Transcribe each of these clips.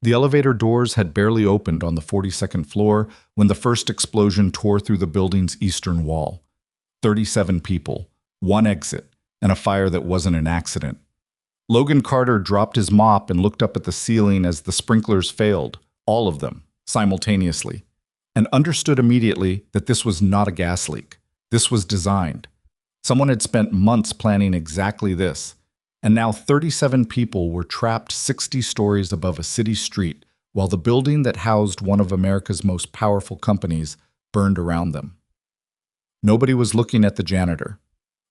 The elevator doors had barely opened on the 42nd floor when the first explosion tore through the building's eastern wall. 37 people, one exit, and a fire that wasn't an accident. Logan Carter dropped his mop and looked up at the ceiling as the sprinklers failed, all of them, simultaneously, and understood immediately that this was not a gas leak. This was designed. Someone had spent months planning exactly this, and now 37 people were trapped 60 stories above a city street while the building that housed one of America's most powerful companies burned around them. Nobody was looking at the janitor.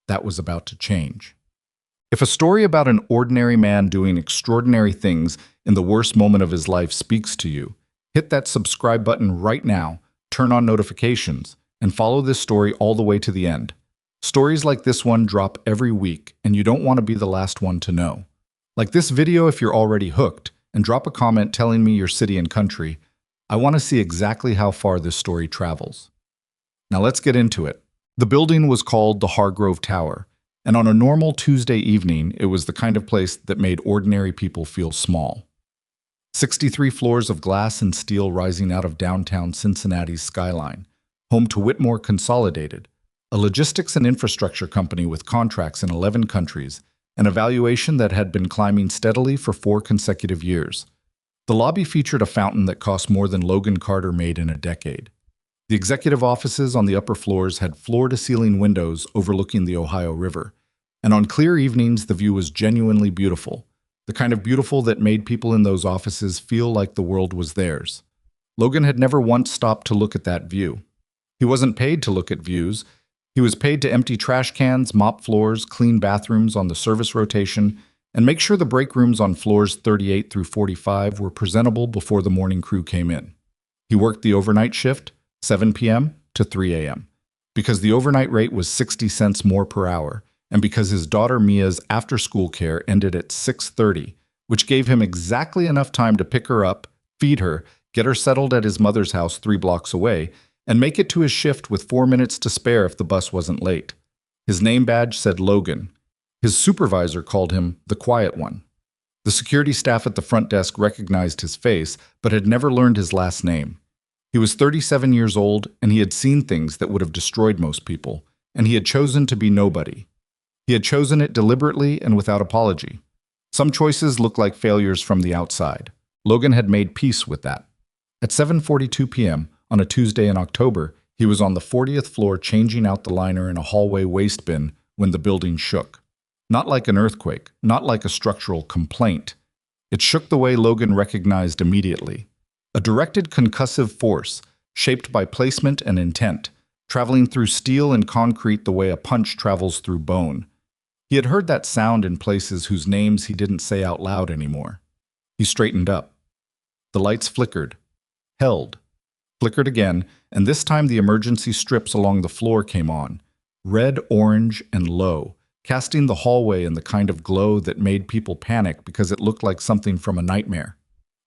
That was about to change. If a story about an ordinary man doing extraordinary things in the worst moment of his life speaks to you, hit that subscribe button right now, turn on notifications, and follow this story all the way to the end. Stories like this one drop every week, and you don't want to be the last one to know. Like this video if you're already hooked, and drop a comment telling me your city and country. I want to see exactly how far this story travels. Now let's get into it. The building was called the Hargrove Tower, and on a normal Tuesday evening, it was the kind of place that made ordinary people feel small. 63 floors of glass and steel rising out of downtown Cincinnati's skyline, home to Whitmore Consolidated, a logistics and infrastructure company with contracts in 11 countries, and a valuation that had been climbing steadily for 4 consecutive years. The lobby featured a fountain that cost more than Logan Carter made in a decade. The executive offices on the upper floors had floor-to-ceiling windows overlooking the Ohio River, and on clear evenings the view was genuinely beautiful, the kind of beautiful that made people in those offices feel like the world was theirs. Logan had never once stopped to look at that view. He wasn't paid to look at views. He was paid to empty trash cans, mop floors, clean bathrooms on the service rotation, and make sure the break rooms on floors 38 through 45 were presentable before the morning crew came in. He worked the overnight shift, 7 p.m. to 3 a.m., because the overnight rate was 60 cents more per hour, and because his daughter Mia's after-school care ended at 6:30, which gave him exactly enough time to pick her up, feed her, get her settled at his mother's house 3 blocks away, and make it to his shift with 4 minutes to spare if the bus wasn't late. His name badge said Logan. His supervisor called him the Quiet One. The security staff at the front desk recognized his face, but had never learned his last name. He was 37 years old, and he had seen things that would have destroyed most people, and he had chosen to be nobody. He had chosen it deliberately and without apology. Some choices looked like failures from the outside. Logan had made peace with that. At 7:42 p.m., on a Tuesday in October, he was on the 40th floor changing out the liner in a hallway waste bin when the building shook. Not like an earthquake, not like a structural complaint. It shook the way Logan recognized immediately. A directed concussive force, shaped by placement and intent, traveling through steel and concrete the way a punch travels through bone. He had heard that sound in places whose names he didn't say out loud anymore. He straightened up. The lights flickered, held, flickered again, and this time the emergency strips along the floor came on, red, orange, and low, casting the hallway in the kind of glow that made people panic because it looked like something from a nightmare.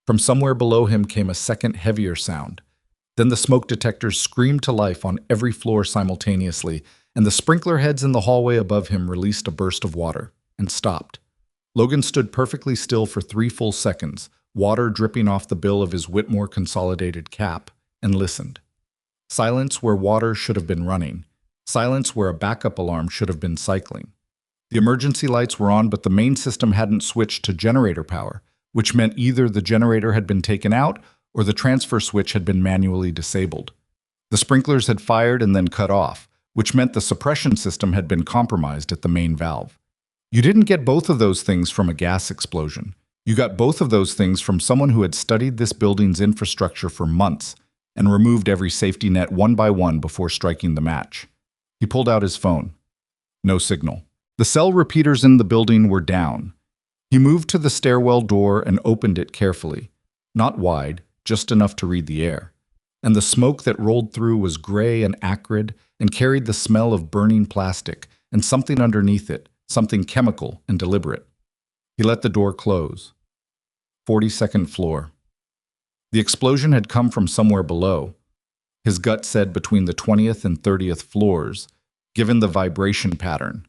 From somewhere below him came a second, heavier sound. Then the smoke detectors screamed to life on every floor simultaneously, and the sprinkler heads in the hallway above him released a burst of water, and stopped. Logan stood perfectly still for 3 full seconds, water dripping off the bill of his Whitmore Consolidated cap, and listened. Silence where water should have been running. Silence where a backup alarm should have been cycling. The emergency lights were on, but the main system hadn't switched to generator power, which meant either the generator had been taken out or the transfer switch had been manually disabled. The sprinklers had fired and then cut off, which meant the suppression system had been compromised at the main valve. You didn't get both of those things from a gas explosion. You got both of those things from someone who had studied this building's infrastructure for months and removed every safety net one by one before striking the match. He pulled out his phone. No signal. The cell repeaters in the building were down. He moved to the stairwell door and opened it carefully. Not wide, just enough to read the air. And the smoke that rolled through was gray and acrid and carried the smell of burning plastic and something underneath it, something chemical and deliberate. He let the door close. 42nd floor. The explosion had come from somewhere below. His gut said between the 20th and 30th floors, given the vibration pattern.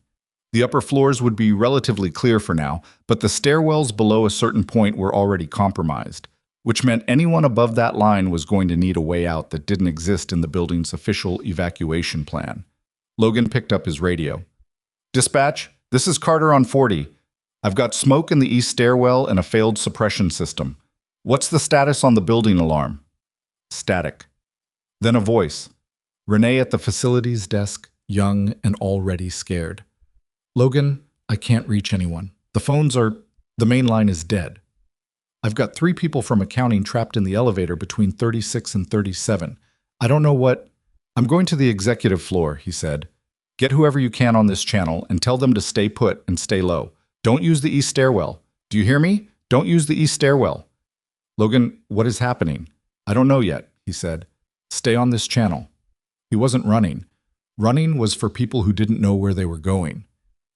The upper floors would be relatively clear for now, but the stairwells below a certain point were already compromised. which meant anyone above that line was going to need a way out that didn't exist in the building's official evacuation plan. Logan picked up his radio. "Dispatch, this is Carter on 40. I've got smoke in the east stairwell and a failed suppression system. What's the status on the building alarm?" Static. Then a voice. Renee at the facilities desk, young and already scared. "Logan, I can't reach anyone. The main line is dead. I've got 3 people from accounting trapped in the elevator between 36 and 37. I don't know what—" "I'm going to the executive floor," he said. "Get whoever you can on this channel and tell them to stay put and stay low. Don't use the east stairwell. Do you hear me? Don't use the east stairwell." "Logan, what is happening?" "I don't know yet," he said. "Stay on this channel." He wasn't running. Running was for people who didn't know where they were going.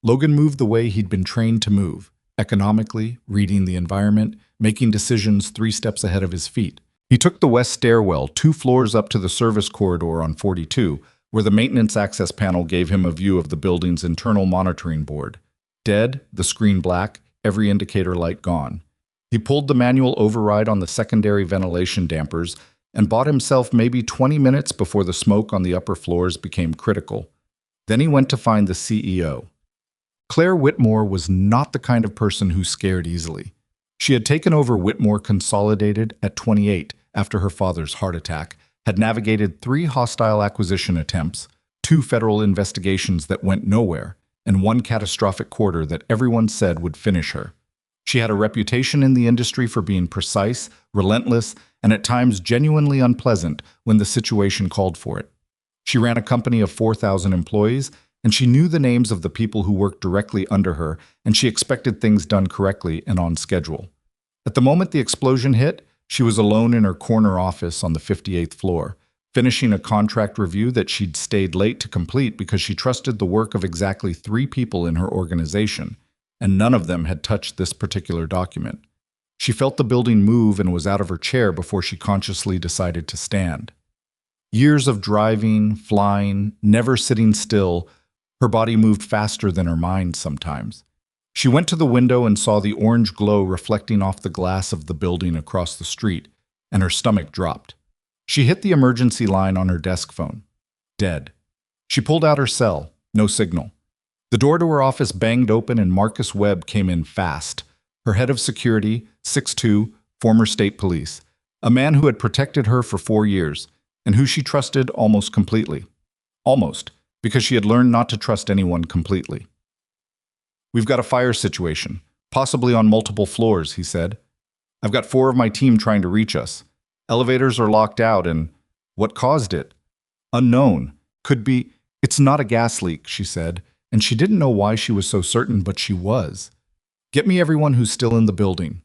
Logan moved the way he'd been trained to move, economically, reading the environment, making decisions 3 steps ahead of his feet. He took the west stairwell 2 floors up to the service corridor on 42, where the maintenance access panel gave him a view of the building's internal monitoring board. Dead, the screen black, every indicator light gone. He pulled the manual override on the secondary ventilation dampers and bought himself maybe 20 minutes before the smoke on the upper floors became critical. Then he went to find the CEO. Claire Whitmore was not the kind of person who scared easily. She had taken over Whitmore Consolidated at 28 after her father's heart attack, had navigated 3 hostile acquisition attempts, 2 federal investigations that went nowhere, and 1 catastrophic quarter that everyone said would finish her. She had a reputation in the industry for being precise, relentless, and at times genuinely unpleasant when the situation called for it. She ran a company of 4,000 employees, and she knew the names of the people who worked directly under her, and she expected things done correctly and on schedule. At the moment the explosion hit, she was alone in her corner office on the 58th floor, finishing a contract review that she'd stayed late to complete because she trusted the work of exactly 3 people in her organization, and none of them had touched this particular document. She felt the building move and was out of her chair before she consciously decided to stand. Years of driving, flying, never sitting still, her body moved faster than her mind sometimes. She went to the window and saw the orange glow reflecting off the glass of the building across the street, and her stomach dropped. She hit the emergency line on her desk phone. Dead. She pulled out her cell. No signal. The door to her office banged open and Marcus Webb came in fast. Her head of security, 6'2", former state police, a man who had protected her for 4 years, and who she trusted almost completely. Almost, because she had learned not to trust anyone completely. "We've got a fire situation, possibly on multiple floors," he said. "I've got 4 of my team trying to reach us. Elevators are locked out and—" "What caused it?" "Unknown. Could be—" "It's not a gas leak," she said, and she didn't know why she was so certain, but she was. "Get me everyone who's still in the building."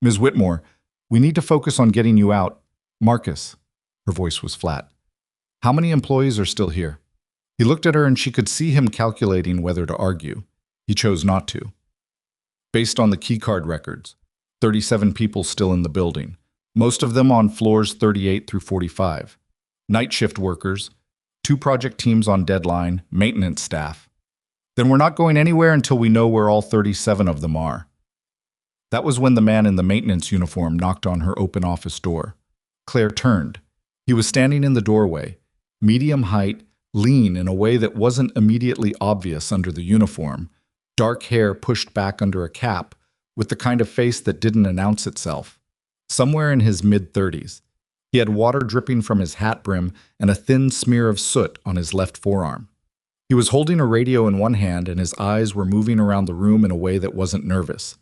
"Ms. Whitmore, we need to focus on getting you out." "Marcus." Her voice was flat. "How many employees are still here?" He looked at her and she could see him calculating whether to argue. He chose not to. Based on the keycard records, 37 people still in the building, most of them on floors 38 through 45. Night shift workers, 2 project teams on deadline, maintenance staff. "Then we're not going anywhere until we know where all 37 of them are." That was when the man in the maintenance uniform knocked on her open office door. Claire turned. He was standing in the doorway, medium height, lean in a way that wasn't immediately obvious under the uniform, dark hair pushed back under a cap, with the kind of face that didn't announce itself. Somewhere in his mid-30s. He had water dripping from his hat brim and a thin smear of soot on his left forearm. He was holding a radio in one hand and his eyes were moving around the room in a way that wasn't nervous.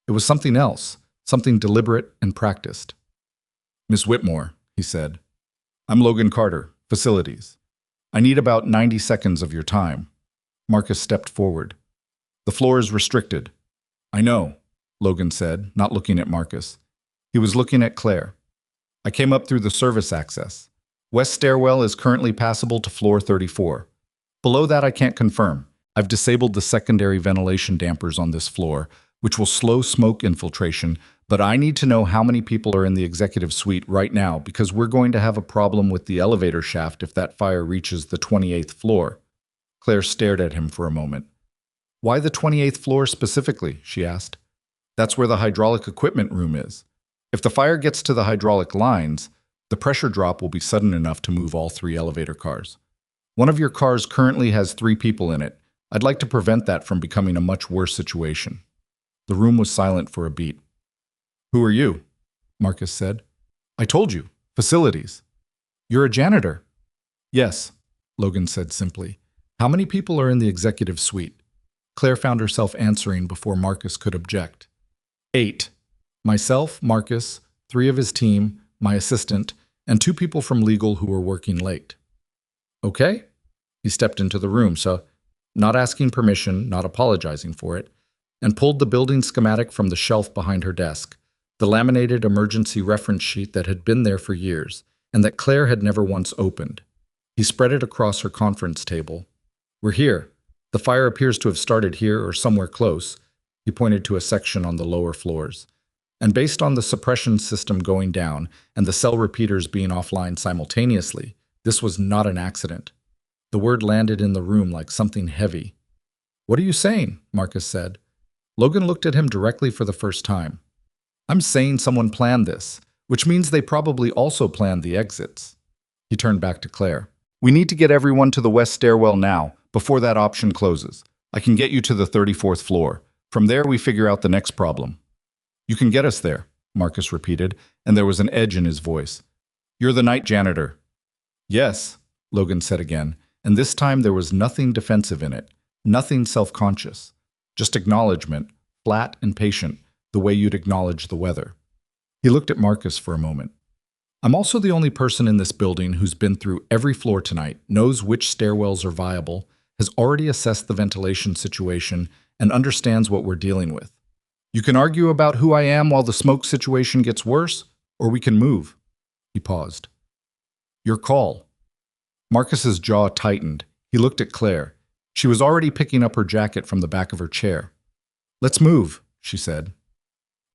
It was something else, something deliberate and practiced. "Miss Whitmore," he said. "I'm Logan Carter, facilities. I need about 90 seconds of your time." Marcus stepped forward. "The floor is restricted." "I know," Logan said, not looking at Marcus. He was looking at Claire. "I came up through the service access. West stairwell is currently passable to floor 34. Below that I can't confirm. I've disabled the secondary ventilation dampers on this floor, which will slow smoke infiltration, but I need to know how many people are in the executive suite right now because we're going to have a problem with the elevator shaft if that fire reaches the 28th floor. Claire stared at him for a moment. "Why the 28th floor specifically?" she asked. "That's where the hydraulic equipment room is. If the fire gets to the hydraulic lines, the pressure drop will be sudden enough to move all 3 elevator cars. One of your cars currently has 3 people in it. I'd like to prevent that from becoming a much worse situation. The room was silent for a beat. Who are you? Marcus said. I told you. Facilities. You're a janitor. Yes, Logan said simply. How many people are in the executive suite? Claire found herself answering before Marcus could object. 8. Myself, Marcus, 3 of his team, my assistant, and 2 people from legal who were working late. Okay? He stepped into the room, so not asking permission, not apologizing for it, and pulled the building schematic from the shelf behind her desk, the laminated emergency reference sheet that had been there for years and that Claire had never once opened. He spread it across her conference table. We're here. The fire appears to have started here or somewhere close. He pointed to a section on the lower floors. And based on the suppression system going down and the cell repeaters being offline simultaneously, this was not an accident. The word landed in the room like something heavy. What are you saying? Marcus said. Logan looked at him directly for the first time. I'm saying someone planned this, which means they probably also planned the exits. He turned back to Claire. We need to get everyone to the west stairwell now, before that option closes. I can get you to the 34th floor. From there, we figure out the next problem. You can get us there, Marcus repeated, and there was an edge in his voice. You're the night janitor. Yes, Logan said again, and this time there was nothing defensive in it, nothing self-conscious. Just acknowledgement, flat and patient, the way you'd acknowledge the weather. He looked at Marcus for a moment. I'm also the only person in this building who's been through every floor tonight, knows which stairwells are viable, has already assessed the ventilation situation, and understands what we're dealing with. You can argue about who I am while the smoke situation gets worse, or we can move. He paused. Your call. Marcus's jaw tightened. He looked at Claire. She was already picking up her jacket from the back of her chair. Let's move, she said.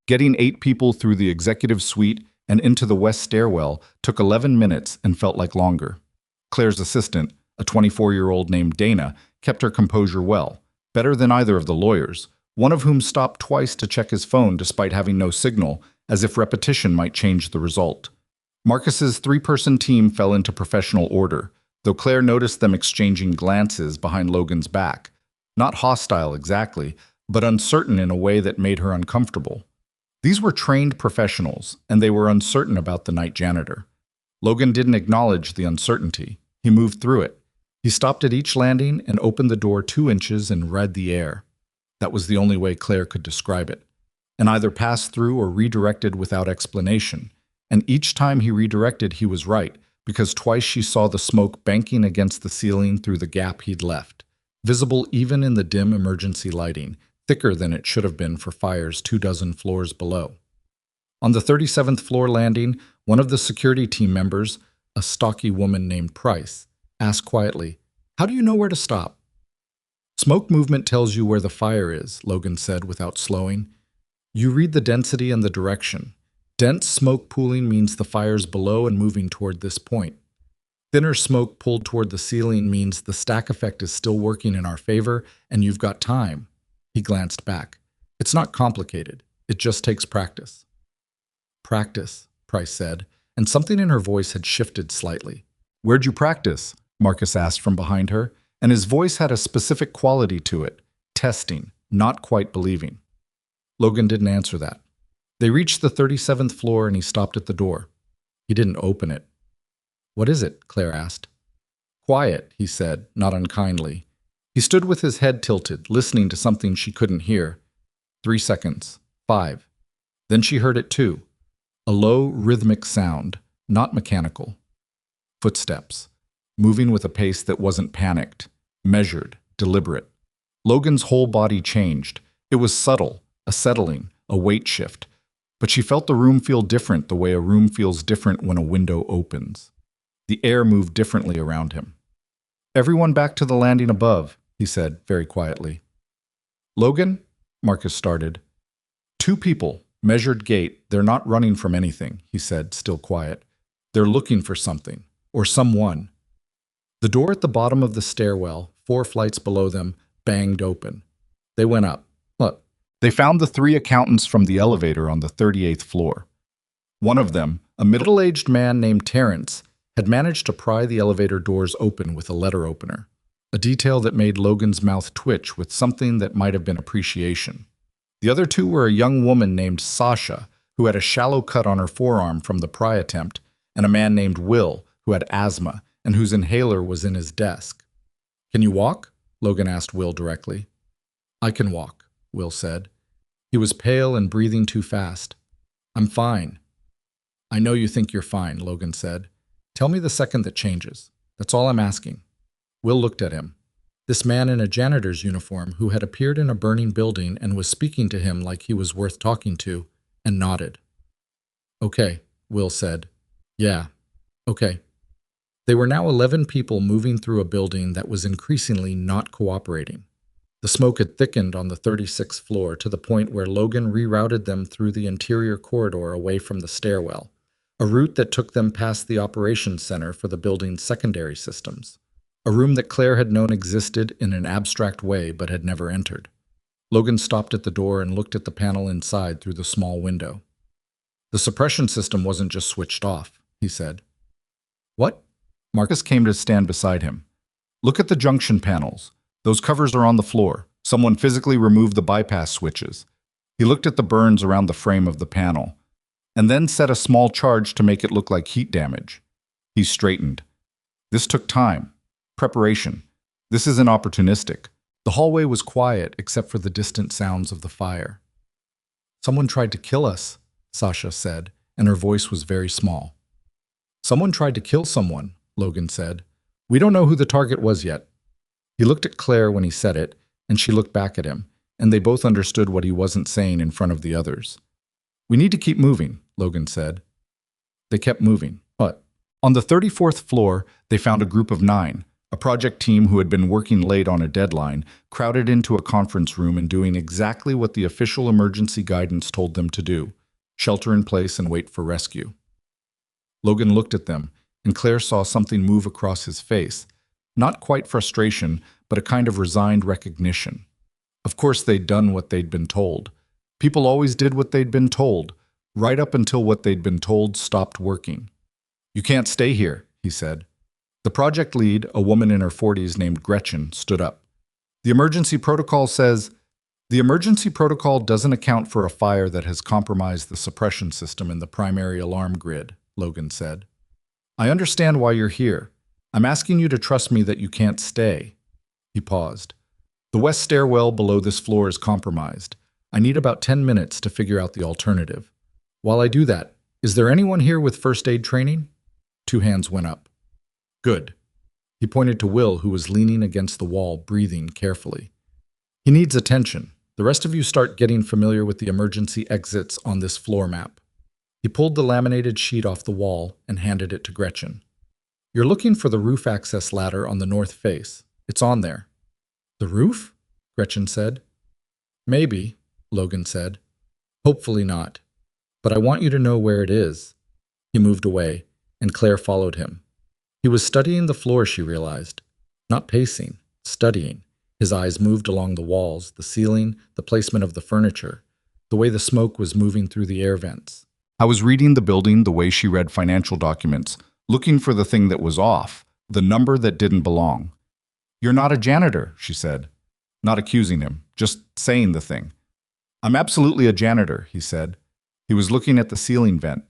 Getting 8 people through the executive suite and into the west stairwell took 11 minutes and felt like longer. Claire's assistant, a 24-year-old named Dana, kept her composure well, better than either of the lawyers, one of whom stopped twice to check his phone despite having no signal, as if repetition might change the result. Marcus's 3-person team fell into professional order, though Claire noticed them exchanging glances behind Logan's back. Not hostile exactly, but uncertain in a way that made her uncomfortable. These were trained professionals, and they were uncertain about the night janitor. Logan didn't acknowledge the uncertainty. He moved through it. He stopped at each landing and opened the door 2 inches and read the air. That was the only way Claire could describe it. And either passed through or redirected without explanation. And each time he redirected, he was right, because twice she saw the smoke banking against the ceiling through the gap he'd left, visible even in the dim emergency lighting, thicker than it should have been for fires 24 floors below. On the 37th floor landing, one of the security team members, a stocky woman named Price, asked quietly, "How do you know where to stop?" Smoke movement tells you where the fire is, Logan said without slowing. You read the density and the direction. Dense smoke pooling means the fire's below and moving toward this point. Thinner smoke pulled toward the ceiling means the stack effect is still working in our favor and you've got time. He glanced back. It's not complicated. It just takes practice. Practice, Price said, and something in her voice had shifted slightly. Where'd you practice? Marcus asked from behind her, and his voice had a specific quality to it. Testing, not quite believing. Logan didn't answer that. They reached the 37th floor and he stopped at the door. He didn't open it. What is it? Claire asked. Quiet, he said, not unkindly. He stood with his head tilted, listening to something she couldn't hear. 3 seconds. 5. Then she heard it too. A low, rhythmic sound, not mechanical. Footsteps, moving with a pace that wasn't panicked, measured, deliberate. Logan's whole body changed. It was subtle, a settling, a weight shift. But she felt the room feel different the way a room feels different when a window opens. The air moved differently around him. Everyone back to the landing above, he said very quietly. Logan? Marcus started. 2 people, measured gait. They're not running from anything, he said, still quiet. They're looking for something, or someone. The door at the bottom of the stairwell, 4 flights below them, banged open. They went up. Look. They found the 3 accountants from the elevator on the 38th floor. One of them, a middle-aged man named Terrence, had managed to pry the elevator doors open with a letter opener, a detail that made Logan's mouth twitch with something that might have been appreciation. The other two were a young woman named Sasha, who had a shallow cut on her forearm from the pry attempt, and a man named Will, who had asthma and whose inhaler was in his desk. "Can you walk?" Logan asked Will directly. "I can walk," Will said. He was pale and breathing too fast. "I'm fine." "I know you think you're fine," Logan said. "Tell me the second that changes. That's all I'm asking." Will looked at him. This man in a janitor's uniform who had appeared in a burning building and was speaking to him like he was worth talking to, and nodded. "Okay," Will said. "Yeah, okay." They were now 11 people moving through a building that was increasingly not cooperating. The smoke had thickened on the 36th floor to the point where Logan rerouted them through the interior corridor away from the stairwell, a route that took them past the operations center for the building's secondary systems, a room that Claire had known existed in an abstract way but had never entered. Logan stopped at the door and looked at the panel inside through the small window. "The suppression system wasn't just switched off," he said. "What?" Marcus came to stand beside him. "Look at the junction panels. Those covers are on the floor. Someone physically removed the bypass switches." He looked at the burns around the frame of the panel, and then set a small charge to make it look like heat damage. He straightened. "This took time. Preparation. This isn't opportunistic." The hallway was quiet except for the distant sounds of the fire. "Someone tried to kill us," Sasha said, and her voice was very small. "Someone tried to kill someone," Logan said. "We don't know who the target was yet." He looked at Claire when he said it, and she looked back at him, and they both understood what he wasn't saying in front of the others. "We need to keep moving," Logan said. They kept moving, but on the 34th floor, they found a group of 9, a project team who had been working late on a deadline, crowded into a conference room and doing exactly what the official emergency guidance told them to do: shelter in place and wait for rescue. Logan looked at them, and Claire saw something move across his face. Not quite frustration, but a kind of resigned recognition. Of course they'd done what they'd been told. People always did what they'd been told, right up until what they'd been told stopped working. "You can't stay here," he said. The project lead, a woman in her 40s named Gretchen, stood up. "The emergency protocol says..." "The emergency protocol doesn't account for a fire that has compromised the suppression system in the primary alarm grid," Logan said. "I understand why you're here. I'm asking you to trust me that you can't stay." He paused. "The west stairwell below this floor is compromised. I need about 10 minutes to figure out the alternative. While I do that, is there anyone here with first aid training?" 2 hands went up. "Good." He pointed to Will, who was leaning against the wall, breathing carefully. "He needs attention. The rest of you start getting familiar with the emergency exits on this floor map." He pulled the laminated sheet off the wall and handed it to Gretchen. "You're looking for the roof access ladder on the north face. It's on there." "The roof?" Gretchen said. "Maybe," Logan said. "Hopefully not. But I want you to know where it is." He moved away, and Claire followed him. He was studying the floor, she realized. Not pacing, studying. His eyes moved along the walls, the ceiling, the placement of the furniture, the way the smoke was moving through the air vents. I was reading the building the way she read financial documents, looking for the thing that was off, the number that didn't belong. "You're not a janitor," she said. Not accusing him, just saying the thing. "I'm absolutely a janitor," he said. He was looking at the ceiling vent.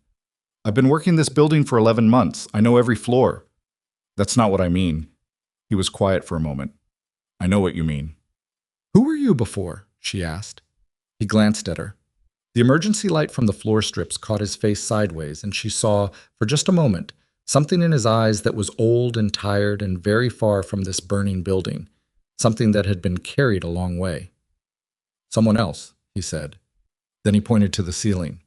"I've been working this building for 11 months. I know every floor." "That's not what I mean." He was quiet for a moment. "I know what you mean." "Who were you before?" she asked. He glanced at her. The emergency light from the floor strips caught his face sideways, and she saw, for just a moment, something in his eyes that was old and tired and very far from this burning building, something that had been carried a long way. "Someone else," he said. Then he pointed to the ceiling.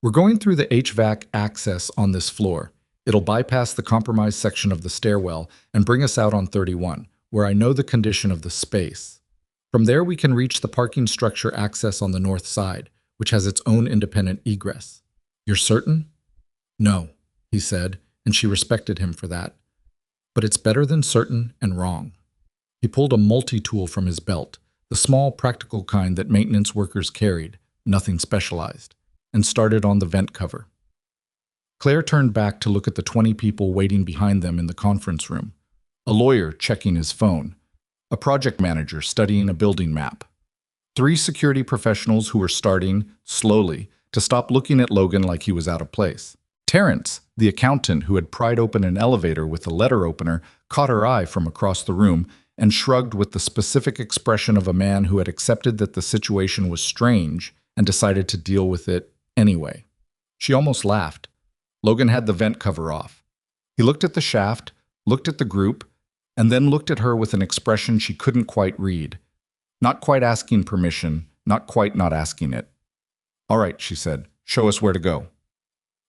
"We're going through the HVAC access on this floor. It'll bypass the compromised section of the stairwell and bring us out on 31, where I know the condition of the space. From there we can reach the parking structure access on the north side, which has its own independent egress. You're certain?" "No," he said, and she respected him for that. "But it's better than certain and wrong." He pulled a multi-tool from his belt, the small practical kind that maintenance workers carried, nothing specialized, and started on the vent cover. Claire turned back to look at the 20 people waiting behind them in the conference room. A lawyer checking his phone. A project manager studying a building map. 3 security professionals who were starting, slowly, to stop looking at Logan like he was out of place. Terrence, the accountant who had pried open an elevator with a letter opener, caught her eye from across the room and shrugged with the specific expression of a man who had accepted that the situation was strange and decided to deal with it anyway. She almost laughed. Logan had the vent cover off. He looked at the shaft, looked at the group, and then looked at her with an expression she couldn't quite read. Not quite asking permission, not quite not asking it. "All right," she said, "show us where to go."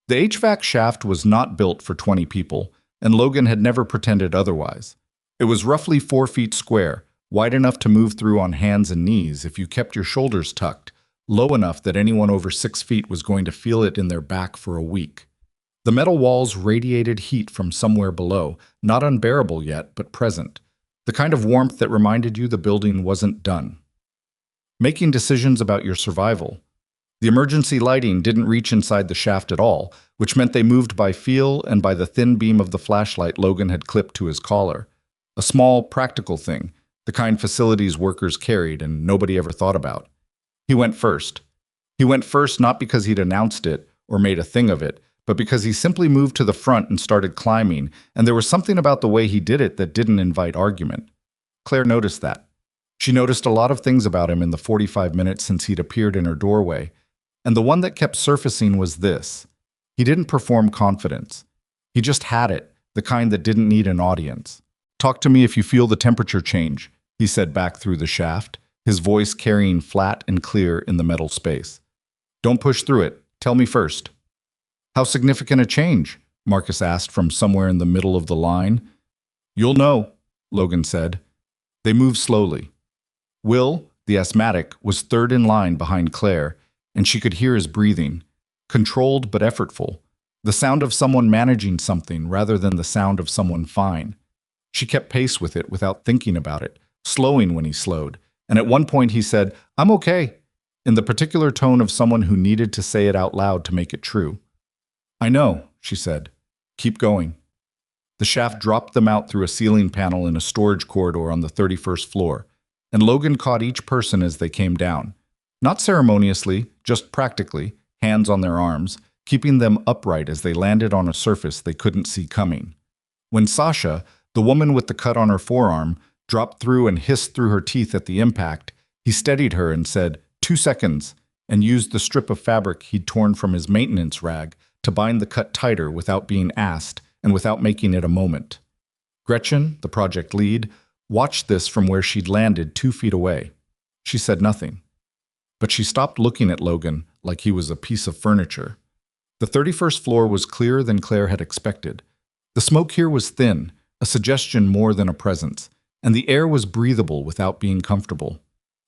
The HVAC shaft was not built for 20 people, and Logan had never pretended otherwise. It was roughly 4 feet square, wide enough to move through on hands and knees if you kept your shoulders tucked, low enough that anyone over 6 feet was going to feel it in their back for a week. The metal walls radiated heat from somewhere below, not unbearable yet, but present. The kind of warmth that reminded you the building wasn't done. Making decisions about your survival. The emergency lighting didn't reach inside the shaft at all, which meant they moved by feel and by the thin beam of the flashlight Logan had clipped to his collar. A small, practical thing, the kind facilities workers carried and nobody ever thought about. He went first. He went first not because he'd announced it or made a thing of it, but because he simply moved to the front and started climbing, and there was something about the way he did it that didn't invite argument. Claire noticed that. She noticed a lot of things about him in the 45 minutes since he'd appeared in her doorway, and the one that kept surfacing was this. He didn't perform confidence. He just had it, the kind that didn't need an audience. "Talk to me if you feel the temperature change," he said back through the shaft, his voice carrying flat and clear in the metal space. "Don't push through it. Tell me first." "How significant a change?" Marcus asked from somewhere in the middle of the line. "You'll know," Logan said. They moved slowly. Will, the asthmatic, was third in line behind Claire, and she could hear his breathing, controlled but effortful, the sound of someone managing something rather than the sound of someone fine. She kept pace with it without thinking about it, slowing when he slowed, and at one point he said, "I'm okay," in the particular tone of someone who needed to say it out loud to make it true. "I know," she said. "Keep going." The shaft dropped them out through a ceiling panel in a storage corridor on the 31st floor, and Logan caught each person as they came down. Not ceremoniously, just practically, hands on their arms, keeping them upright as they landed on a surface they couldn't see coming. When Sasha, the woman with the cut on her forearm, dropped through and hissed through her teeth at the impact, he steadied her and said, 2 seconds, and used the strip of fabric he'd torn from his maintenance rag to bind the cut tighter without being asked and without making it a moment. Gretchen, the project lead, watched this from where she'd landed 2 feet away. She said nothing. But she stopped looking at Logan like he was a piece of furniture. The 31st floor was clearer than Claire had expected. The smoke here was thin, a suggestion more than a presence, and the air was breathable without being comfortable.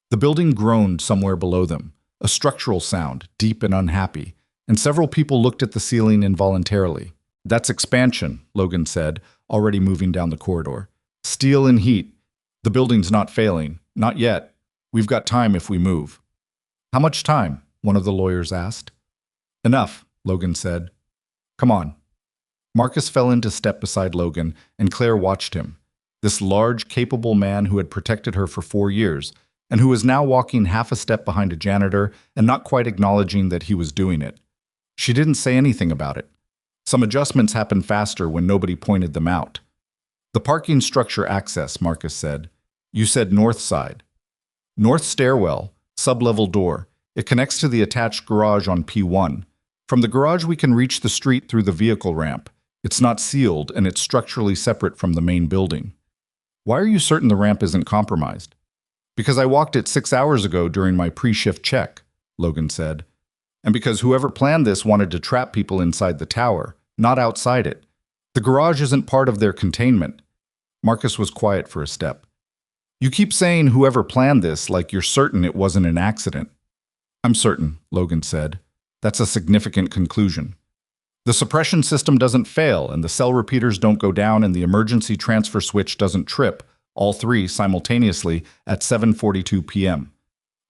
The building groaned somewhere below them, a structural sound, deep and unhappy, and several people looked at the ceiling involuntarily. "That's expansion," Logan said, already moving down the corridor. "Steel and heat. The building's not failing. Not yet. We've got time if we move." "How much time?" one of the lawyers asked. "Enough," Logan said. "Come on." Marcus fell into step beside Logan, and Claire watched him. This large, capable man who had protected her for 4 years, and who was now walking half a step behind a janitor and not quite acknowledging that he was doing it. She didn't say anything about it. Some adjustments happened faster when nobody pointed them out. "The parking structure access," Marcus said. "You said north side." "North stairwell, sub-level door. It connects to the attached garage on P1. From the garage we can reach the street through the vehicle ramp. It's not sealed and it's structurally separate from the main building." "Why are you certain the ramp isn't compromised?" "Because I walked it 6 hours ago during my pre-shift check," Logan said. "And because whoever planned this wanted to trap people inside the tower, not outside it. The garage isn't part of their containment." Marcus was quiet for a step. "You keep saying whoever planned this like you're certain it wasn't an accident." "I'm certain," Logan said. "That's a significant conclusion. The suppression system doesn't fail, and the cell repeaters don't go down, and the emergency transfer switch doesn't trip, all 3 simultaneously at 7:42 p.m.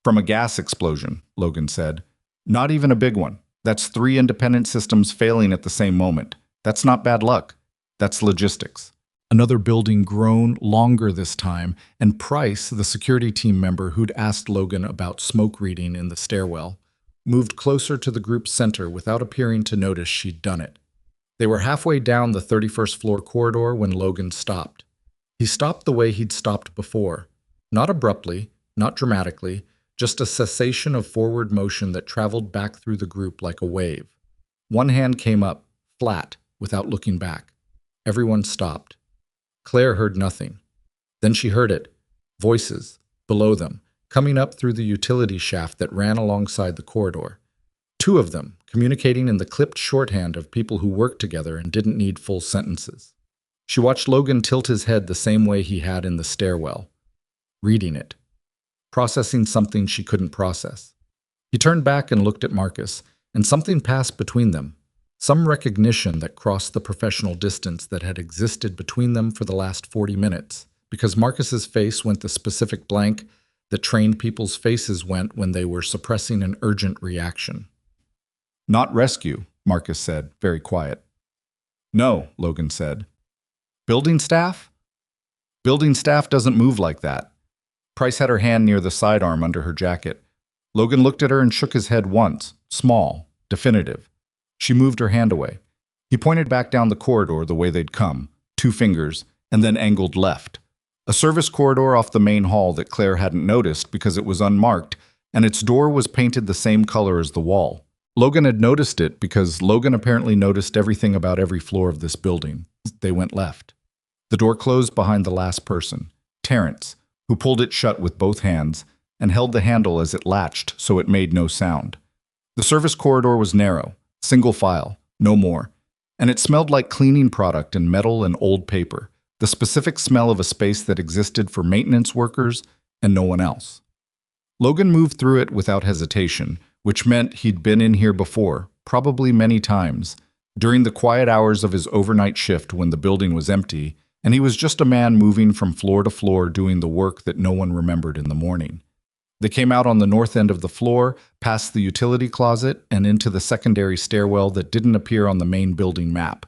"From a gas explosion," Logan said. "Not even a big one. That's 3 independent systems failing at the same moment. That's not bad luck. That's logistics. Another building groaned longer this time, and Price, the security team member who'd asked Logan about smoke reading in the stairwell, moved closer to the group's center without appearing to notice she'd done it. They were halfway down the 31st floor corridor when Logan stopped. He stopped the way he'd stopped before. Not abruptly, not dramatically, just a cessation of forward motion that traveled back through the group like a wave. One hand came up, flat, without looking back. Everyone stopped. Claire heard nothing. Then she heard it. Voices, below them, coming up through the utility shaft that ran alongside the corridor. 2 of them, communicating in the clipped shorthand of people who worked together and didn't need full sentences. She watched Logan tilt his head the same way he had in the stairwell, reading it, processing something she couldn't process. He turned back and looked at Marcus, and something passed between them. Some recognition that crossed the professional distance that had existed between them for the last 40 minutes, because Marcus's face went the specific blank that trained people's faces went when they were suppressing an urgent reaction. "Not rescue," Marcus said, very quiet. "No," Logan said. "Building staff?" "Building staff doesn't move like that." Price had her hand near the sidearm under her jacket. Logan looked at her and shook his head once, small, definitive. She moved her hand away. He pointed back down the corridor the way they'd come, 2 fingers, and then angled left. A service corridor off the main hall that Claire hadn't noticed because it was unmarked, and its door was painted the same color as the wall. Logan had noticed it because Logan apparently noticed everything about every floor of this building. They went left. The door closed behind the last person, Terrence, who pulled it shut with both hands and held the handle as it latched so it made no sound. The service corridor was narrow, single file, no more, and it smelled like cleaning product and metal and old paper, the specific smell of a space that existed for maintenance workers and no one else. Logan moved through it without hesitation, which meant he'd been in here before, probably many times, during the quiet hours of his overnight shift when the building was empty, and he was just a man moving from floor to floor doing the work that no one remembered in the morning. They came out on the north end of the floor, past the utility closet, and into the secondary stairwell that didn't appear on the main building map,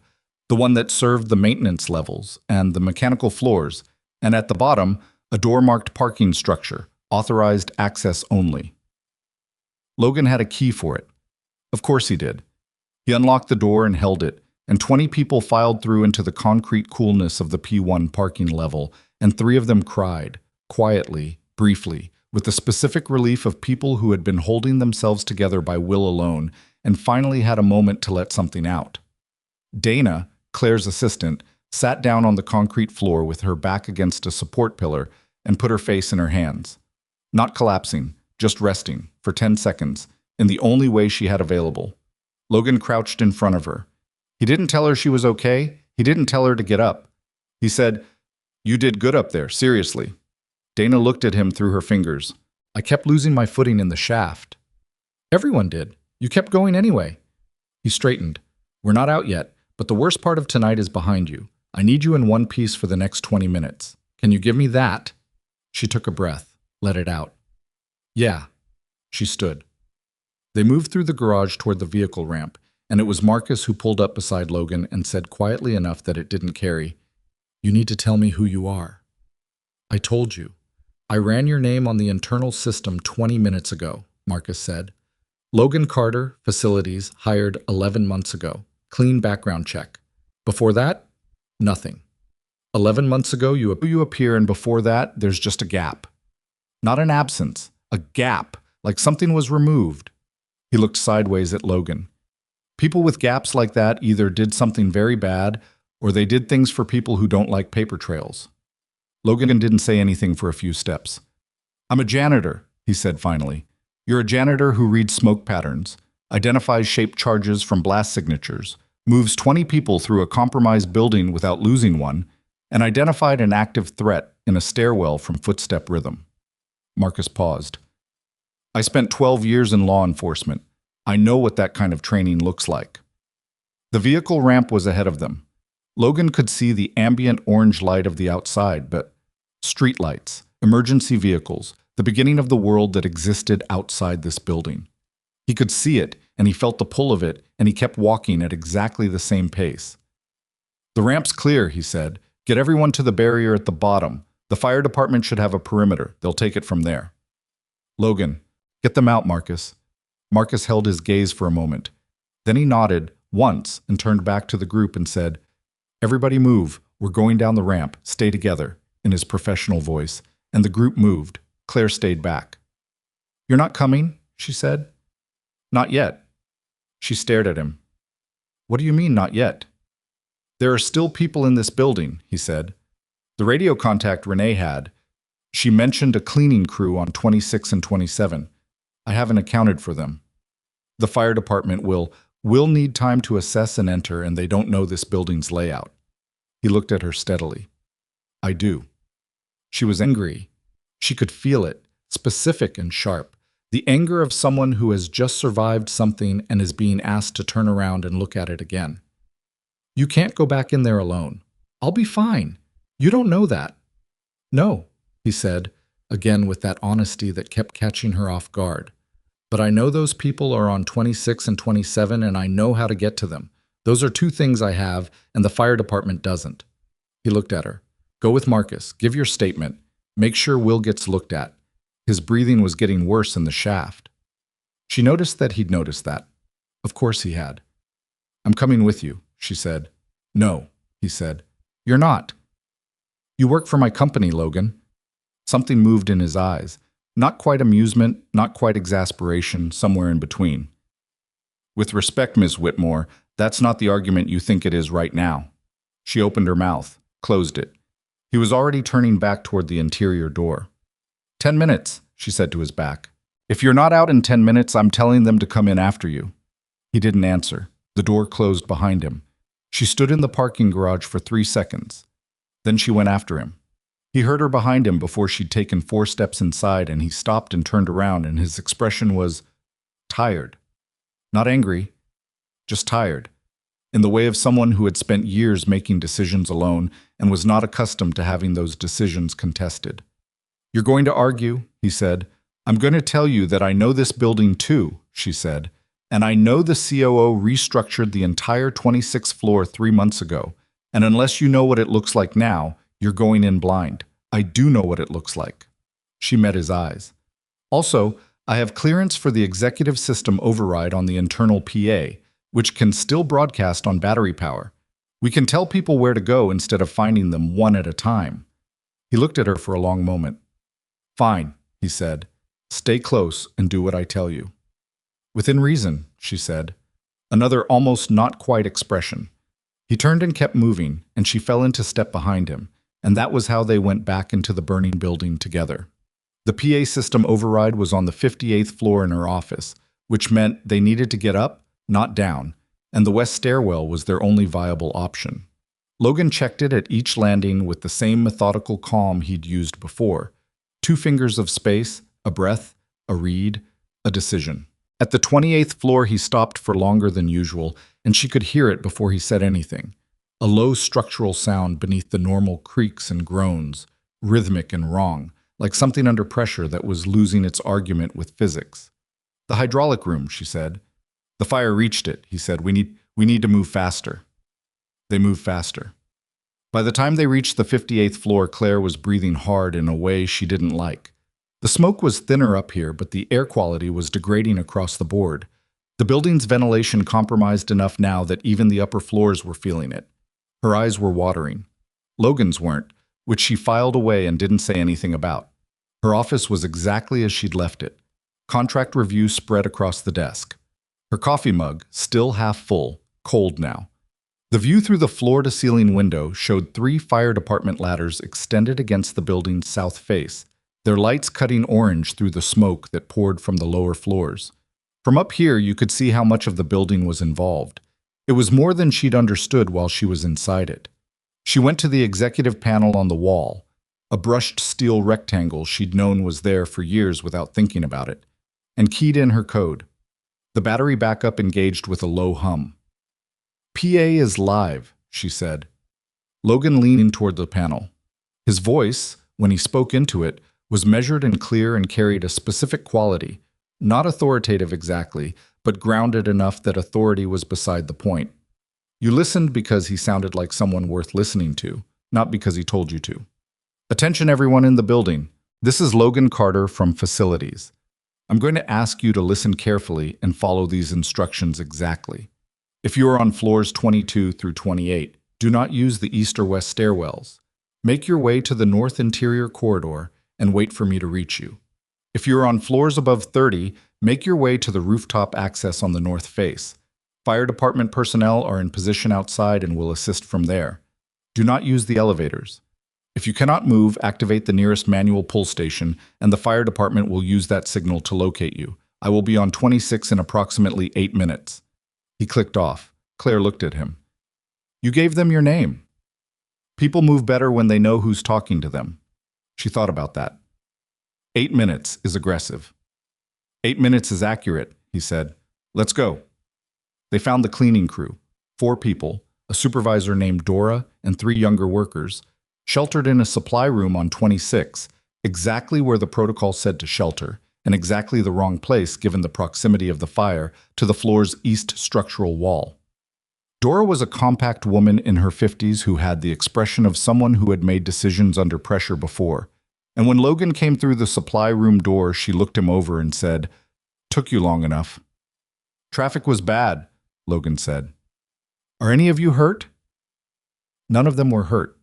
the one that served the maintenance levels and the mechanical floors, and at the bottom, a door-marked parking structure, authorized access only. Logan had a key for it. Of course he did. He unlocked the door and held it, and 20 people filed through into the concrete coolness of the P1 parking level, and 3 of them cried, quietly, briefly, with the specific relief of people who had been holding themselves together by will alone and finally had a moment to let something out. Dana, Claire's assistant, sat down on the concrete floor with her back against a support pillar and put her face in her hands. Not collapsing, just resting, for 10 seconds, in the only way she had available. Logan crouched in front of her. He didn't tell her she was okay. He didn't tell her to get up. He said, "You did good up there, seriously." Dana looked at him through her fingers. "I kept losing my footing in the shaft." "Everyone did. You kept going anyway." He straightened. "We're not out yet, but the worst part of tonight is behind you. I need you in one piece for the next 20 minutes. Can you give me that?" She took a breath, let it out. "Yeah." She stood. They moved through the garage toward the vehicle ramp, and it was Marcus who pulled up beside Logan and said quietly enough that it didn't carry, "You need to tell me who you are." "I told you. I ran your name on the internal system 20 minutes ago," Marcus said. "Logan Carter, facilities, hired 11 months ago. Clean background check. Before that, nothing. 11 months ago, you appear, and before that, there's just a gap. Not an absence, a gap, like something was removed." He looked sideways at Logan. People with gaps like that either did something very bad or they did things for people who don't like paper trails. Logan didn't say anything for a few steps. "I'm a janitor," he said finally. "You're a janitor who reads smoke patterns, identifies shaped charges from blast signatures, moves 20 people through a compromised building without losing one, and identified an active threat in a stairwell from footstep rhythm." Marcus paused. "I spent 12 years in law enforcement. I know what that kind of training looks like." The vehicle ramp was ahead of them. Logan could see the ambient orange light of the outside, but street lights, emergency vehicles, the beginning of the world that existed outside this building. He could see it, and he felt the pull of it, and he kept walking at exactly the same pace. "The ramp's clear," he said. "Get everyone to the barrier at the bottom. The fire department should have a perimeter. They'll take it from there." "Logan, get them out, Marcus." Marcus held his gaze for a moment. Then he nodded once and turned back to the group and said, "Everybody move. We're going down the ramp. Stay together," in his professional voice, and the group moved. Claire stayed back. "You're not coming?" she said. "Not yet." She stared at him. "What do you mean, not yet?" "There are still people in this building," he said. "The radio contact Renee had. She mentioned a cleaning crew on 26 and 27. I haven't accounted for them. The fire department will need time to assess and enter, and they don't know this building's layout." He looked at her steadily. "I do." She was angry. She could feel it, specific and sharp. The anger of someone who has just survived something and is being asked to turn around and look at it again. "You can't go back in there alone. I'll be fine. You don't know that." "No," he said, again with that honesty that kept catching her off guard. "But I know those people are on 26 and 27, and I know how to get to them. Those are two things I have, and the fire department doesn't." He looked at her. "Go with Marcus. Give your statement. Make sure Will gets looked at." His breathing was getting worse in the shaft. She noticed that he'd noticed that. Of course he had. "I'm coming with you," she said. "No," he said. "You're not." "You work for my company, Logan." Something moved in his eyes. Not quite amusement, not quite exasperation, somewhere in between. "With respect, Ms. Whitmore, that's not the argument you think it is right now." She opened her mouth, closed it. He was already turning back toward the interior door. 10 minutes, she said to his back. "If you're not out in 10 minutes, I'm telling them to come in after you." He didn't answer. The door closed behind him. She stood in the parking garage for 3 seconds. Then she went after him. He heard her behind him before she'd taken 4 steps inside, and he stopped and turned around, and his expression was tired. Not angry, just tired, in the way of someone who had spent years making decisions alone and was not accustomed to having those decisions contested. "You're going to argue," he said. "I'm going to tell you that I know this building too," she said, "and I know the COO restructured the entire 26th floor 3 months ago, and unless you know what it looks like now, you're going in blind. I do know what it looks like." She met his eyes. "Also, I have clearance for the executive system override on the internal PA, which can still broadcast on battery power. We can tell people where to go instead of finding them one at a time." He looked at her for a long moment. "Fine," he said. "Stay close and do what I tell you." "Within reason," she said. Another almost not quite expression. He turned and kept moving, and she fell into step behind him, and that was how they went back into the burning building together. The PA system override was on the 58th floor in her office, which meant they needed to get up, not down, and the west stairwell was their only viable option. Logan checked it at each landing with the same methodical calm he'd used before. 2 fingers of space, a breath, a read, a decision. At the 28th floor, he stopped for longer than usual, and she could hear it before he said anything. A low structural sound beneath the normal creaks and groans, rhythmic and wrong, like something under pressure that was losing its argument with physics. "The hydraulic room," she said. "The fire reached it," he said. We need to move faster." They moved faster. By the time they reached the 58th floor, Claire was breathing hard in a way she didn't like. The smoke was thinner up here, but the air quality was degrading across the board. The building's ventilation compromised enough now that even the upper floors were feeling it. Her eyes were watering. Logan's weren't, which she filed away and didn't say anything about. Her office was exactly as she'd left it. Contract review spread across the desk. Her coffee mug, still half full, cold now. The view through the floor-to-ceiling window showed 3 fire department ladders extended against the building's south face, their lights cutting orange through the smoke that poured from the lower floors. From up here, you could see how much of the building was involved. It was more than she'd understood while she was inside it. She went to the executive panel on the wall, a brushed steel rectangle she'd known was there for years without thinking about it, and keyed in her code. The battery backup engaged with a low hum. "PA is live," she said. Logan leaned toward the panel. His voice, when he spoke into it, was measured and clear and carried a specific quality, not authoritative exactly, but grounded enough that authority was beside the point. You listened because he sounded like someone worth listening to, not because he told you to. Attention everyone in the building. This is Logan Carter from Facilities. I'm going to ask you to listen carefully and follow these instructions exactly. If you are on floors 22 through 28, do not use the east or west stairwells. Make your way to the north interior corridor and wait for me to reach you. If you are on floors above 30, make your way to the rooftop access on the north face. Fire department personnel are in position outside and will assist from there. Do not use the elevators. If you cannot move, activate the nearest manual pull station, and the fire department will use that signal to locate you. I will be on 26 in approximately 8 minutes. He clicked off. Claire looked at him. You gave them your name. People move better when they know who's talking to them. She thought about that. 8 minutes is aggressive. 8 minutes is accurate, he said. Let's go. They found the cleaning crew, 4 people, a supervisor named Dora, and 3 younger workers, sheltered in a supply room on 26, exactly where the protocol said to shelter, and exactly the wrong place given the proximity of the fire to the floor's east structural wall. Dora was a compact woman in her 50s who had the expression of someone who had made decisions under pressure before, and when Logan came through the supply room door, she looked him over and said, "Took you long enough." "Traffic was bad," Logan said. "Are any of you hurt?" None of them were hurt.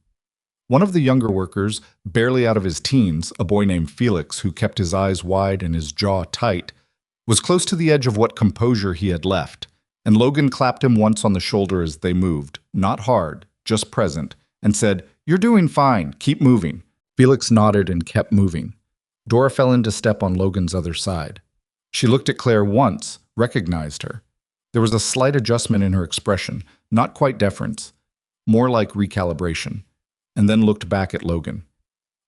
One of the younger workers, barely out of his teens, a boy named Felix who kept his eyes wide and his jaw tight, was close to the edge of what composure he had left, and Logan clapped him once on the shoulder as they moved, not hard, just present, and said, "You're doing fine, keep moving." Felix nodded and kept moving. Dora fell into step on Logan's other side. She looked at Claire once, recognized her. There was a slight adjustment in her expression, not quite deference, more like recalibration, and then looked back at Logan.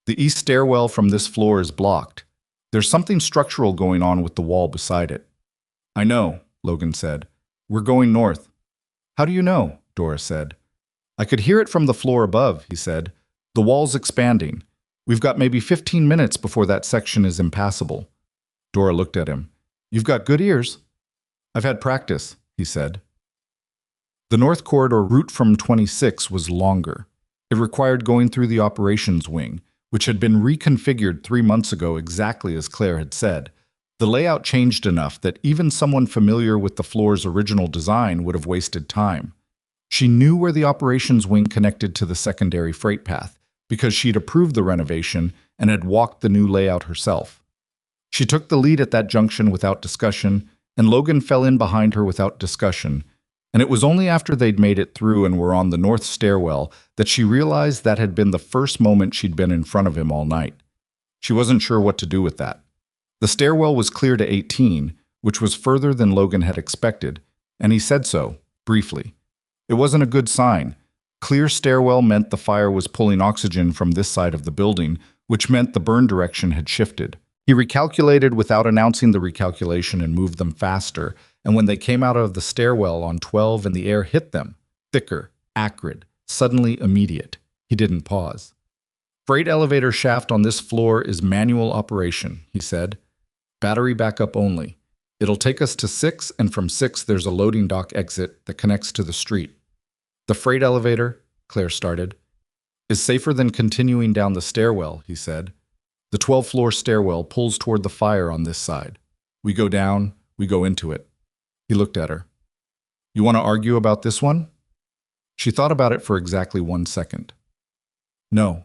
"The east stairwell from this floor is blocked. There's something structural going on with the wall beside it." "I know," Logan said. "We're going north." "How do you know?" Dora said. "I could hear it from the floor above," he said. "The wall's expanding. We've got maybe 15 minutes before that section is impassable." Dora looked at him. "You've got good ears." "I've had practice," he said. The north corridor route from 26 was longer. It required going through the operations wing, which had been reconfigured 3 months ago exactly as Claire had said. The layout changed enough that even someone familiar with the floor's original design would have wasted time. She knew where the operations wing connected to the secondary freight path, because she'd approved the renovation and had walked the new layout herself. She took the lead at that junction without discussion, and Logan fell in behind her without discussion, and it was only after they'd made it through and were on the north stairwell that she realized that had been the first moment she'd been in front of him all night. She wasn't sure what to do with that. The stairwell was clear to 18, which was further than Logan had expected, and he said so, briefly. It wasn't a good sign. Clear stairwell meant the fire was pulling oxygen from this side of the building, which meant the burn direction had shifted. He recalculated without announcing the recalculation and moved them faster, and when they came out of the stairwell on 12 and the air hit them, thicker, acrid, suddenly immediate, he didn't pause. "Freight elevator shaft on this floor is manual operation," he said. "Battery backup only. It'll take us to 6, and from 6 there's a loading dock exit that connects to the street." "The freight elevator," Claire started, "is safer than continuing down the stairwell," he said. "The 12th-floor stairwell pulls toward the fire on this side. We go down, we go into it." He looked at her. "You want to argue about this one?" She thought about it for exactly 1 second. "No."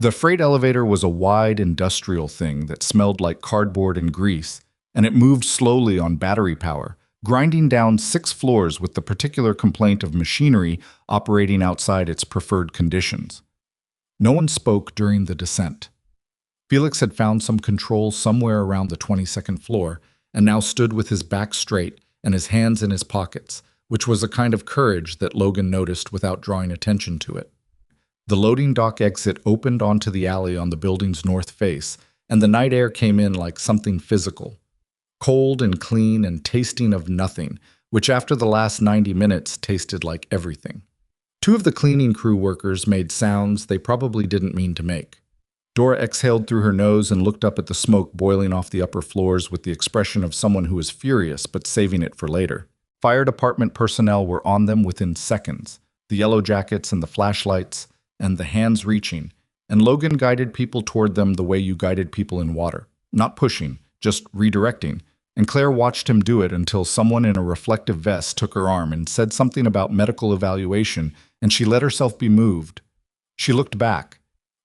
The freight elevator was a wide industrial thing that smelled like cardboard and grease, and it moved slowly on battery power, grinding down 6 floors with the particular complaint of machinery operating outside its preferred conditions. No one spoke during the descent. Felix had found some control somewhere around the 22nd floor, and now stood with his back straight and his hands in his pockets, which was a kind of courage that Logan noticed without drawing attention to it. The loading dock exit opened onto the alley on the building's north face, and the night air came in like something physical. Cold and clean and tasting of nothing, which after the last 90 minutes tasted like everything. 2 of the cleaning crew workers made sounds they probably didn't mean to make. Dora exhaled through her nose and looked up at the smoke boiling off the upper floors with the expression of someone who is furious but saving it for later. Fire department personnel were on them within seconds, the yellow jackets and the flashlights and the hands reaching, and Logan guided people toward them the way you guided people in water. Not pushing, just redirecting, and Claire watched him do it until someone in a reflective vest took her arm and said something about medical evaluation, and she let herself be moved. She looked back.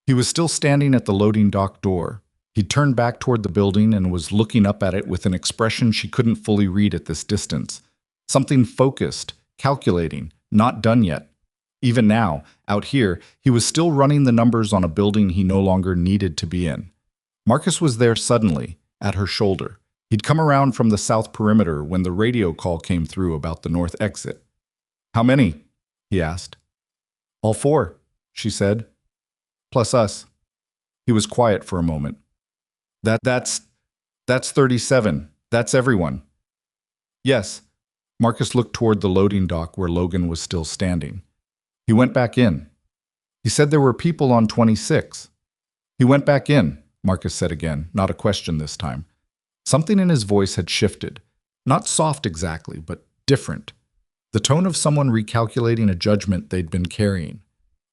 He was still standing at the loading dock door. He'd turned back toward the building and was looking up at it with an expression she couldn't fully read at this distance. Something focused, calculating, not done yet. Even now, out here, he was still running the numbers on a building he no longer needed to be in. Marcus was there suddenly, at her shoulder. He'd come around from the south perimeter when the radio call came through about the north exit. "How many?" he asked. "All 4, she said. "Plus us." He was quiet for a moment. That's 37. That's everyone." "Yes." Marcus looked toward the loading dock where Logan was still standing. He went back in. "He said there were people on 26. "He went back in," Marcus said again, not a question this time. Something in his voice had shifted. Not soft exactly, but different. The tone of someone recalculating a judgment they'd been carrying.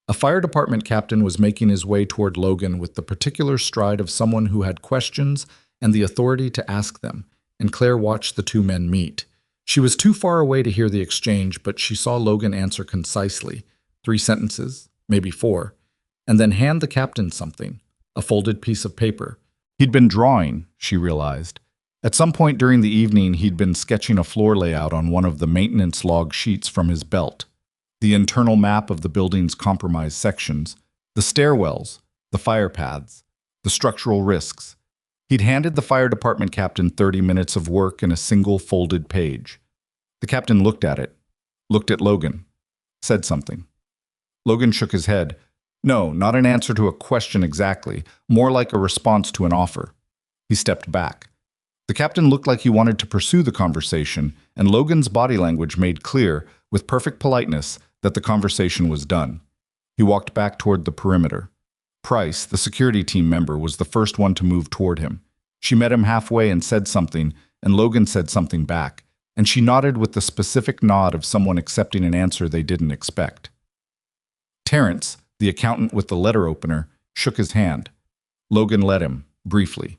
A fire department captain was making his way toward Logan with the particular stride of someone who had questions and the authority to ask them, and Claire watched the two men meet. She was too far away to hear the exchange, but she saw Logan answer concisely, 3 sentences, maybe 4, and then hand the captain something, a folded piece of paper. He'd been drawing, she realized. At some point during the evening, he'd been sketching a floor layout on one of the maintenance log sheets from his belt. The internal map of the building's compromised sections, the stairwells, the fire paths, the structural risks. He'd handed the fire department captain 30 minutes of work in a single folded page. The captain looked at it, looked at Logan, said something. Logan shook his head. No, not an answer to a question exactly, more like a response to an offer. He stepped back. The captain looked like he wanted to pursue the conversation, and Logan's body language made clear, with perfect politeness, that the conversation was done. He walked back toward the perimeter. Price, the security team member, was the first one to move toward him. She met him halfway and said something, and Logan said something back, and she nodded with the specific nod of someone accepting an answer they didn't expect. Terrence, the accountant with the letter opener, shook his hand. Logan led him, briefly.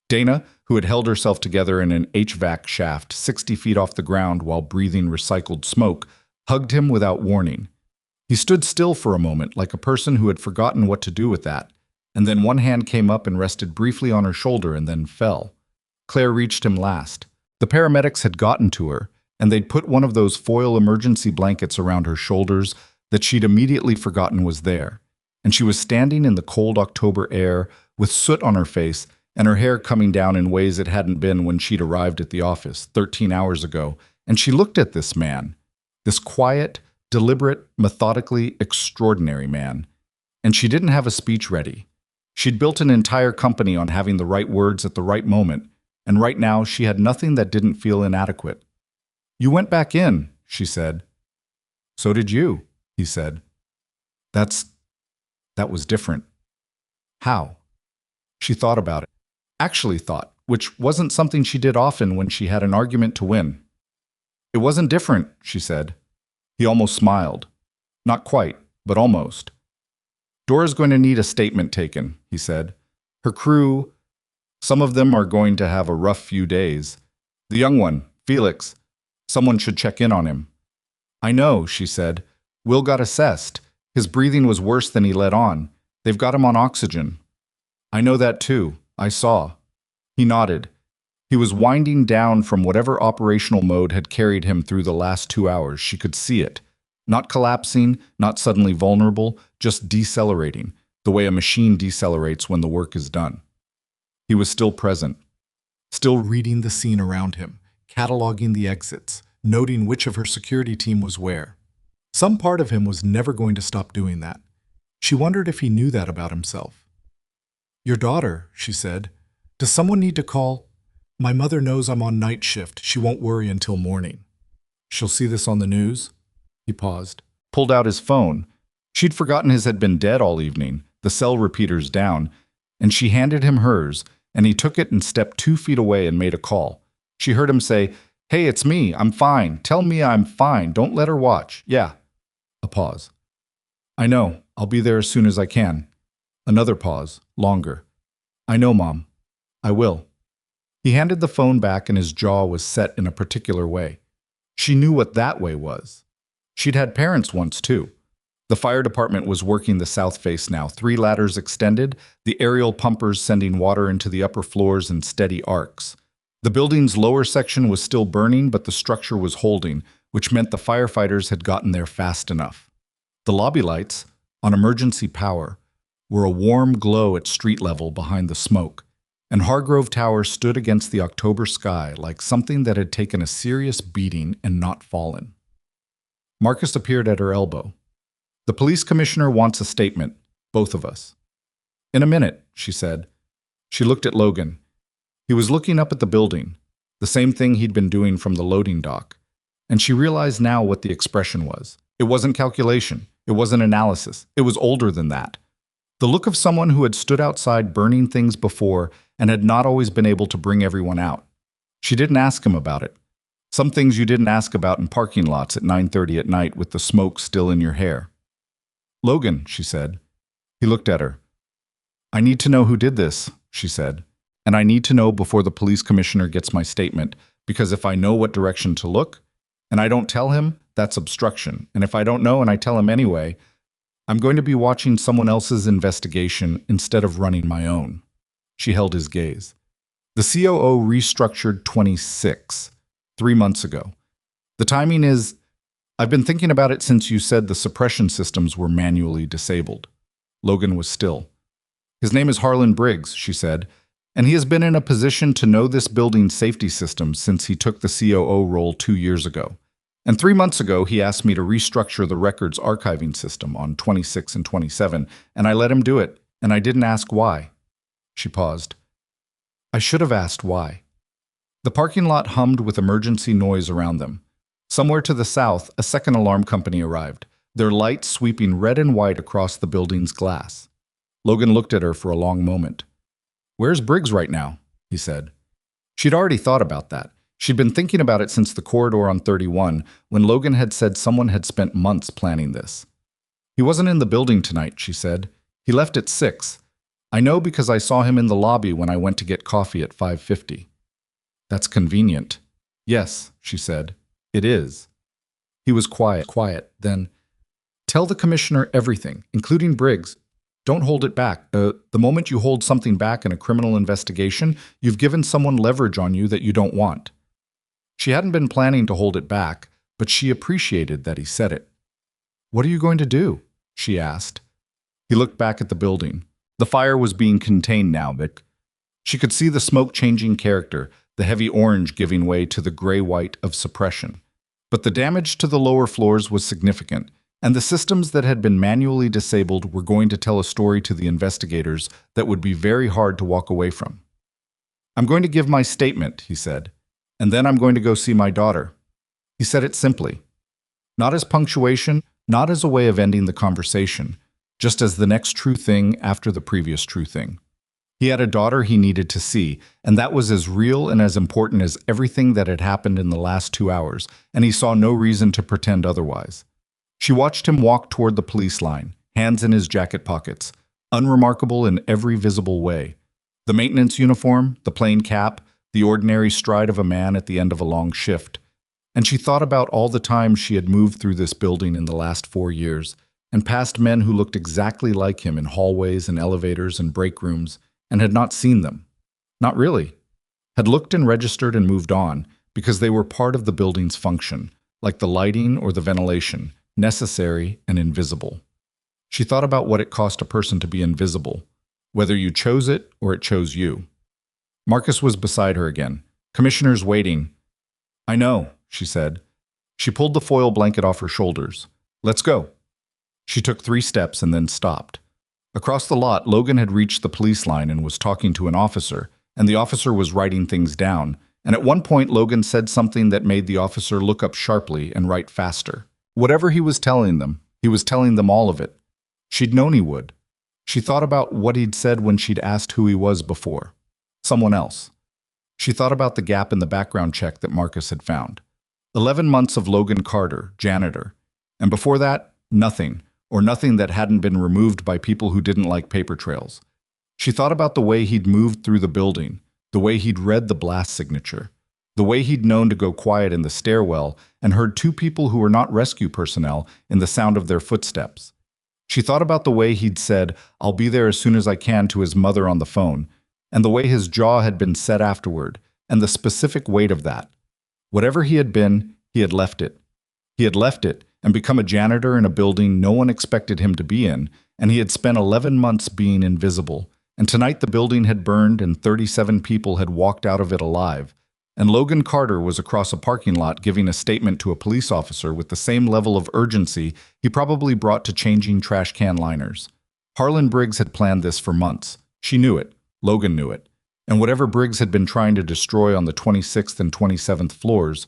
Dana, who had held herself together in an HVAC shaft 60 feet off the ground while breathing recycled smoke, hugged him without warning. He stood still for a moment, like a person who had forgotten what to do with that, and then one hand came up and rested briefly on her shoulder and then fell. Claire reached him last. The paramedics had gotten to her, and they'd put one of those foil emergency blankets around her shoulders that she'd immediately forgotten was there, and she was standing in the cold October air with soot on her face and her hair coming down in ways it hadn't been when she'd arrived at the office 13 hours ago, and she looked at this man, this quiet, deliberate, methodically extraordinary man, and she didn't have a speech ready. She'd built an entire company on having the right words at the right moment, and right now she had nothing that didn't feel inadequate. "You went back in," she said. "So did you," he said. That was different." "How?" She thought about it. Actually thought, which wasn't something she did often when she had an argument to win. "It wasn't different," she said. He almost smiled. Not quite, but almost. "Dora's going to need a statement taken," he said. "Her crew, some of them are going to have a rough few days. The young one, Felix, someone should check in on him." "I know," she said. "Will got assessed. His breathing was worse than he let on. They've got him on oxygen." "I know that too. I saw." He nodded. He was winding down from whatever operational mode had carried him through the last 2 hours. She could see it. Not collapsing, not suddenly vulnerable, just decelerating, the way a machine decelerates when the work is done. He was still present, still reading the scene around him, cataloging the exits, noting which of her security team was where. Some part of him was never going to stop doing that. She wondered if he knew that about himself. "Your daughter," she said. "Does someone need to call? My mother knows I'm on night shift. She won't worry until morning." "She'll see this on the news?" He paused, pulled out his phone. She'd forgotten his had been dead all evening, the cell repeaters down, and she handed him hers, and he took it and stepped 2 feet away and made a call. She heard him say, "Hey, it's me. I'm fine. Tell me I'm fine. Don't let her watch." "Yeah." A pause. "I know. I'll be there as soon as I can." Another pause, longer. "I know, Mom. I will." He handed the phone back and his jaw was set in a particular way. She knew what that way was. She'd had parents once, too. The fire department was working the south face now, 3 ladders extended, the aerial pumpers sending water into the upper floors in steady arcs. The building's lower section was still burning, but the structure was holding, which meant the firefighters had gotten there fast enough. The lobby lights, on emergency power, were a warm glow at street level behind the smoke, and Hargrove Tower stood against the October sky like something that had taken a serious beating and not fallen. Marcus appeared at her elbow. "The police commissioner wants a statement, both of us." "In a minute," she said. She looked at Logan. He was looking up at the building, the same thing he'd been doing from the loading dock, and she realized now what the expression was. It wasn't calculation. It wasn't analysis. It was older than that. The look of someone who had stood outside burning things before and had not always been able to bring everyone out. She didn't ask him about it. Some things you didn't ask about in parking lots at 9:30 at night with the smoke still in your hair. "Logan," she said. He looked at her. "I need to know who did this," she said. "And I need to know before the police commissioner gets my statement, because if I know what direction to look, and I don't tell him, that's obstruction. And if I don't know and I tell him anyway, I'm going to be watching someone else's investigation instead of running my own." She held his gaze. "The COO restructured 26, 3 months ago. The timing is, I've been thinking about it since you said the suppression systems were manually disabled." Logan was still. "His name is Harlan Briggs," she said, "and he has been in a position to know this building's safety systems since he took the COO role 2 years ago. And 3 months ago, he asked me to restructure the records archiving system on 26 and 27, and I let him do it, and I didn't ask why." She paused. "I should have asked why." The parking lot hummed with emergency noise around them. Somewhere to the south, a second alarm company arrived, their lights sweeping red and white across the building's glass. Logan looked at her for a long moment. "Where's Briggs right now?" he said. She'd already thought about that. She'd been thinking about it since the corridor on 31, when Logan had said someone had spent months planning this. "He wasn't in the building tonight," she said. "He left at 6. I know because I saw him in the lobby when I went to get coffee at 5:50. "That's convenient." "Yes," she said. "It is." He was quiet. Then, "Tell the commissioner everything, including Briggs. Don't hold it back. The moment you hold something back in a criminal investigation, you've given someone leverage on you that you don't want." She hadn't been planning to hold it back, but she appreciated that he said it. "What are you going to do?" she asked. He looked back at the building. The fire was being contained now, Vic. She could see the smoke changing character, the heavy orange giving way to the gray-white of suppression. But the damage to the lower floors was significant, and the systems that had been manually disabled were going to tell a story to the investigators that would be very hard to walk away from. "I'm going to give my statement," he said, "and then I'm going to go see my daughter." He said it simply. Not as punctuation, not as a way of ending the conversation, just as the next true thing after the previous true thing. He had a daughter he needed to see, and that was as real and as important as everything that had happened in the last 2 hours, and he saw no reason to pretend otherwise. She watched him walk toward the police line, hands in his jacket pockets, unremarkable in every visible way. The maintenance uniform, the plain cap, the ordinary stride of a man at the end of a long shift. And she thought about all the times she had moved through this building in the last 4 years, and passed men who looked exactly like him in hallways and elevators and break rooms, and had not seen them. Not really. Had looked and registered and moved on, because they were part of the building's function, like the lighting or the ventilation, necessary and invisible. She thought about what it cost a person to be invisible, whether you chose it or it chose you. Marcus was beside her again. "Commissioner's waiting." "I know," she said. She pulled the foil blanket off her shoulders. "Let's go." She took 3 steps and then stopped. Across the lot, Logan had reached the police line and was talking to an officer, and the officer was writing things down, and at one point Logan said something that made the officer look up sharply and write faster. Whatever he was telling them all of it. She'd known he would. She thought about what he'd said when she'd asked who he was before. Someone else. She thought about the gap in the background check that Marcus had found. 11 months of Logan Carter, janitor. And before that, nothing, or nothing that hadn't been removed by people who didn't like paper trails. She thought about the way he'd moved through the building, the way he'd read the blast signature, the way he'd known to go quiet in the stairwell and heard two people who were not rescue personnel in the sound of their footsteps. She thought about the way he'd said, "I'll be there as soon as I can," to his mother on the phone, and the way his jaw had been set afterward, and the specific weight of that. Whatever he had been, he had left it. He had left it and become a janitor in a building no one expected him to be in, and he had spent 11 months being invisible. And tonight the building had burned and 37 people had walked out of it alive. And Logan Carter was across a parking lot giving a statement to a police officer with the same level of urgency he probably brought to changing trash can liners. Harlan Briggs had planned this for months. She knew it. Logan knew it. And whatever Briggs had been trying to destroy on the 26th and 27th floors,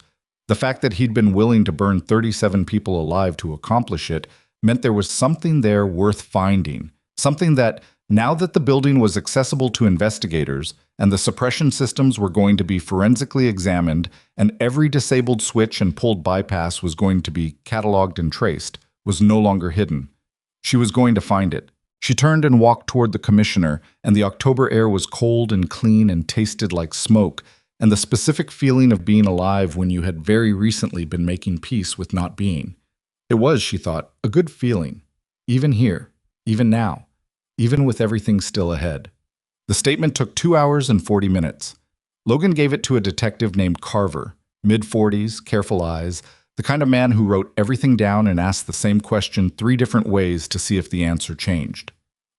the fact that he'd been willing to burn 37 people alive to accomplish it meant there was something there worth finding. Something that, now that the building was accessible to investigators and the suppression systems were going to be forensically examined and every disabled switch and pulled bypass was going to be cataloged and traced, was no longer hidden. She was going to find it. She turned and walked toward the commissioner, and the October air was cold and clean and tasted like smoke, and the specific feeling of being alive when you had very recently been making peace with not being. It was, she thought, a good feeling, even here, even now, even with everything still ahead. The statement took 2 hours and 40 minutes. Logan gave it to a detective named Carver, mid-40s, careful eyes, the kind of man who wrote everything down and asked the same question 3 different ways to see if the answer changed.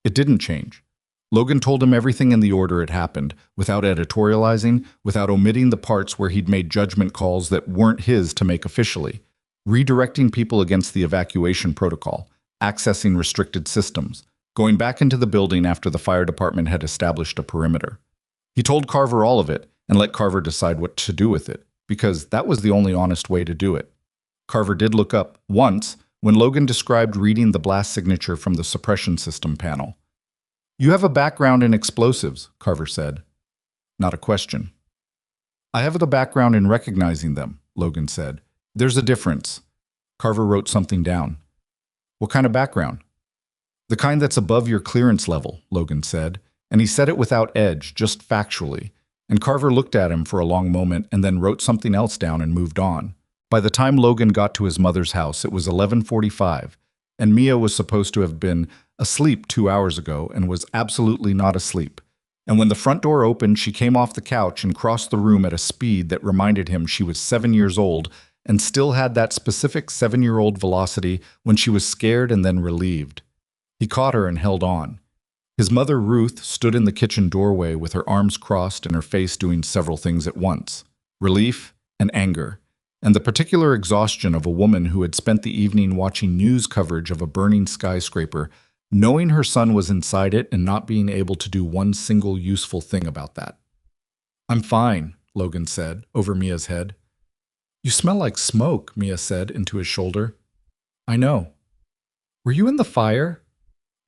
It didn't change. Logan told him everything in the order it happened, without editorializing, without omitting the parts where he'd made judgment calls that weren't his to make officially, redirecting people against the evacuation protocol, accessing restricted systems, going back into the building after the fire department had established a perimeter. He told Carver all of it and let Carver decide what to do with it, because that was the only honest way to do it. Carver did look up, once, when Logan described reading the blast signature from the suppression system panel. "You have a background in explosives," Carver said. Not a question. "I have a background in recognizing them," Logan said. "There's a difference." Carver wrote something down. "What kind of background?" "The kind that's above your clearance level," Logan said, and he said it without edge, just factually. And Carver looked at him for a long moment and then wrote something else down and moved on. By the time Logan got to his mother's house, it was 11:45, and Mia was supposed to have been asleep 2 hours ago and was absolutely not asleep. And when the front door opened, she came off the couch and crossed the room at a speed that reminded him she was 7 years old and still had that specific 7-year-old velocity when she was scared and then relieved. He caught her and held on. His mother, Ruth, stood in the kitchen doorway with her arms crossed and her face doing several things at once: relief and anger, and the particular exhaustion of a woman who had spent the evening watching news coverage of a burning skyscraper, knowing her son was inside it and not being able to do one single useful thing about that. "I'm fine," Logan said, over Mia's head. "You smell like smoke," Mia said into his shoulder. "I know." "Were you in the fire?"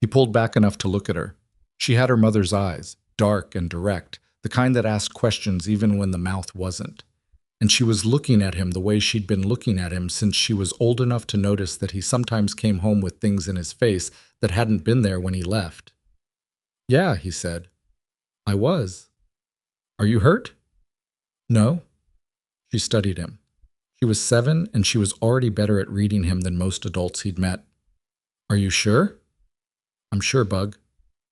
He pulled back enough to look at her. She had her mother's eyes, dark and direct, the kind that asked questions even when the mouth wasn't. And she was looking at him the way she'd been looking at him since she was old enough to notice that he sometimes came home with things in his face that hadn't been there when he left. "Yeah," he said. "I was." "Are you hurt?" "No." She studied him. She was 7, and she was already better at reading him than most adults he'd met. "Are you sure?" "I'm sure, Bug."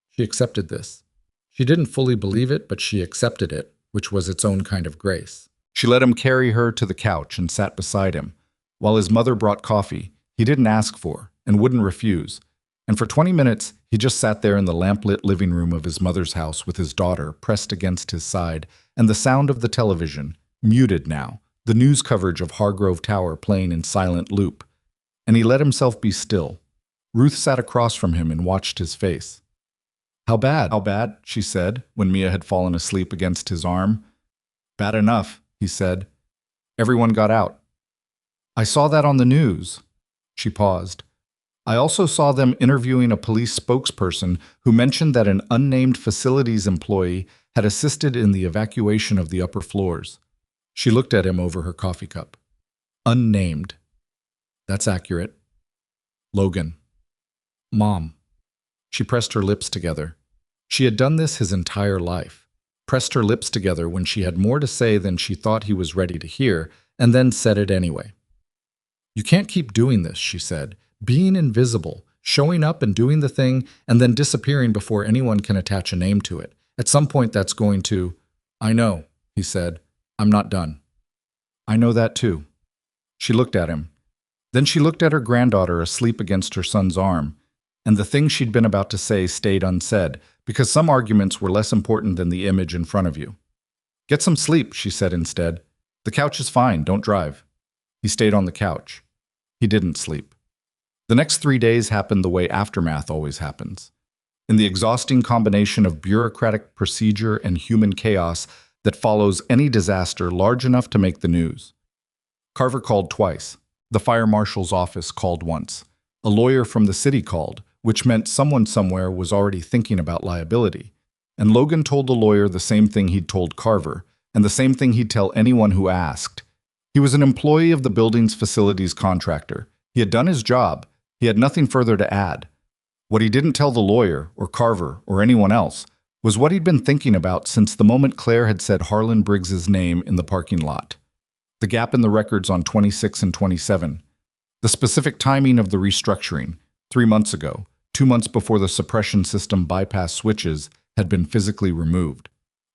She accepted this. She didn't fully believe it, but she accepted it, which was its own kind of grace. She let him carry her to the couch and sat beside him, while his mother brought coffee he didn't ask for and wouldn't refuse. And for 20 minutes, he just sat there in the lamplit living room of his mother's house with his daughter pressed against his side and the sound of the television, muted now, the news coverage of Hargrove Tower playing in silent loop. And he let himself be still. Ruth sat across from him and watched his face. "How bad?" "How bad?" she said, when Mia had fallen asleep against his arm. "Bad enough," he said. "Everyone got out." "I saw that on the news." She paused. I also saw them interviewing a police spokesperson who mentioned that an unnamed facilities employee had assisted in the evacuation of the upper floors. She looked at him over her coffee cup. Unnamed. That's accurate. Logan. Mom. She pressed her lips together. She had done this his entire life. Pressed her lips together when she had more to say than she thought he was ready to hear, and then said it anyway. You can't keep doing this, she said. Being invisible, showing up and doing the thing, and then disappearing before anyone can attach a name to it. At some point that's going to… I know, he said. I'm not done. I know that too. She looked at him. Then she looked at her granddaughter asleep against her son's arm, and the thing she'd been about to say stayed unsaid, because some arguments were less important than the image in front of you. Get some sleep, she said instead. The couch is fine, don't drive. He stayed on the couch. He didn't sleep. The next 3 days happened the way aftermath always happens. In the exhausting combination of bureaucratic procedure and human chaos that follows any disaster large enough to make the news. Carver called twice. The fire marshal's office called once. A lawyer from the city called, which meant someone somewhere was already thinking about liability. And Logan told the lawyer the same thing he'd told Carver, and the same thing he'd tell anyone who asked. He was an employee of the building's facilities contractor. He had done his job. He had nothing further to add. What he didn't tell the lawyer, or Carver, or anyone else, was what he'd been thinking about since the moment Claire had said Harlan Briggs's name in the parking lot. The gap in the records on 26 and 27. The specific timing of the restructuring, 3 months ago, 2 months before the suppression system bypass switches had been physically removed.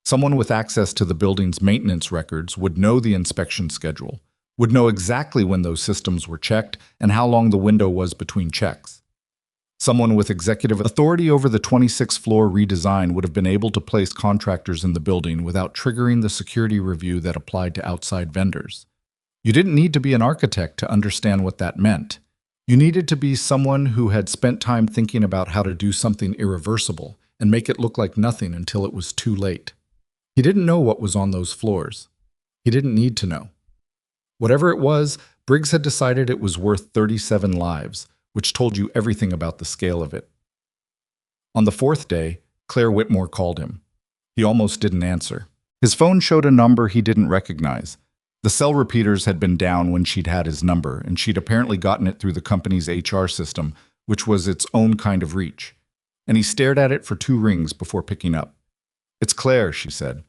Someone with access to the building's maintenance records would know the inspection schedule, would know exactly when those systems were checked and how long the window was between checks. Someone with executive authority over the 26th floor redesign would have been able to place contractors in the building without triggering the security review that applied to outside vendors. You didn't need to be an architect to understand what that meant. You needed to be someone who had spent time thinking about how to do something irreversible and make it look like nothing until it was too late. He didn't know what was on those floors. He didn't need to know. Whatever it was, Briggs had decided it was worth 37 lives, which told you everything about the scale of it. On the 4th day, Claire Whitmore called him. He almost didn't answer. His phone showed a number he didn't recognize. The cell repeaters had been down when she'd had his number, and she'd apparently gotten it through the company's HR system, which was its own kind of reach. And he stared at it for 2 rings before picking up. It's Claire, she said.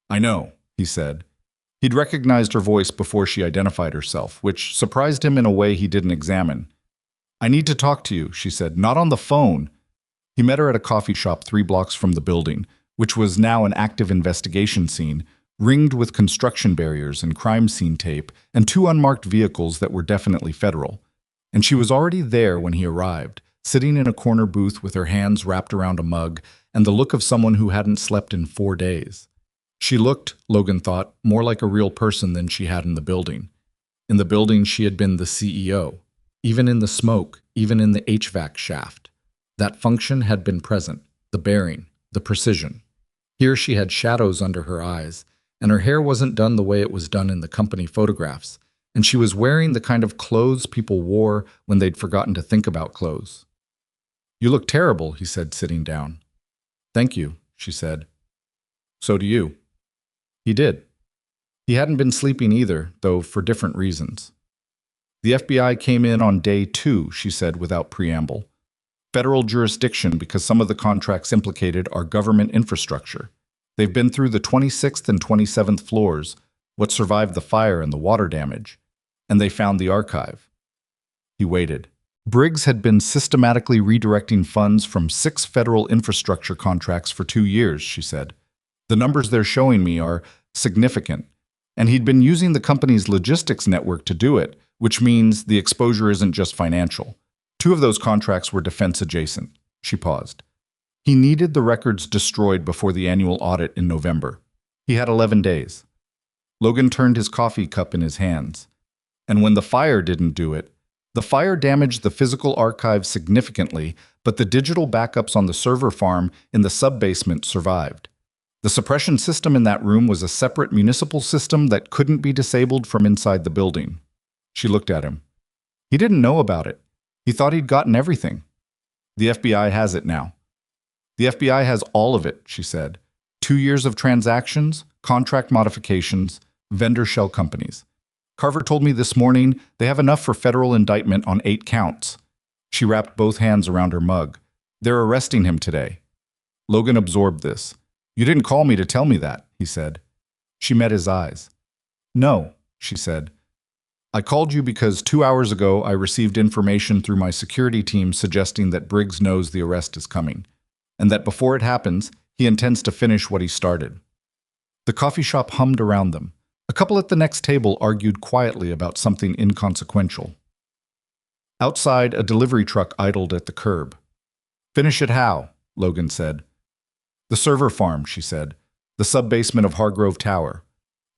I know, he said. He'd recognized her voice before she identified herself, which surprised him in a way he didn't examine. I need to talk to you, she said, not on the phone. He met her at a coffee shop 3 blocks from the building, which was now an active investigation scene, ringed with construction barriers and crime scene tape and 2 unmarked vehicles that were definitely federal. And she was already there when he arrived, sitting in a corner booth with her hands wrapped around a mug and the look of someone who hadn't slept in 4 days. She looked, Logan thought, more like a real person than she had in the building. In the building, she had been the CEO. Even in the smoke, even in the HVAC shaft. That function had been present, the bearing, the precision. Here she had shadows under her eyes, and her hair wasn't done the way it was done in the company photographs, and she was wearing the kind of clothes people wore when they'd forgotten to think about clothes. You look terrible, he said, sitting down. Thank you, she said. So do you. He did. He hadn't been sleeping either, though for different reasons. The FBI came in on day 2, she said without preamble. Federal jurisdiction because some of the contracts implicated are government infrastructure. They've been through the 26th and 27th floors, what survived the fire and the water damage, and they found the archive. He waited. Briggs had been systematically redirecting funds from 6 federal infrastructure contracts for 2 years, she said. The numbers they're showing me are significant, and he'd been using the company's logistics network to do it, which means the exposure isn't just financial. 2 of those contracts were defense adjacent. She paused. He needed the records destroyed before the annual audit in November. He had 11 days. Logan turned his coffee cup in his hands. And when the fire didn't do it, the fire damaged the physical archive significantly, but the digital backups on the server farm in the sub-basement survived. The suppression system in that room was a separate municipal system that couldn't be disabled from inside the building. She looked at him. He didn't know about it. He thought he'd gotten everything. The FBI has it now. The FBI has all of it, she said. 2 years of transactions, contract modifications, vendor shell companies. Carver told me this morning they have enough for federal indictment on 8 counts. She wrapped both hands around her mug. They're arresting him today. Logan absorbed this. You didn't call me to tell me that, he said. She met his eyes. No, she said. I called you because 2 hours ago I received information through my security team suggesting that Briggs knows the arrest is coming, and that before it happens, he intends to finish what he started. The coffee shop hummed around them. A couple at the next table argued quietly about something inconsequential. Outside, a delivery truck idled at the curb. Finish it how? Logan said. The server farm, she said. The sub-basement of Hargrove Tower.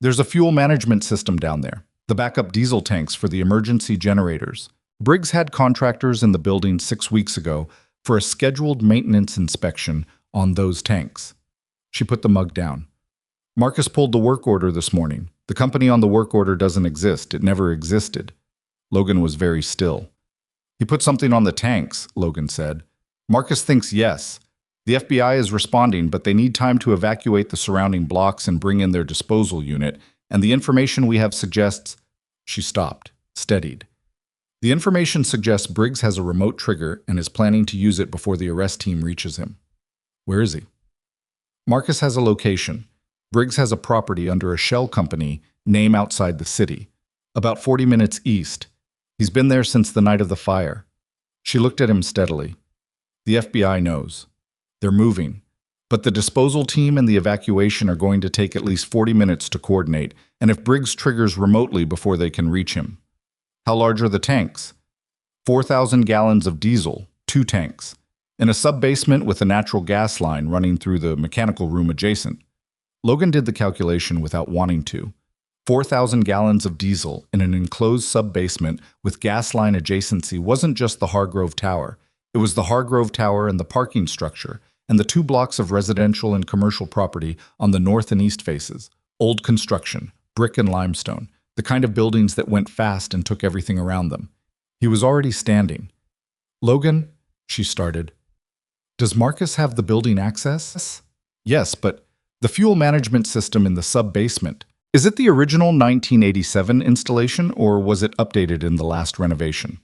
There's a fuel management system down there. The backup diesel tanks for the emergency generators. Briggs had contractors in the building 6 weeks ago for a scheduled maintenance inspection on those tanks. She put the mug down. Marcus pulled the work order this morning. The company on the work order doesn't exist. It never existed. Logan was very still. He put something on the tanks, Logan said. Marcus thinks yes. The FBI is responding, but they need time to evacuate the surrounding blocks and bring in their disposal unit, and the information we have suggests... She stopped, steadied. The information suggests Briggs has a remote trigger and is planning to use it before the arrest team reaches him. Where is he? Marcus has a location. Briggs has a property under a shell company, name outside the city, about 40 minutes east. He's been there since the night of the fire. She looked at him steadily. The FBI knows. They're moving. But the disposal team and the evacuation are going to take at least 40 minutes to coordinate, and if Briggs triggers remotely before they can reach him. How large are the tanks? 4,000 gallons of diesel, 2 tanks, in a sub-basement with a natural gas line running through the mechanical room adjacent. Logan did the calculation without wanting to. 4,000 gallons of diesel in an enclosed sub-basement with gas line adjacency wasn't just the Hargrove Tower. It was the Hargrove Tower and the parking structure, and the 2 blocks of residential and commercial property on the north and east faces. Old construction, brick and limestone, the kind of buildings that went fast and took everything around them. He was already standing. Logan, she started. Does Marcus have the building access? Yes, but the fuel management system in the sub-basement. Is it the original 1987 installation, or was it updated in the last renovation?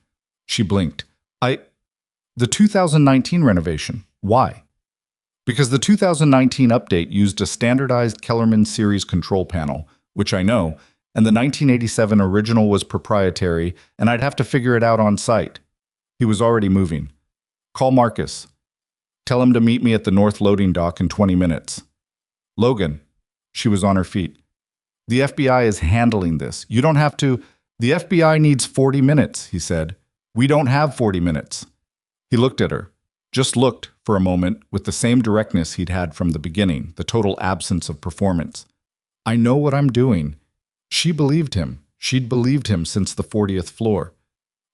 She blinked. The 2019 renovation. Why? Because the 2019 update used a standardized Kellerman series control panel, which I know, and the 1987 original was proprietary, and I'd have to figure it out on site. He was already moving. Call Marcus. Tell him to meet me at the north loading dock in 20 minutes. Logan. She was on her feet. The FBI is handling this. You don't have to... The FBI needs 40 minutes, he said. We don't have 40 minutes. He looked at her. Just looked, for a moment, with the same directness he'd had from the beginning, the total absence of performance. I know what I'm doing. She believed him. She'd believed him since the 40th floor.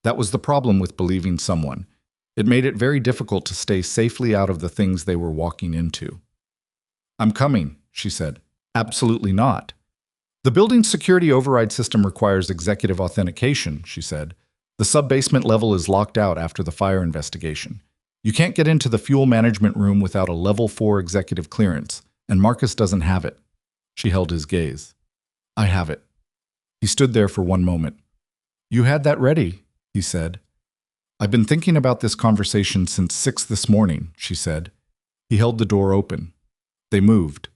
That was the problem with believing someone. It made it very difficult to stay safely out of the things they were walking into. I'm coming, she said. Absolutely not. The building's security override system requires executive authentication, she said. The sub-basement level is locked out after the fire investigation. You can't get into the fuel management room without a level 4 executive clearance, and Marcus doesn't have it. She held his gaze. I have it. He stood there for one moment. You had that ready, he said. I've been thinking about this conversation since 6 this morning, she said. He held the door open. They moved.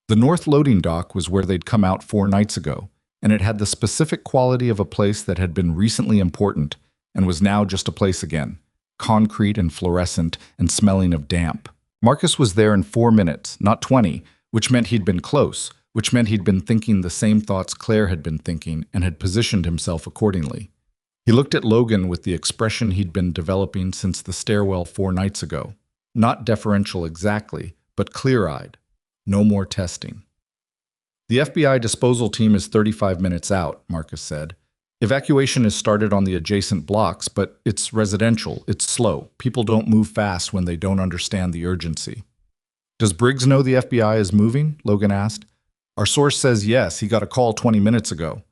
The north loading dock was where they'd come out 4 nights ago, and it had the specific quality of a place that had been recently important and was now just a place again, concrete and fluorescent and smelling of damp. Marcus was there in 4 minutes, not 20, which meant he'd been close, which meant he'd been thinking the same thoughts Claire had been thinking and had positioned himself accordingly. He looked at Logan with the expression he'd been developing since the stairwell 4 nights ago. Not deferential exactly, but clear-eyed. No more testing. The FBI disposal team is 35 minutes out, Marcus said. Evacuation is started on the adjacent blocks, but it's residential, it's slow. People don't move fast when they don't understand the urgency. Does Briggs know the FBI is moving? Logan asked. Our source says yes, he got a call 20 minutes ago.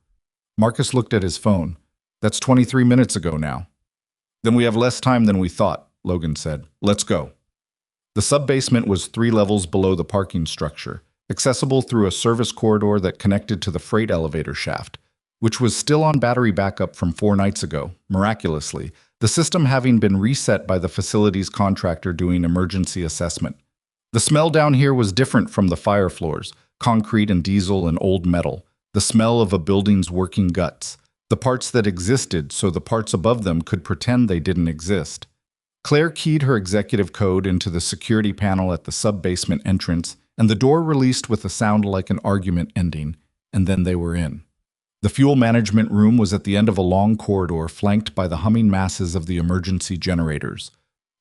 Marcus looked at his phone. That's 23 minutes ago now. Then we have less time than we thought, Logan said. Let's go. The sub-basement was 3 levels below the parking structure, accessible through a service corridor that connected to the freight elevator shaft, which was still on battery backup from 4 nights ago, miraculously, the system having been reset by the facility's contractor doing emergency assessment. The smell down here was different from the fire floors, concrete and diesel and old metal, the smell of a building's working guts, the parts that existed so the parts above them could pretend they didn't exist. Claire keyed her executive code into the security panel at the sub-basement entrance, and the door released with a sound like an argument ending, and then they were in. The fuel management room was at the end of a long corridor flanked by the humming masses of the emergency generators.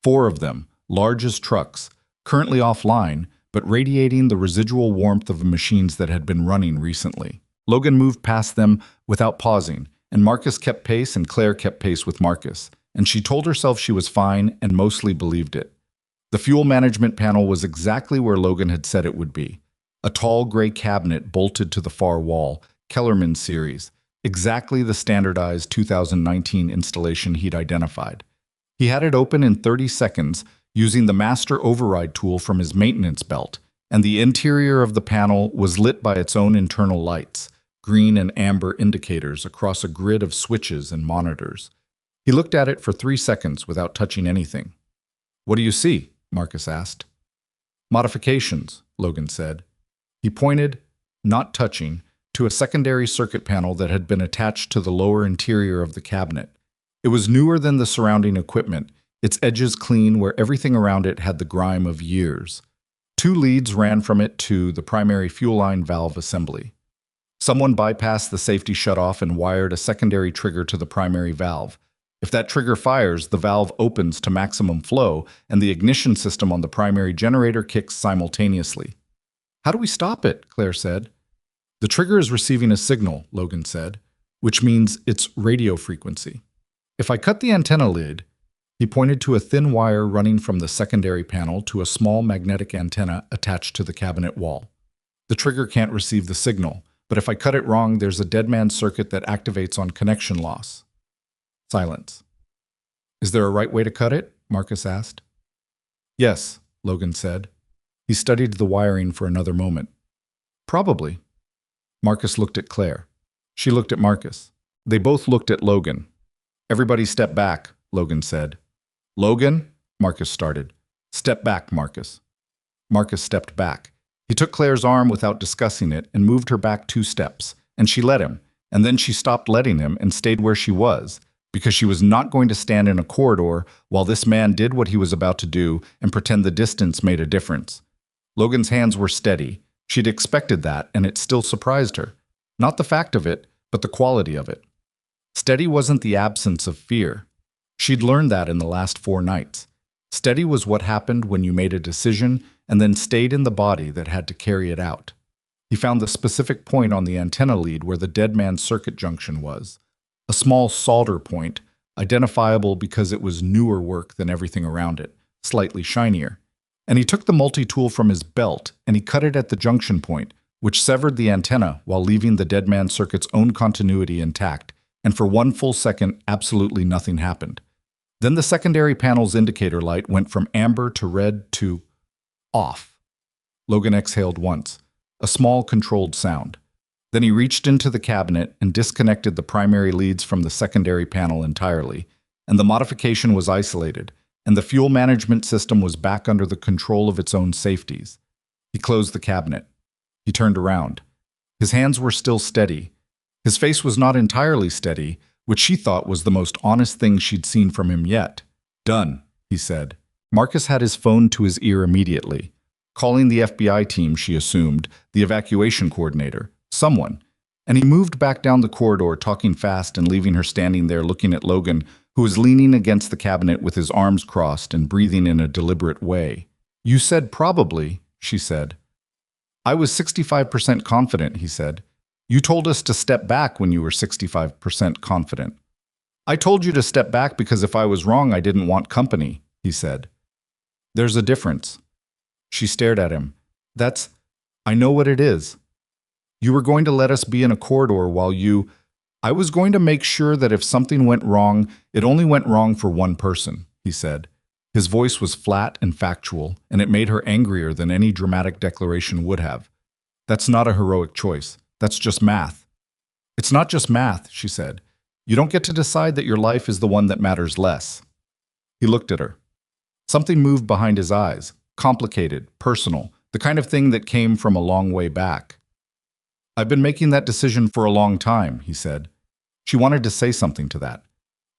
4 of them, large as trucks, currently offline, but radiating the residual warmth of machines that had been running recently. Logan moved past them without pausing, and Marcus kept pace and Claire kept pace with Marcus, and she told herself she was fine and mostly believed it. The fuel management panel was exactly where Logan had said it would be. A tall gray cabinet bolted to the far wall, Kellerman series, exactly the standardized 2019 installation he'd identified. He had it open in 30 seconds using the master override tool from his maintenance belt, and the interior of the panel was lit by its own internal lights, green and amber indicators across a grid of switches and monitors. He looked at it for 3 seconds without touching anything. "What do you see?" Marcus asked. "Modifications," Logan said. He pointed, not touching, to a secondary circuit panel that had been attached to the lower interior of the cabinet. It was newer than the surrounding equipment, its edges clean where everything around it had the grime of years. 2 leads ran from it to the primary fuel line valve assembly. Someone bypassed the safety shutoff and wired a secondary trigger to the primary valve. If that trigger fires, the valve opens to maximum flow, and the ignition system on the primary generator kicks simultaneously. "How do we stop it?" Claire said. "The trigger is receiving a signal," Logan said, "which means it's radio frequency. If I cut the antenna lid," he pointed to a thin wire running from the secondary panel to a small magnetic antenna attached to the cabinet wall. "The trigger can't receive the signal, but if I cut it wrong, there's a dead man circuit that activates on connection loss." Silence. "Is there a right way to cut it?" Marcus asked. "Yes," Logan said. He studied the wiring for another moment. "Probably." Marcus looked at Claire. She looked at Marcus. They both looked at Logan. "Everybody step back," Logan said. "Logan?" Marcus started. "Step back, Marcus." Marcus stepped back. He took Claire's arm without discussing it and moved her back 2 steps, and she let him, and then she stopped letting him and stayed where she was, because she was not going to stand in a corridor while this man did what he was about to do and pretend the distance made a difference. Logan's hands were steady. She'd expected that, and it still surprised her. Not the fact of it, but the quality of it. Steady wasn't the absence of fear. She'd learned that in the last 4 nights. Steady was what happened when you made a decision and then stayed in the body that had to carry it out. He found the specific point on the antenna lead where the dead man's circuit junction was. A small solder point, identifiable because it was newer work than everything around it, slightly shinier. And he took the multi-tool from his belt and he cut it at the junction point, which severed the antenna while leaving the dead man's circuit's own continuity intact, and for 1 full second, absolutely nothing happened. Then the secondary panel's indicator light went from amber to red to off. Logan exhaled once, a small controlled sound. Then he reached into the cabinet and disconnected the primary leads from the secondary panel entirely, and the modification was isolated, and the fuel management system was back under the control of its own safeties. He closed the cabinet. He turned around. His hands were still steady. His face was not entirely steady, which she thought was the most honest thing she'd seen from him yet. "Done," he said. Marcus had his phone to his ear immediately. Calling the FBI team, she assumed, the evacuation coordinator, someone. And he moved back down the corridor, talking fast and leaving her standing there looking at Logan, who was leaning against the cabinet with his arms crossed and breathing in a deliberate way. "You said probably," she said. "I was 65% confident," he said. "You told us to step back when you were 65% confident." "I told you to step back because if I was wrong, I didn't want company," he said. "There's a difference." She stared at him. I know what it is. You were going to let us be in a corridor while you I was going to make sure that if something went wrong, it only went wrong for one person, he said. His voice was flat and factual, and it made her angrier than any dramatic declaration would have. That's not a heroic choice. That's just math. It's not just math, she said. You don't get to decide that your life is the one that matters less. He looked at her. Something moved behind his eyes, complicated, personal, the kind of thing that came from a long way back. I've been making that decision for a long time, he said. She wanted to say something to that.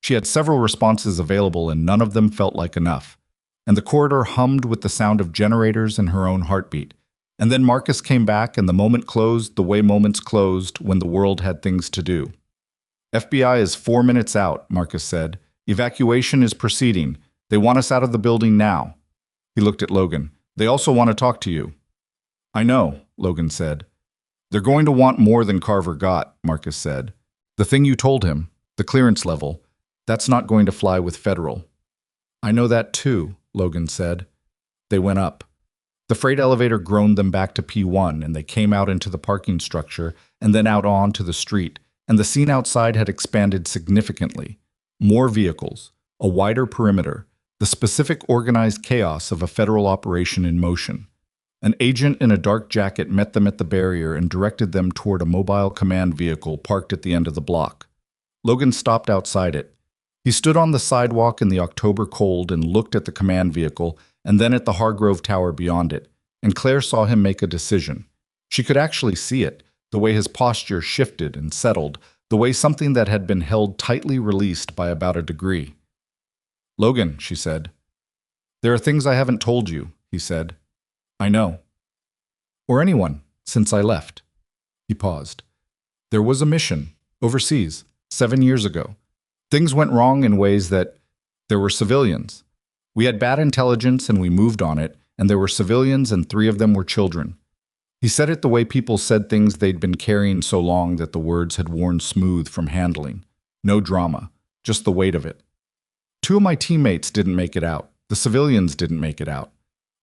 She had several responses available and none of them felt like enough. And the corridor hummed with the sound of generators and her own heartbeat. And then Marcus came back and the moment closed the way moments closed when the world had things to do. FBI is 4 minutes out, Marcus said. Evacuation is proceeding. They want us out of the building now. He looked at Logan. They also want to talk to you. I know, Logan said. They're going to want more than Carver got, Marcus said. The thing you told him, the clearance level, that's not going to fly with federal. I know that too, Logan said. They went up. The freight elevator groaned them back to P1 and they came out into the parking structure and then out onto the street, and the scene outside had expanded significantly. More vehicles, a wider perimeter, the specific organized chaos of a federal operation in motion. An agent in a dark jacket met them at the barrier and directed them toward a mobile command vehicle parked at the end of the block. Logan stopped outside it. He stood on the sidewalk in the October cold and looked at the command vehicle and then at the Hargrove Tower beyond it, and Claire saw him make a decision. She could actually see it, the way his posture shifted and settled, the way something that had been held tightly released by about a degree. Logan, she said. There are things I haven't told you, he said. I know. Or anyone, since I left. He paused. There was a mission, overseas, 7 years ago. Things went wrong in ways that there were civilians. We had bad intelligence and we moved on it, and there were civilians and 3 of them were children. He said it the way people said things they'd been carrying so long that the words had worn smooth from handling. No drama, just the weight of it. 2 of my teammates didn't make it out. The civilians didn't make it out.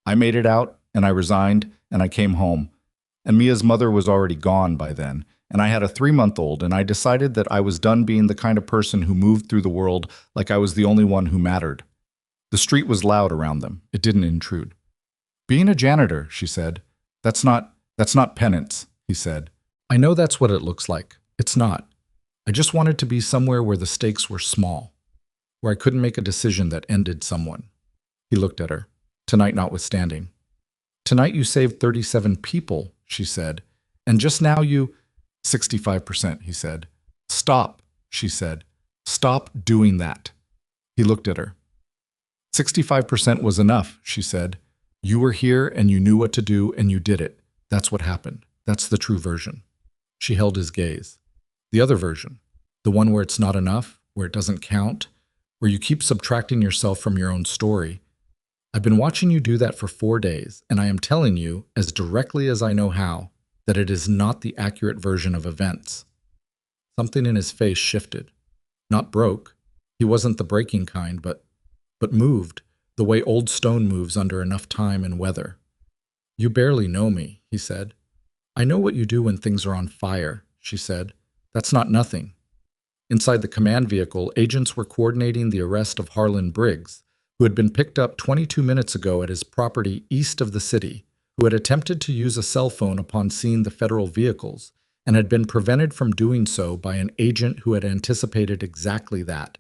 I made it out, and I resigned, and I came home. And Mia's mother was already gone by then, and I had a 3-month-old, and I decided that I was done being the kind of person who moved through the world like I was the only one who mattered. The street was loud around them. It didn't intrude. Being a janitor, she said. That's not penance, he said. I know that's what it looks like. It's not. I just wanted to be somewhere where the stakes were small, where I couldn't make a decision that ended someone. He looked at her, tonight notwithstanding. Tonight you saved 37 people, she said. And just now you... 65%, he said. Stop, she said. Stop doing that. He looked at her. 65% was enough, she said. You were here and you knew what to do and you did it. That's what happened. That's the true version. She held his gaze. The other version, the one where it's not enough, where it doesn't count, where you keep subtracting yourself from your own story. I've been watching you do that for 4 days, and I am telling you, as directly as I know how, that it is not the accurate version of events. Something in his face shifted. Not broke. He wasn't the breaking kind, but moved, the way old stone moves under enough time and weather. You barely know me, he said. I know what you do when things are on fire, she said. That's not nothing. Inside the command vehicle, agents were coordinating the arrest of Harlan Briggs, who had been picked up 22 minutes ago at his property east of the city, who had attempted to use a cell phone upon seeing the federal vehicles, and had been prevented from doing so by an agent who had anticipated exactly that,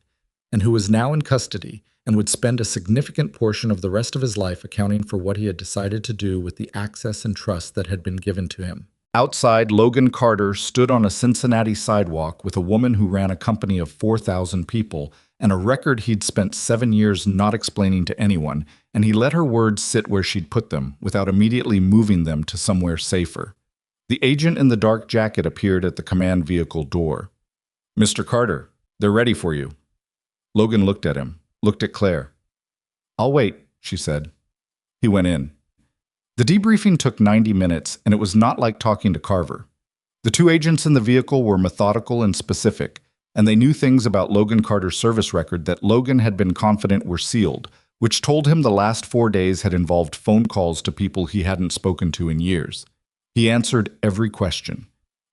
and who was now in custody and would spend a significant portion of the rest of his life accounting for what he had decided to do with the access and trust that had been given to him. Outside, Logan Carter stood on a Cincinnati sidewalk with a woman who ran a company of 4,000 people and a record he'd spent 7 years not explaining to anyone, and he let her words sit where she'd put them without immediately moving them to somewhere safer. The agent in the dark jacket appeared at the command vehicle door. Mr. Carter, they're ready for you. Logan looked at him, looked at Claire. I'll wait, she said. He went in. The debriefing took 90 minutes, and it was not like talking to Carver. The 2 agents in the vehicle were methodical and specific, and they knew things about Logan Carter's service record that Logan had been confident were sealed, which told him the last 4 days had involved phone calls to people he hadn't spoken to in years. He answered every question.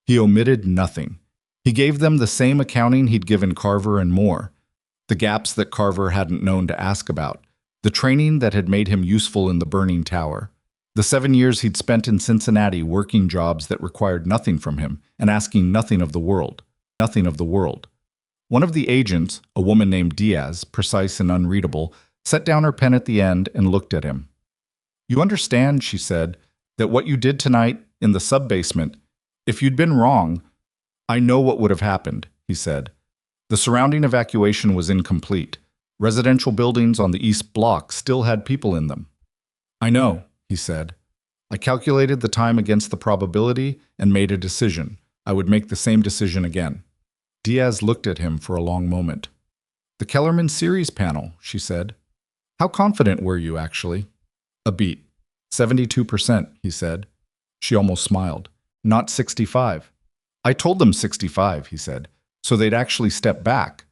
He omitted nothing. He gave them the same accounting he'd given Carver and more, the gaps that Carver hadn't known to ask about, the training that had made him useful in the burning tower, the 7 years he'd spent in Cincinnati working jobs that required nothing from him and asking nothing of the world, nothing of the world. One of the agents, a woman named Diaz, precise and unreadable, set down her pen at the end and looked at him. "You understand," she said, "that what you did tonight in the sub-basement, if you'd been wrong, I know what would have happened," he said. The surrounding evacuation was incomplete. Residential buildings on the East Block still had people in them. "I know," he said. "I calculated the time against the probability and made a decision. I would make the same decision again." Diaz looked at him for a long moment. "The Kellerman series panel," she said. "How confident were you, actually?" "A beat. 72%, he said. She almost smiled. "Not 65. "I told them 65, he said, so they'd actually step back."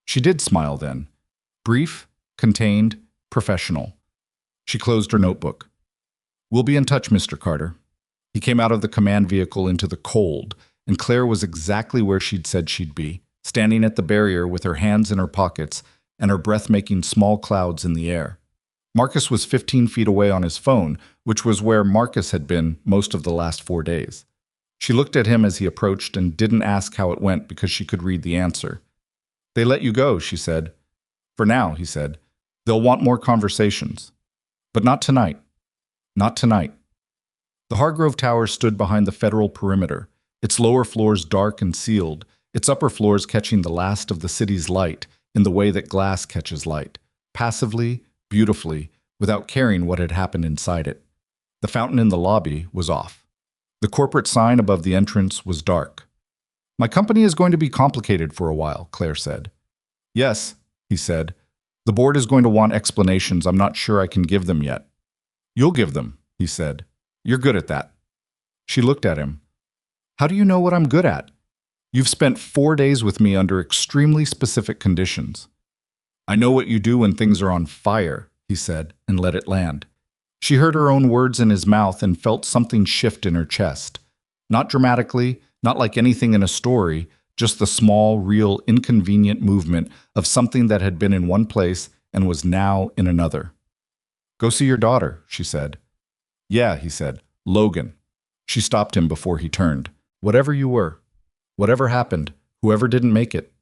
She did smile then. Brief, contained, professional. She closed her notebook. "We'll be in touch, Mr. Carter." He came out of the command vehicle into the cold, and Claire was exactly where she'd said she'd be, standing at the barrier with her hands in her pockets and her breath making small clouds in the air. Marcus was 15 feet away on his phone, which was where Marcus had been most of the last 4 days. She looked at him as he approached and didn't ask how it went because she could read the answer. "They let you go," she said. "For now," he said. "They'll want more conversations. But not tonight. Not tonight." The Hargrove Tower stood behind the federal perimeter, its lower floors dark and sealed, its upper floors catching the last of the city's light in the way that glass catches light, passively, beautifully, without caring what had happened inside it. The fountain in the lobby was off. The corporate sign above the entrance was dark. "My company is going to be complicated for a while," Claire said. "Yes," he said. "The board is going to want explanations I'm not sure I can give them yet." "You'll give them," he said. "You're good at that." She looked at him. "How do you know what I'm good at?" "You've spent 4 days with me under extremely specific conditions." "I know what you do when things are on fire," he said, and let it land. She heard her own words in his mouth and felt something shift in her chest. Not dramatically, not like anything in a story, just the small, real, inconvenient movement of something that had been in one place and was now in another. "Go see your daughter," she said. "Yeah," he said. "Logan." She stopped him before he turned. "Whatever you were, whatever happened, whoever didn't make it."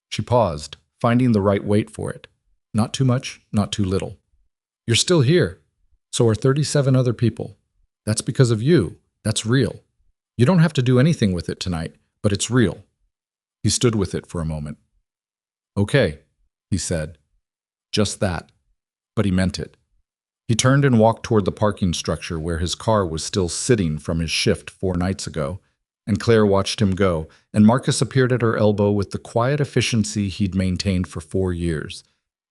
She paused, finding the right weight for it. Not too much, not too little. "You're still here. So are 37 other people. That's because of you. That's real. You don't have to do anything with it tonight, but it's real." He stood with it for a moment. "Okay," he said. Just that. But he meant it. He turned and walked toward the parking structure where his car was still sitting from his shift 4 nights ago, and Claire watched him go, and Marcus appeared at her elbow with the quiet efficiency he'd maintained for 4 years.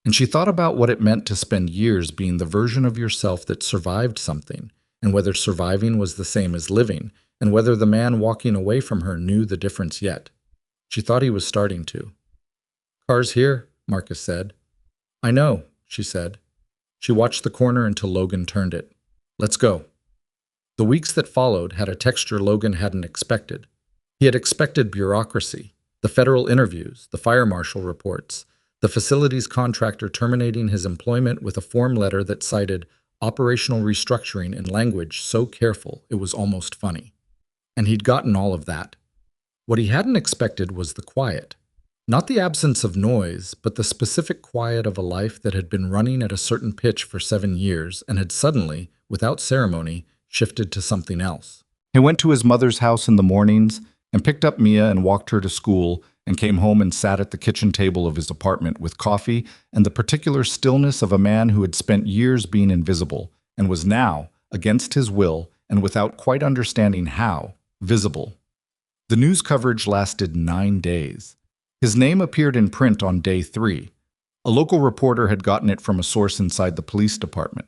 And she thought about what it meant to spend years being the version of yourself that survived something, and whether surviving was the same as living, and whether the man walking away from her knew the difference yet. She thought he was starting to. "Car's here," Marcus said. "I know," she said. She watched the corner until Logan turned it. "Let's go." The weeks that followed had a texture Logan hadn't expected. He had expected bureaucracy, the federal interviews, the fire marshal reports, the facilities contractor terminating his employment with a form letter that cited operational restructuring in language so careful it was almost funny. And he'd gotten all of that. What he hadn't expected was the quiet. Not the absence of noise, but the specific quiet of a life that had been running at a certain pitch for 7 years and had suddenly, without ceremony, shifted to something else. He went to his mother's house in the mornings and picked up Mia and walked her to school and came home and sat at the kitchen table of his apartment with coffee and the particular stillness of a man who had spent years being invisible and was now, against his will and without quite understanding how, visible. The news coverage lasted 9 days. His name appeared in print on day 3. A local reporter had gotten it from a source inside the police department.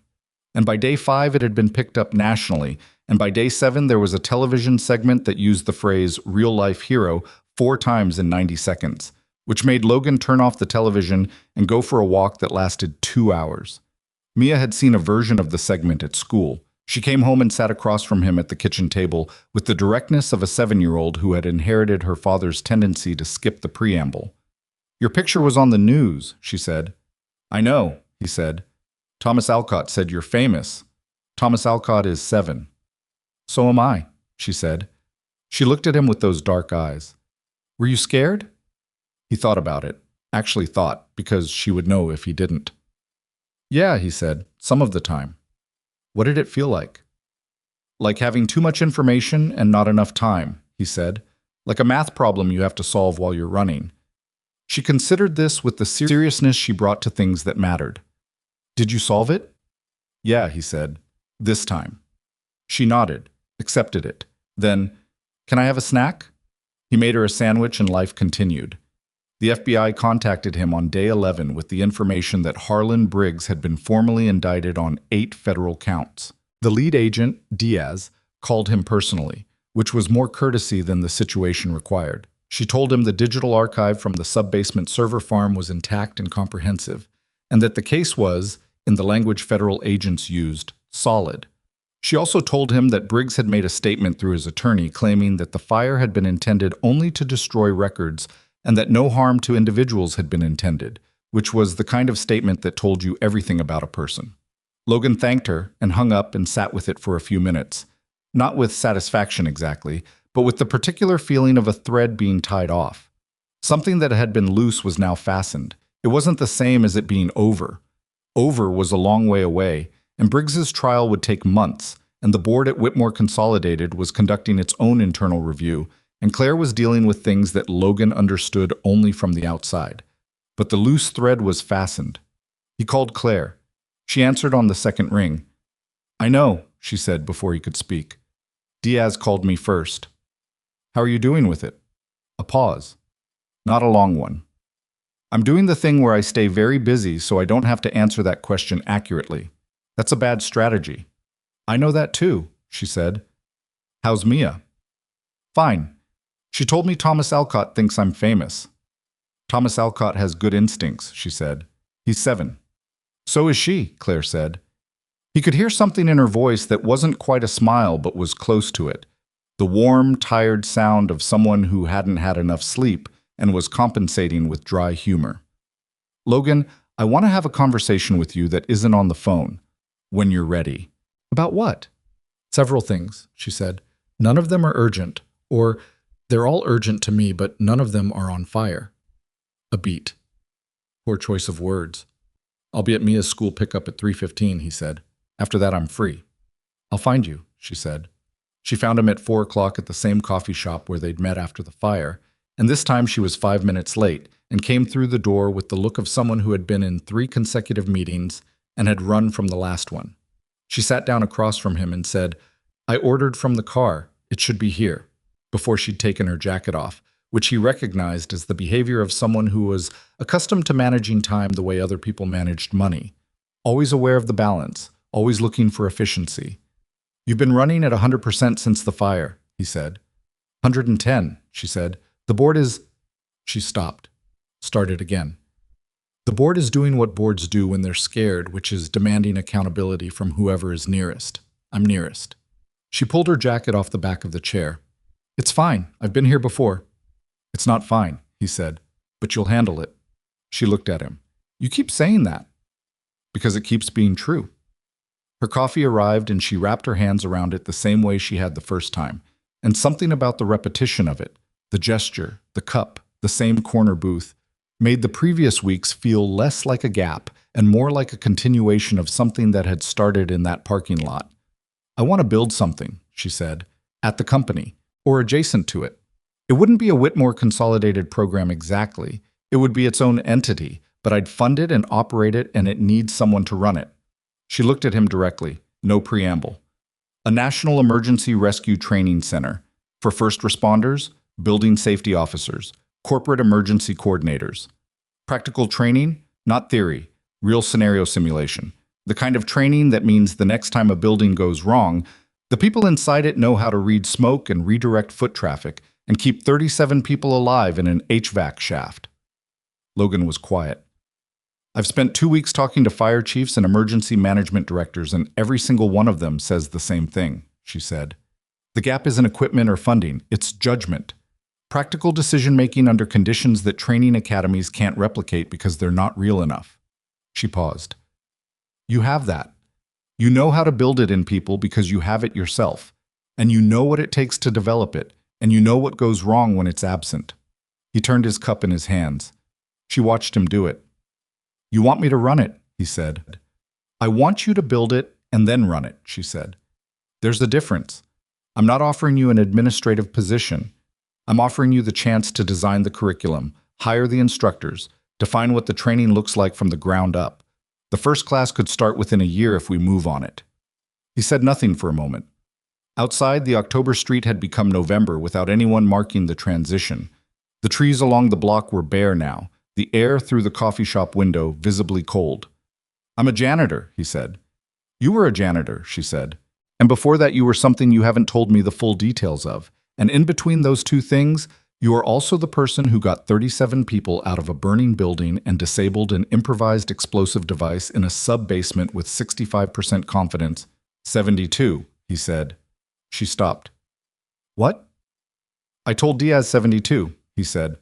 And by day 5 it had been picked up nationally, and by day 7 there was a television segment that used the phrase real-life hero 4 times in 90 seconds, which made Logan turn off the television and go for a walk that lasted 2 hours. Mia had seen a version of the segment at school, She came home and sat across from him at the kitchen table with the directness of a 7-year-old who had inherited her father's tendency to skip the preamble. "Your picture was on the news," she said. "I know," he said. "Thomas Alcott said you're famous. Thomas Alcott is 7. "So am I," she said. She looked at him with those dark eyes. "Were you scared?" He thought about it. Actually thought, because she would know if he didn't. "Yeah," he said, "some of the time." "What did it feel like?" "Like having too much information and not enough time," he said. "Like a math problem you have to solve while you're running." She considered this with the seriousness she brought to things that mattered. "Did you solve it?" "Yeah," he said. "This time." She nodded, accepted it. Then, "Can I have a snack?" He made her a sandwich and life continued. The FBI contacted him on day 11 with the information that Harlan Briggs had been formally indicted on 8 federal counts. The lead agent, Diaz, called him personally, which was more courtesy than the situation required. She told him the digital archive from the sub-basement server farm was intact and comprehensive, and that the case was, in the language federal agents used, solid. She also told him that Briggs had made a statement through his attorney claiming that the fire had been intended only to destroy records and that no harm to individuals had been intended, which was the kind of statement that told you everything about a person. Logan thanked her and hung up and sat with it for a few minutes, not with satisfaction exactly, but with the particular feeling of a thread being tied off. Something that had been loose was now fastened. It wasn't the same as it being over. Over was a long way away, and Briggs's trial would take months, and the board at Whitmore Consolidated was conducting its own internal review, and Claire was dealing with things that Logan understood only from the outside. But the loose thread was fastened. He called Claire. She answered on the second ring. "I know," she said before he could speak. "Diaz called me first." "How are you doing with it?" A pause. Not a long one. "I'm doing the thing where I stay very busy so I don't have to answer that question accurately. That's a bad strategy." "I know that too," she said. "How's Mia?" "Fine. She told me Thomas Alcott thinks I'm famous." "Thomas Alcott has good instincts," she said. "He's 7. "So is she," Claire said. He could hear something in her voice that wasn't quite a smile but was close to it. The warm, tired sound of someone who hadn't had enough sleep and was compensating with dry humor. "Logan, I want to have a conversation with you that isn't on the phone. When you're ready." "About what?" "Several things," she said. "None of them are urgent, or they're all urgent to me, but none of them are on fire." A beat. Poor choice of words. "I'll be at Mia's school pickup at 3:15, he said. "After that, I'm free." "I'll find you," she said. She found him at 4 o'clock at the same coffee shop where they'd met after the fire, and this time she was 5 minutes late and came through the door with the look of someone who had been in 3 consecutive meetings and had run from the last one. She sat down across from him and said, "I ordered from the car. It should be here," before she'd taken her jacket off, which he recognized as the behavior of someone who was accustomed to managing time the way other people managed money. Always aware of the balance, always looking for efficiency. "You've been running at 100% since the fire," he said. 110, she said. "The board is—" She stopped. Started again. "The board is doing what boards do when they're scared, which is demanding accountability from whoever is nearest. I'm nearest." She pulled her jacket off the back of the chair. "It's fine. I've been here before." "It's not fine," he said, "but you'll handle it." She looked at him. "You keep saying that." "Because it keeps being true." Her coffee arrived and she wrapped her hands around it the same way she had the first time, and something about the repetition of it, the gesture, the cup, the same corner booth, made the previous weeks feel less like a gap and more like a continuation of something that had started in that parking lot. "I want to build something," she said, "at the company, or adjacent to it. It wouldn't be a Whitmore Consolidated program exactly. It would be its own entity, but I'd fund it and operate it, and it needs someone to run it." She looked at him directly, no preamble. "A National Emergency Rescue Training Center for first responders, building safety officers, corporate emergency coordinators. Practical training, not theory, real scenario simulation. The kind of training that means the next time a building goes wrong, the people inside it know how to read smoke and redirect foot traffic and keep 37 people alive in an HVAC shaft." Logan was quiet. I've spent 2 weeks talking to fire chiefs and emergency management directors, and every single one of them says the same thing, she said. The gap isn't equipment or funding, it's judgment. Practical decision-making under conditions that training academies can't replicate because they're not real enough. She paused. You have that. You know how to build it in people because you have it yourself. And you know what it takes to develop it, and you know what goes wrong when it's absent. He turned his cup in his hands. She watched him do it. You want me to run it, he said. I want you to build it and then run it, she said. There's a difference. I'm not offering you an administrative position. I'm offering you the chance to design the curriculum, hire the instructors, define what the training looks like from the ground up. The first class could start within a year if we move on it. He said nothing for a moment. Outside, the October street had become November without anyone marking the transition. The trees along the block were bare now, the air through the coffee shop window visibly cold. I'm a janitor, he said. You were a janitor, she said. And before that you were something you haven't told me the full details of. And in between those two things, you are also the person who got 37 people out of a burning building and disabled an improvised explosive device in a sub-basement with 65% confidence. 72, he said. She stopped. What? I told Diaz 72, he said.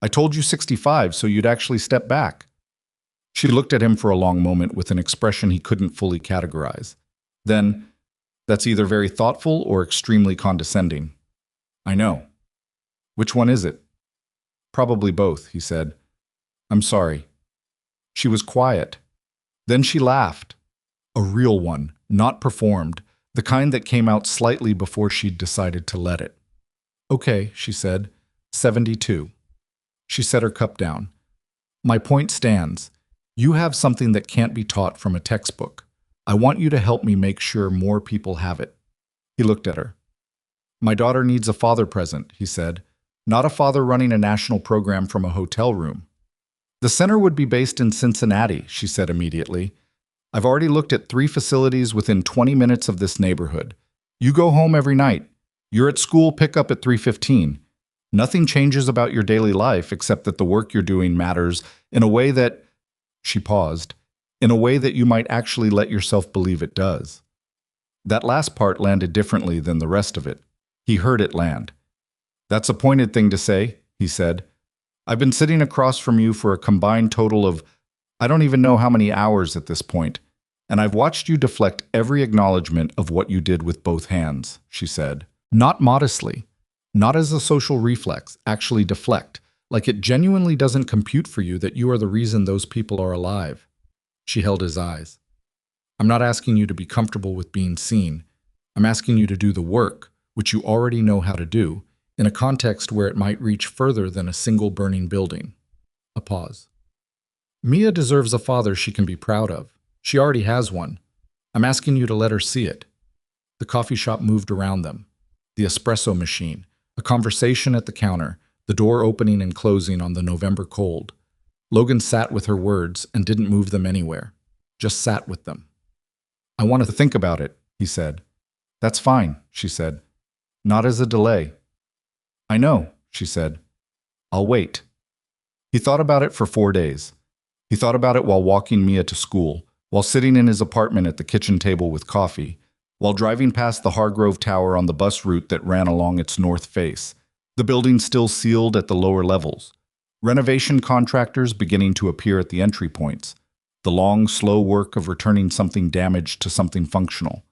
I told you 65 so you'd actually step back. She looked at him for a long moment with an expression he couldn't fully categorize. Then, that's either very thoughtful or extremely condescending. I know. Which one is it? Probably both, he said. I'm sorry. She was quiet. Then she laughed. A real one, not performed, the kind that came out slightly before she'd decided to let it. Okay, she said. 72. She set her cup down. My point stands. You have something that can't be taught from a textbook. I want you to help me make sure more people have it. He looked at her. My daughter needs a father present, he said. Not a father running a national program from a hotel room. The center would be based in Cincinnati, she said immediately. I've already looked at 3 facilities within 20 minutes of this neighborhood. You go home every night. You're at school pickup at 3:15. Nothing changes about your daily life except that the work you're doing matters in a way that, she paused, in a way that you might actually let yourself believe it does. That last part landed differently than the rest of it. He heard it land. That's a pointed thing to say, he said. I've been sitting across from you for a combined total of, I don't even know how many hours at this point, and I've watched you deflect every acknowledgement of what you did with both hands, she said. Not modestly. Not as a social reflex, actually deflect, like it genuinely doesn't compute for you that you are the reason those people are alive. She held his eyes. I'm not asking you to be comfortable with being seen. I'm asking you to do the work, which you already know how to do, in a context where it might reach further than a single burning building. A pause. Mia deserves a father she can be proud of. She already has one. I'm asking you to let her see it. The coffee shop moved around them. The espresso machine. A conversation at the counter, the door opening and closing on the November cold. Logan sat with her words and didn't move them anywhere, just sat with them. I want to think about it, he said. That's fine, she said. Not as a delay. I know, she said. I'll wait. He thought about it for 4 days. He thought about it while walking Mia to school, while sitting in his apartment at the kitchen table with coffee, while driving past the Hargrove Tower on the bus route that ran along its north face, the building still sealed at the lower levels, renovation contractors beginning to appear at the entry points, the long, slow work of returning something damaged to something functional.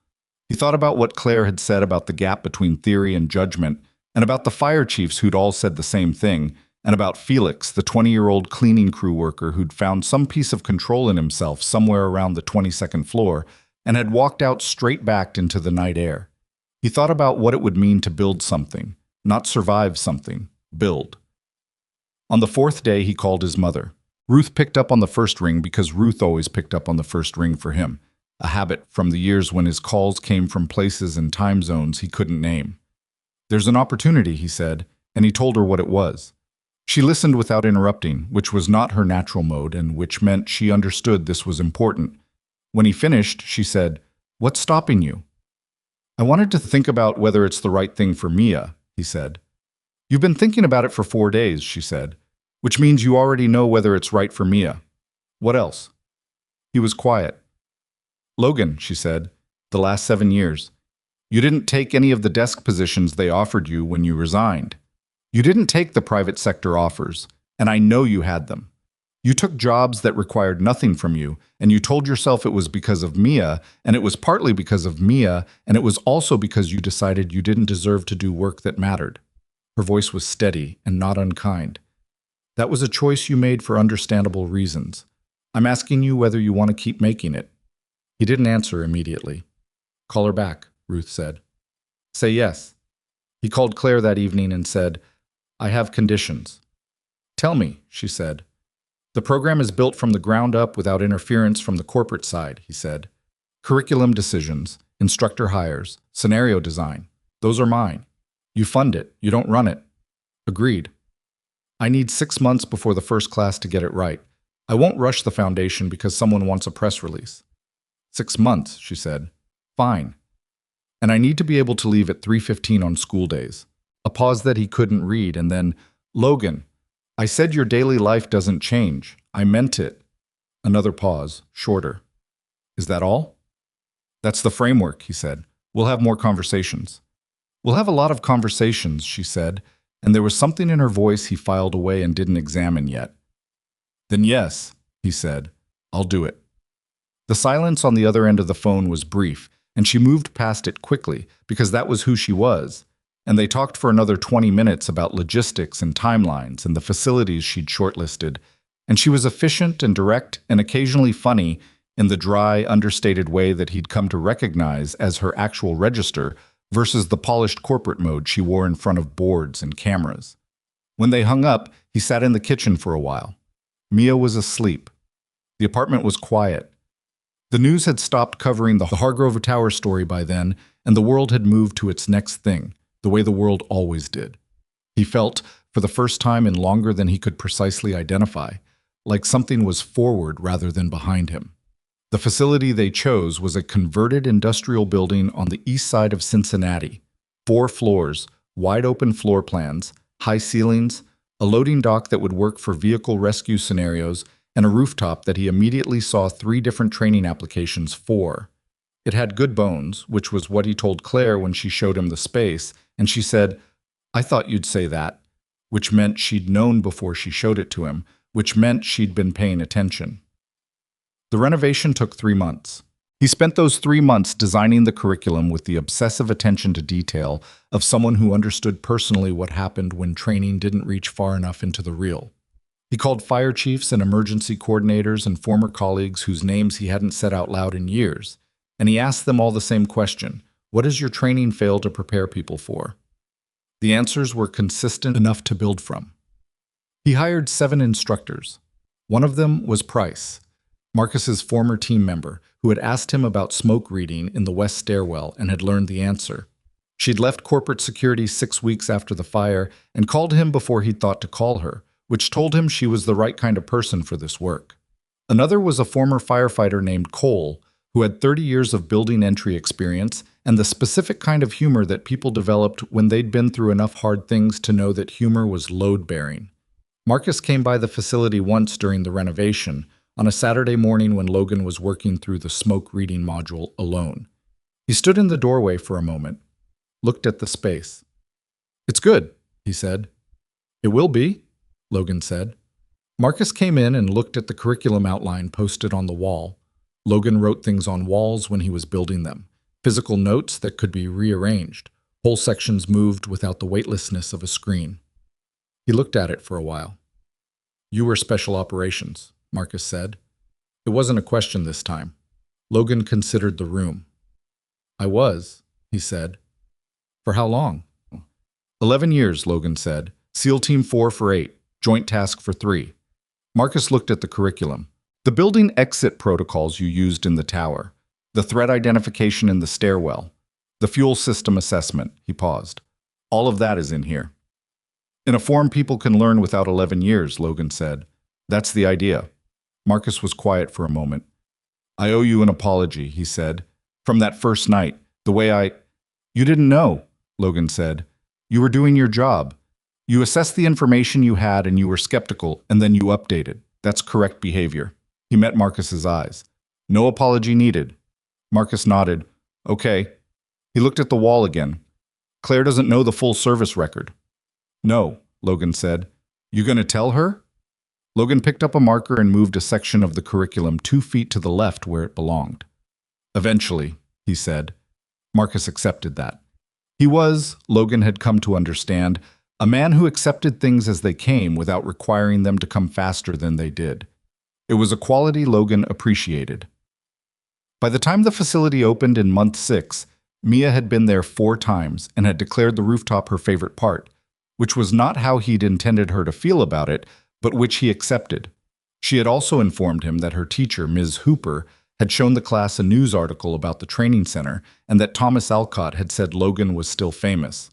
He thought about what Claire had said about the gap between theory and judgment, and about the fire chiefs who'd all said the same thing, and about Felix, the 20-year-old cleaning crew worker who'd found some piece of control in himself somewhere around the 22nd floor, and had walked out straight back into the night air. He thought about what it would mean to build something, not survive something, build. On the 4th day, he called his mother. Ruth picked up on the first ring because Ruth always picked up on the first ring for him, a habit from the years when his calls came from places and time zones he couldn't name. There's an opportunity, he said, and he told her what it was. She listened without interrupting, which was not her natural mode and which meant she understood this was important. When he finished, she said, What's stopping you? I wanted to think about whether it's the right thing for Mia, he said. You've been thinking about it for 4 days, she said, which means you already know whether it's right for Mia. What else? He was quiet. Logan, she said, the last 7 years. You didn't take any of the desk positions they offered you when you resigned. You didn't take the private sector offers, and I know you had them. You took jobs that required nothing from you, and you told yourself it was because of Mia, and it was partly because of Mia, and it was also because you decided you didn't deserve to do work that mattered. Her voice was steady and not unkind. That was a choice you made for understandable reasons. I'm asking you whether you want to keep making it. He didn't answer immediately. Call her back, Ruth said. Say yes. He called Claire that evening and said, I have conditions. Tell me, she said. The program is built from the ground up without interference from the corporate side, he said. Curriculum decisions, instructor hires, scenario design. Those are mine. You fund it, you don't run it. Agreed. I need 6 months before the first class to get it right. I won't rush the foundation because someone wants a press release. 6 months, she said. Fine. And I need to be able to leave at 3:15 on school days. A pause that he couldn't read, and then, Logan, I said your daily life doesn't change. I meant it. Another pause, shorter. Is that all? That's the framework, he said. We'll have more conversations. We'll have a lot of conversations, she said, and there was something in her voice he filed away and didn't examine yet. Then yes, he said, I'll do it. The silence on the other end of the phone was brief, and she moved past it quickly because that was who she was. And they talked for another 20 minutes about logistics and timelines and the facilities she'd shortlisted, and she was efficient and direct and occasionally funny in the dry, understated way that he'd come to recognize as her actual register versus the polished corporate mode she wore in front of boards and cameras. When they hung up, he sat in the kitchen for a while. Mia was asleep. The apartment was quiet. The news had stopped covering the Hargrove Tower story by then, and the world had moved to its next thing, the way the world always did. He felt, for the first time in longer than he could precisely identify, like something was forward rather than behind him. The facility they chose was a converted industrial building on the east side of Cincinnati. 4 floors, wide-open floor plans, high ceilings, a loading dock that would work for vehicle rescue scenarios, and a rooftop that he immediately saw 3 different training applications for. It had good bones, which was what he told Claire when she showed him the space, and she said, I thought you'd say that, which meant she'd known before she showed it to him, which meant she'd been paying attention. The renovation took 3 months. He spent those 3 months designing the curriculum with the obsessive attention to detail of someone who understood personally what happened when training didn't reach far enough into the real. He called fire chiefs and emergency coordinators and former colleagues whose names he hadn't said out loud in years, and he asked them all the same question: what does your training fail to prepare people for? The answers were consistent enough to build from. He hired 7 instructors. One of them was Price, Marcus's former team member, who had asked him about smoke reading in the west stairwell and had learned the answer. She'd left corporate security 6 weeks after the fire and called him before he'd thought to call her, which told him she was the right kind of person for this work. Another was a former firefighter named Cole, who had 30 years of building entry experience and the specific kind of humor that people developed when they'd been through enough hard things to know that humor was load-bearing. Marcus came by the facility once during the renovation, on a Saturday morning when Logan was working through the smoke reading module alone. He stood in the doorway for a moment, looked at the space. It's good, he said. It will be, Logan said. Marcus came in and looked at the curriculum outline posted on the wall. Logan wrote things on walls when he was building them, physical notes that could be rearranged, whole sections moved without the weightlessness of a screen. He looked at it for a while. You were special operations, Marcus said. It wasn't a question this time. Logan considered the room. I was, he said. For how long? 11 years, Logan said. SEAL Team 4 for 8, Joint Task for 3. Marcus looked at the curriculum. The building exit protocols you used in the tower, the threat identification in the stairwell, the fuel system assessment, he paused. All of that is in here. In a form people can learn without 11 years, Logan said. That's the idea. Marcus was quiet for a moment. I owe you an apology, he said. From that first night, the way You didn't know, Logan said. You were doing your job. You assessed the information you had and you were skeptical, and then you updated. That's correct behavior. He met Marcus's eyes. No apology needed. Marcus nodded. Okay. He looked at the wall again. Claire doesn't know the full service record. No, Logan said. You gonna tell her? Logan picked up a marker and moved a section of the curriculum 2 feet to the left where it belonged. Eventually, he said. Marcus accepted that. He was, Logan had come to understand, a man who accepted things as they came without requiring them to come faster than they did. It was a quality Logan appreciated. By the time the facility opened in month 6, Mia had been there 4 times and had declared the rooftop her favorite part, which was not how he'd intended her to feel about it, but which he accepted. She had also informed him that her teacher, Ms. Hooper, had shown the class a news article about the training center and that Thomas Alcott had said Logan was still famous.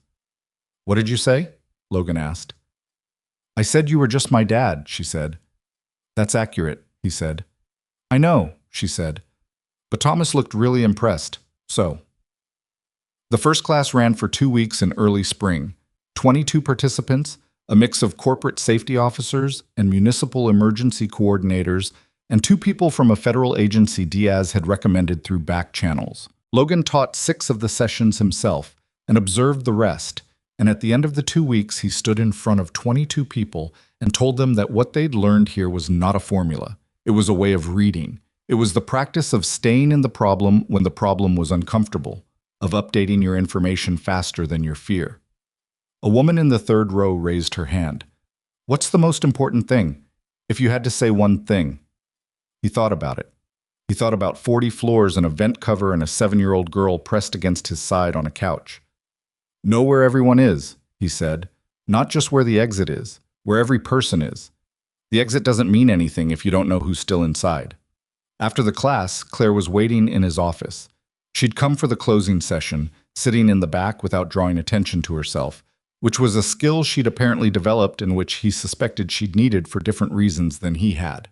What did you say? Logan asked. I said you were just my dad, she said. That's accurate, he said. I know, she said. But Thomas looked really impressed, so. The first class ran for 2 weeks in early spring. 22 participants, a mix of corporate safety officers and municipal emergency coordinators, and 2 people from a federal agency Diaz had recommended through back channels. Logan taught 6 of the sessions himself and observed the rest, and at the end of the 2 weeks he stood in front of 22 people and told them that what they'd learned here was not a formula. It was a way of reading. It was the practice of staying in the problem when the problem was uncomfortable, of updating your information faster than your fear. A woman in the 3rd row raised her hand. What's the most important thing? If you had to say one thing. He thought about it. He thought about 40 floors and a vent cover and a 7-year-old girl pressed against his side on a couch. Know where everyone is, he said. Not just where the exit is, where every person is. The exit doesn't mean anything if you don't know who's still inside. After the class, Claire was waiting in his office. She'd come for the closing session, sitting in the back without drawing attention to herself, which was a skill she'd apparently developed and which he suspected she'd needed for different reasons than he had.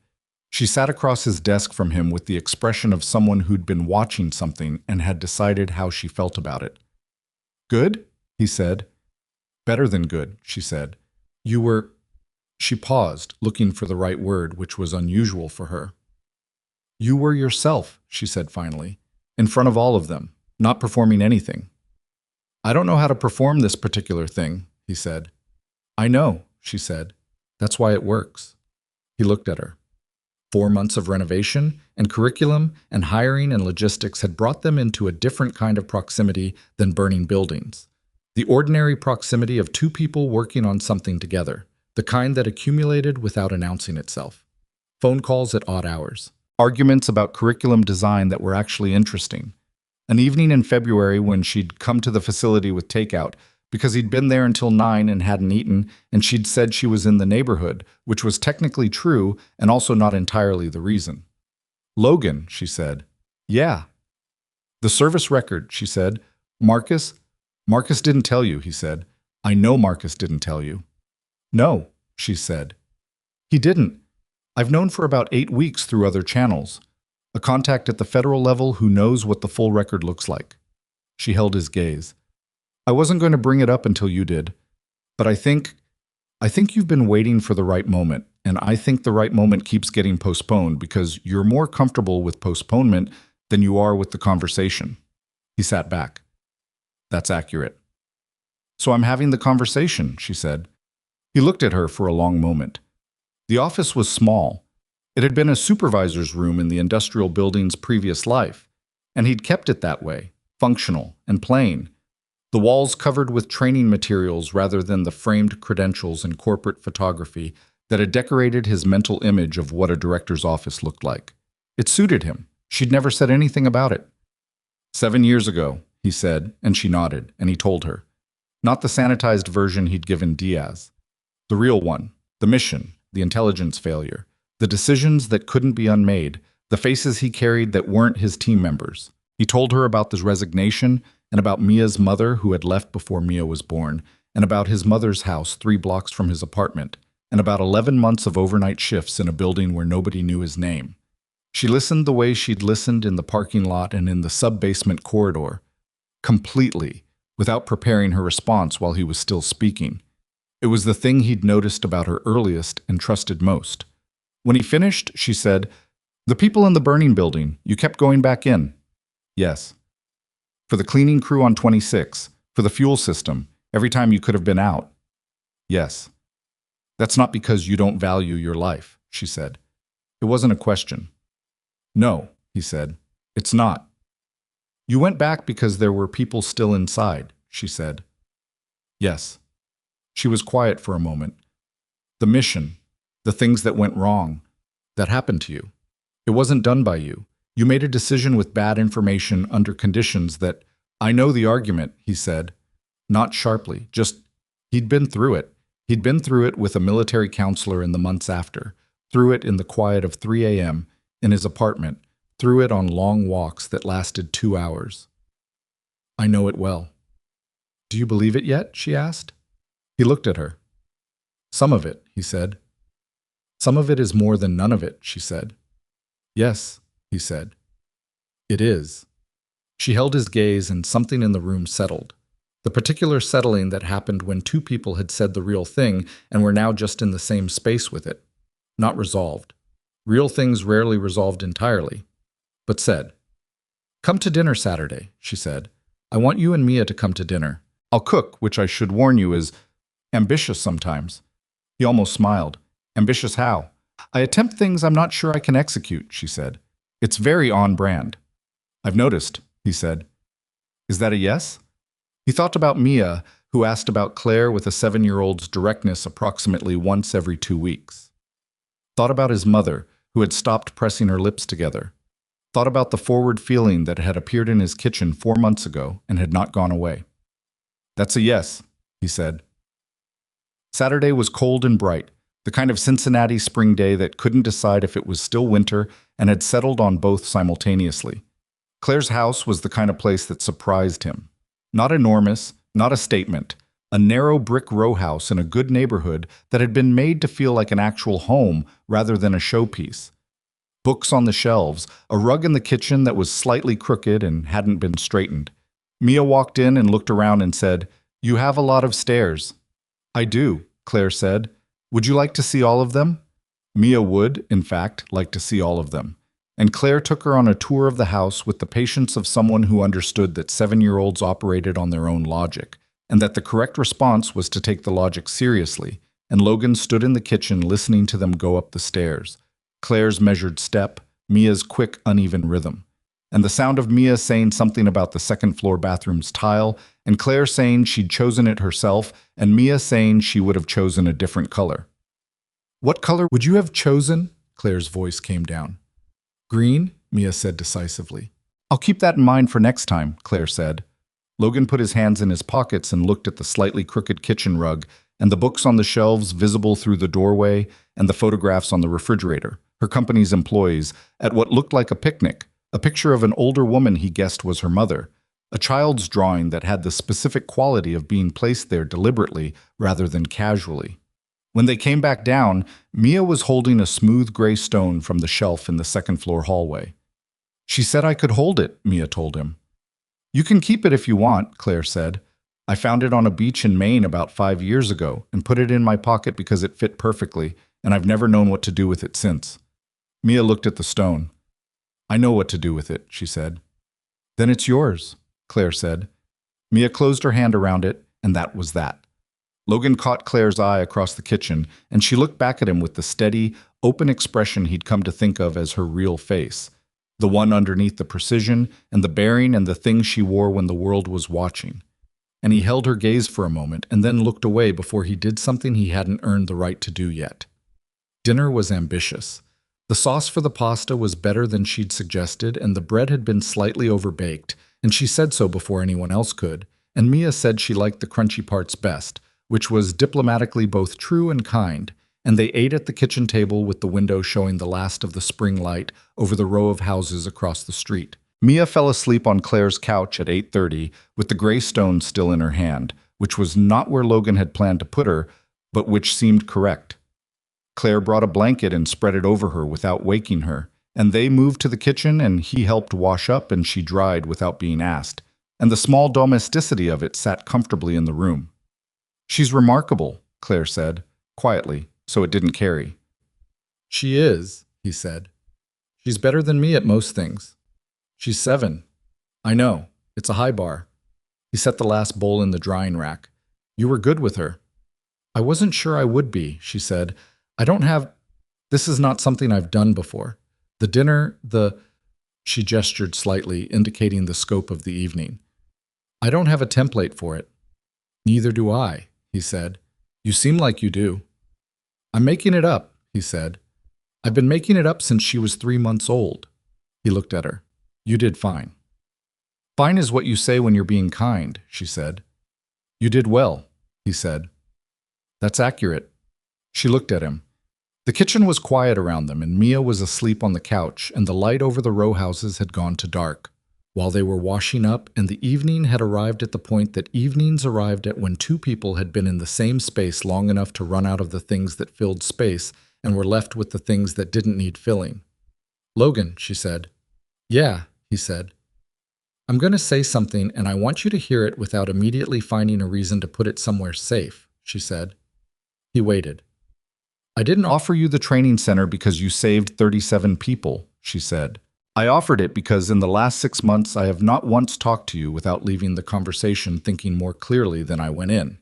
She sat across his desk from him with the expression of someone who'd been watching something and had decided how she felt about it. Good? He said. Better than good, she said. You were... She paused, looking for the right word, which was unusual for her. You were yourself, she said finally, in front of all of them, not performing anything. I don't know how to perform this particular thing, he said. I know, she said. That's why it works. He looked at her. 4 months of renovation and curriculum and hiring and logistics had brought them into a different kind of proximity than burning buildings. The ordinary proximity of 2 people working on something together, the kind that accumulated without announcing itself. Phone calls at odd hours. Arguments about curriculum design that were actually interesting. An evening in February when she'd come to the facility with takeout because he'd been there until 9 and hadn't eaten, and she'd said she was in the neighborhood, which was technically true and also not entirely the reason. Logan, she said. Yeah. The service record, she said. Marcus didn't tell you, he said. I know Marcus didn't tell you. No, she said. He didn't. I've known for about 8 weeks through other channels. A contact at the federal level who knows what the full record looks like. She held his gaze. I wasn't going to bring it up until you did, but I think you've been waiting for the right moment, and I think the right moment keeps getting postponed because you're more comfortable with postponement than you are with the conversation. He sat back. That's accurate. So I'm having the conversation, she said. He looked at her for a long moment. The office was small. It had been a supervisor's room in the industrial building's previous life, and he'd kept it that way, functional and plain. The walls covered with training materials rather than the framed credentials and corporate photography that had decorated his mental image of what a director's office looked like. It suited him. She'd never said anything about it. 7 years ago, he said, and she nodded, and he told her. Not the sanitized version he'd given Diaz. The real one, the mission, the intelligence failure, the decisions that couldn't be unmade, the faces he carried that weren't his team members. He told her about his resignation and about Mia's mother who had left before Mia was born, and about his mother's house 3 blocks from his apartment, and about 11 months of overnight shifts in a building where nobody knew his name. She listened the way she'd listened in the parking lot and in the sub-basement corridor, completely, without preparing her response while he was still speaking. It was the thing he'd noticed about her earliest and trusted most. When he finished, she said, The people in the burning building, you kept going back in. Yes. For the cleaning crew on 26, for the fuel system, every time you could have been out. Yes. That's not because you don't value your life, she said. It wasn't a question. No, he said. It's not. You went back because there were people still inside, she said. Yes. She was quiet for a moment. The mission, the things that went wrong, that happened to you. It wasn't done by you. You made a decision with bad information under conditions that, I know the argument, he said. Not sharply, just, he'd been through it. He'd been through it with a military counselor in the months after, through it in the quiet of 3 a.m., in his apartment, through it on long walks that lasted 2 hours. I know it well. Do you believe it yet? She asked. He looked at her. Some of it, he said. Some of it is more than none of it, she said. Yes, he said. It is. She held his gaze and something in the room settled. The particular settling that happened when two people had said the real thing and were now just in the same space with it. Not resolved. Real things rarely resolved entirely. But said. Come to dinner Saturday, she said. I want you and Mia to come to dinner. I'll cook, which I should warn you is ambitious sometimes. He almost smiled. Ambitious how? I attempt things I'm not sure I can execute, she said. It's very on brand. I've noticed, he said. Is that a yes? He thought about Mia, who asked about Claire with a 7-year-old's directness approximately once every 2 weeks. Thought about his mother, who had stopped pressing her lips together. Thought about the forward feeling that had appeared in his kitchen 4 months ago and had not gone away. That's a yes, he said. Saturday was cold and bright, the kind of Cincinnati spring day that couldn't decide if it was still winter and had settled on both simultaneously. Claire's house was the kind of place that surprised him. Not enormous, not a statement, a narrow brick row house in a good neighborhood that had been made to feel like an actual home rather than a showpiece. Books on the shelves, a rug in the kitchen that was slightly crooked and hadn't been straightened. Mia walked in and looked around and said, You have a lot of stairs. I do, Claire said. Would you like to see all of them? Mia would, in fact, like to see all of them. And Claire took her on a tour of the house with the patience of someone who understood that 7-year-olds operated on their own logic, and that the correct response was to take the logic seriously, and Logan stood in the kitchen listening to them go up the stairs. Claire's measured step, Mia's quick, uneven rhythm, and the sound of Mia saying something about the second-floor bathroom's tile, and Claire saying she'd chosen it herself, and Mia saying she would have chosen a different color. What color would you have chosen? Claire's voice came down. Green, Mia said decisively. I'll keep that in mind for next time, Claire said. Logan put his hands in his pockets and looked at the slightly crooked kitchen rug, and the books on the shelves visible through the doorway, and the photographs on the refrigerator, her company's employees, at what looked like a picnic, a picture of an older woman he guessed was her mother, a child's drawing that had the specific quality of being placed there deliberately rather than casually. When they came back down, Mia was holding a smooth gray stone from the shelf in the second-floor hallway. She said I could hold it, Mia told him. You can keep it if you want, Claire said. I found it on a beach in Maine about 5 years ago and put it in my pocket because it fit perfectly, and I've never known what to do with it since. Mia looked at the stone. I know what to do with it, she said. Then it's yours, Claire said. Mia closed her hand around it, and that was that. Logan caught Claire's eye across the kitchen, and she looked back at him with the steady, open expression he'd come to think of as her real face, the one underneath the precision and the bearing and the things she wore when the world was watching. And he held her gaze for a moment and then looked away before he did something he hadn't earned the right to do yet. Dinner was ambitious. The sauce for the pasta was better than she'd suggested, and the bread had been slightly overbaked, and she said so before anyone else could, and Mia said she liked the crunchy parts best, which was diplomatically both true and kind, and they ate at the kitchen table with the window showing the last of the spring light over the row of houses across the street. Mia fell asleep on Claire's couch at 8:30 with the gray stone still in her hand, which was not where Logan had planned to put her, but which seemed correct. Claire brought a blanket and spread it over her without waking her, and they moved to the kitchen and he helped wash up and she dried without being asked, and the small domesticity of it sat comfortably in the room. She's remarkable, Claire said, quietly, so it didn't carry. She is, he said. She's better than me at most things. She's 7. I know. It's a high bar. He set the last bowl in the drying rack. You were good with her. I wasn't sure I would be, she said. I don't have... This is not something I've done before. The dinner, She gestured slightly, indicating the scope of the evening. I don't have a template for it. Neither do I, he said. You seem like you do. I'm making it up, he said. I've been making it up since she was 3 months old. He looked at her. You did fine. Fine is what you say when you're being kind, she said. You did well, he said. That's accurate. She looked at him. The kitchen was quiet around them, and Mia was asleep on the couch, and the light over the row houses had gone to dark. While they were washing up, and the evening had arrived at the point that evenings arrived at when two people had been in the same space long enough to run out of the things that filled space and were left with the things that didn't need filling. Logan, she said. Yeah, he said. I'm going to say something, and I want you to hear it without immediately finding a reason to put it somewhere safe, she said. He waited. I didn't offer you the training center because you saved 37 people, she said. I offered it because in the last 6 months I have not once talked to you without leaving the conversation thinking more clearly than I went in.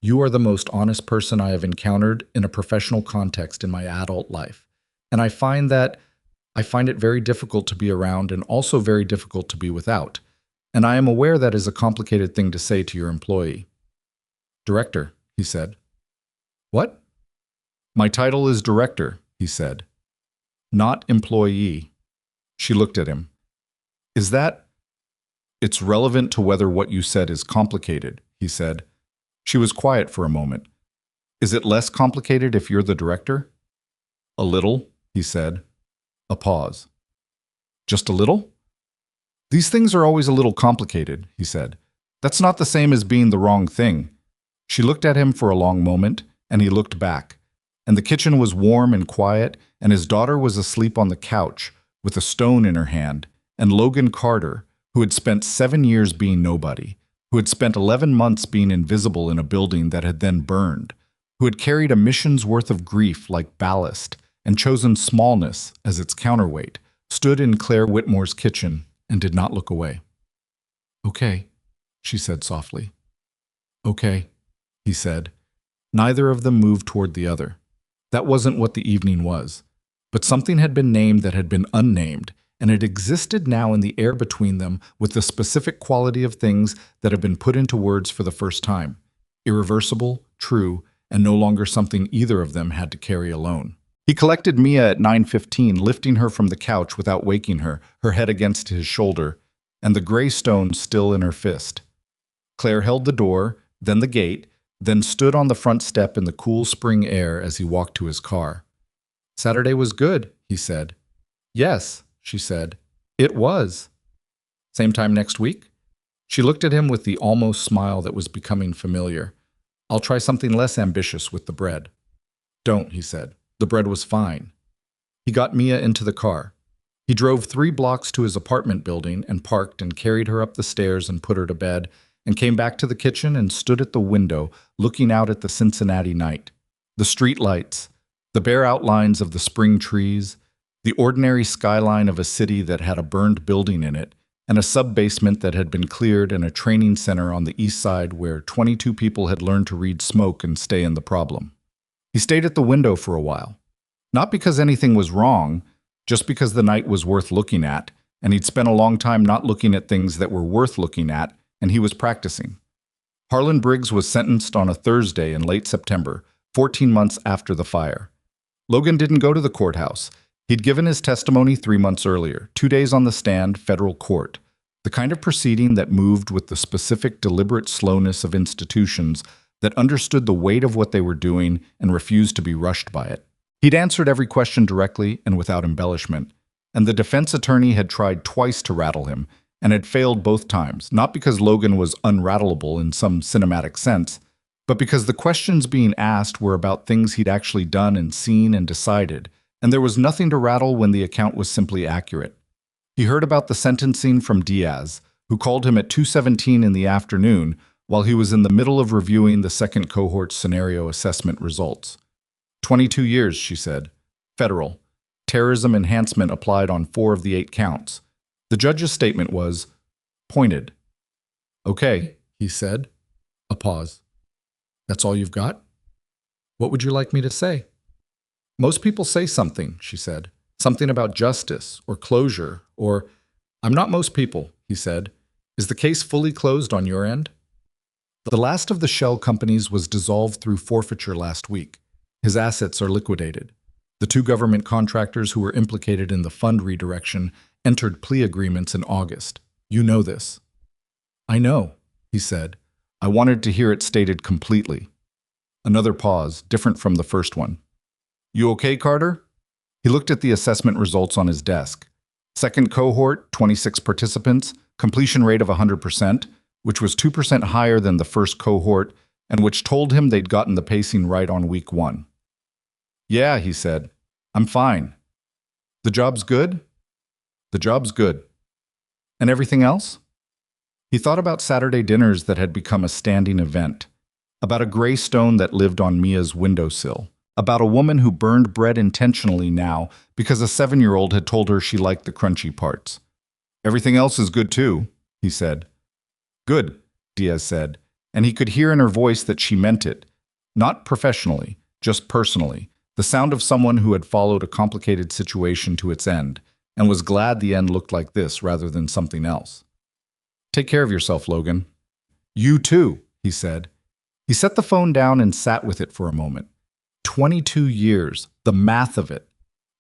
You are the most honest person I have encountered in a professional context in my adult life, and I find it very difficult to be around and also very difficult to be without, and I am aware that is a complicated thing to say to your employee. Director, he said. What? My title is director, he said. Not employee. She looked at him. Is that? It's relevant to whether what you said is complicated, he said. She was quiet for a moment. Is it less complicated if you're the director? A little, he said. A pause. Just a little? These things are always a little complicated, he said. That's not the same as being the wrong thing. She looked at him for a long moment, and he looked back. And the kitchen was warm and quiet, and his daughter was asleep on the couch, with a stone in her hand, and Logan Carter, who had spent 7 years being nobody, who had spent 11 months being invisible in a building that had then burned, who had carried a mission's worth of grief like ballast and chosen smallness as its counterweight, stood in Claire Whitmore's kitchen and did not look away. Okay, she said softly. Okay, he said. Neither of them moved toward the other. That wasn't what the evening was. But something had been named that had been unnamed, and it existed now in the air between them with the specific quality of things that have been put into words for the first time. Irreversible, true, and no longer something either of them had to carry alone. He collected Mia at 9:15, lifting her from the couch without waking her, her head against his shoulder, and the gray stone still in her fist. Claire held the door, then the gate, then stood on the front step in the cool spring air as he walked to his car. Saturday was good, he said. Yes, she said. It was. Same time next week? She looked at him with the almost smile that was becoming familiar. I'll try something less ambitious with the bread. Don't, he said. The bread was fine. He got Mia into the car. He drove 3 blocks to his apartment building and parked and carried her up the stairs and put her to bed, and came back to the kitchen and stood at the window, looking out at the Cincinnati night. The street lights, the bare outlines of the spring trees, the ordinary skyline of a city that had a burned building in it, and a sub-basement that had been cleared and a training center on the east side where 22 people had learned to read smoke and stay in the problem. He stayed at the window for a while. Not because anything was wrong, just because the night was worth looking at, and he'd spent a long time not looking at things that were worth looking at, and he was practicing. Harlan Briggs was sentenced on a Thursday in late September, 14 months after the fire. Logan didn't go to the courthouse. He'd given his testimony 3 months earlier, 2 days on the stand, federal court, the kind of proceeding that moved with the specific deliberate slowness of institutions that understood the weight of what they were doing and refused to be rushed by it. He'd answered every question directly and without embellishment, and the defense attorney had tried twice to rattle him, and had failed both times, not because Logan was unrattleable in some cinematic sense, but because the questions being asked were about things he'd actually done and seen and decided, and there was nothing to rattle when the account was simply accurate. He heard about the sentencing from Diaz, who called him at 2:17 in the afternoon while he was in the middle of reviewing the second cohort scenario assessment results. 22 years, she said. Federal. terrorism enhancement applied on 4 of the 8 counts. The judge's statement was pointed. "Okay," he said. A pause. "That's all you've got? What would you like me to say?" "Most people say something," she said. "Something about justice or closure or—" "I'm not most people," he said. "Is the case fully closed on your end?" The last of the shell companies was dissolved through forfeiture last week. His assets are liquidated. The 2 government contractors who were implicated in the fund redirection entered plea agreements in August. You know this. "I know," he said. "I wanted to hear it stated completely." Another pause, different from the first one. "You okay, Carter?" He looked at the assessment results on his desk. Second cohort, 26 participants, completion rate of 100%, which was 2% higher than the first cohort, and which told him they'd gotten the pacing right on week 1. "Yeah," he said. "I'm fine." "The job's good?" "The job's good." "And everything else?" He thought about Saturday dinners that had become a standing event, about a gray stone that lived on Mia's windowsill, about a woman who burned bread intentionally now because a 7-year-old had told her she liked the crunchy parts. "Everything else is good too," he said. "Good," Diaz said, and he could hear in her voice that she meant it, not professionally, just personally, the sound of someone who had followed a complicated situation to its end and was glad the end looked like this rather than something else. "Take care of yourself, Logan." "You too," he said. He set the phone down and sat with it for a moment. 22 years, the math of it.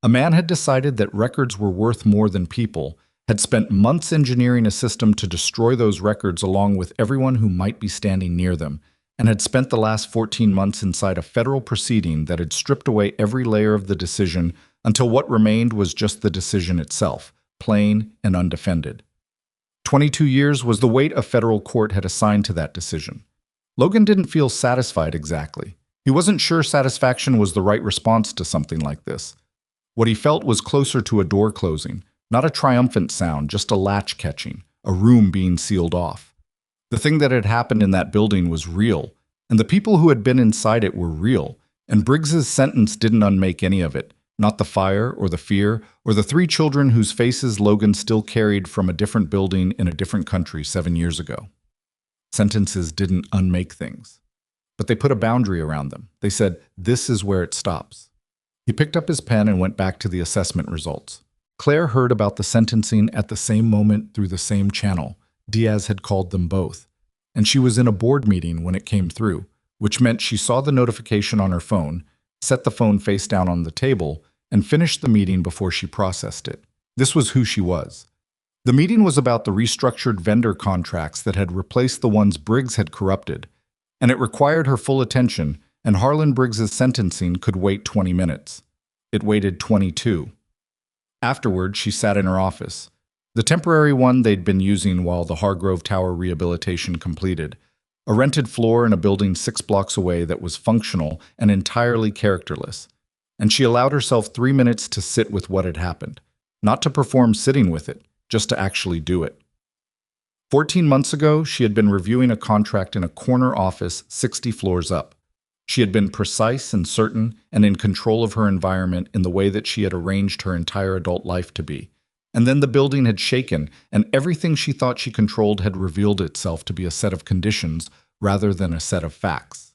A man had decided that records were worth more than people, had spent months engineering a system to destroy those records along with everyone who might be standing near them, and had spent the last 14 months inside a federal proceeding that had stripped away every layer of the decision until what remained was just the decision itself, plain and undefended. 22 years was the weight a federal court had assigned to that decision. Logan didn't feel satisfied exactly. He wasn't sure satisfaction was the right response to something like this. What he felt was closer to a door closing, not a triumphant sound, just a latch catching, a room being sealed off. The thing that had happened in that building was real, and the people who had been inside it were real, and Briggs's sentence didn't unmake any of it, not the fire or the fear or the 3 children whose faces Logan still carried from a different building in a different country 7 years ago. Sentences didn't unmake things. But they put a boundary around them. They said, "This is where it stops." He picked up his pen and went back to the assessment results. Claire heard about the sentencing at the same moment through the same channel. Diaz had called them both. And she was in a board meeting when it came through, which meant she saw the notification on her phone, set the phone face down on the table, and finished the meeting before she processed it. This was who she was. The meeting was about the restructured vendor contracts that had replaced the ones Briggs had corrupted, and it required her full attention, and Harlan Briggs's sentencing could wait 20 minutes. It waited 22. Afterward, she sat in her office, the temporary one they'd been using while the Hargrove Tower rehabilitation completed, a rented floor in a building 6 blocks away that was functional and entirely characterless. And she allowed herself 3 minutes to sit with what had happened, not to perform sitting with it, just to actually do it. 14 months ago, she had been reviewing a contract in a corner office 60 floors up. She had been precise and certain and in control of her environment in the way that she had arranged her entire adult life to be. And then the building had shaken, and everything she thought she controlled had revealed itself to be a set of conditions rather than a set of facts.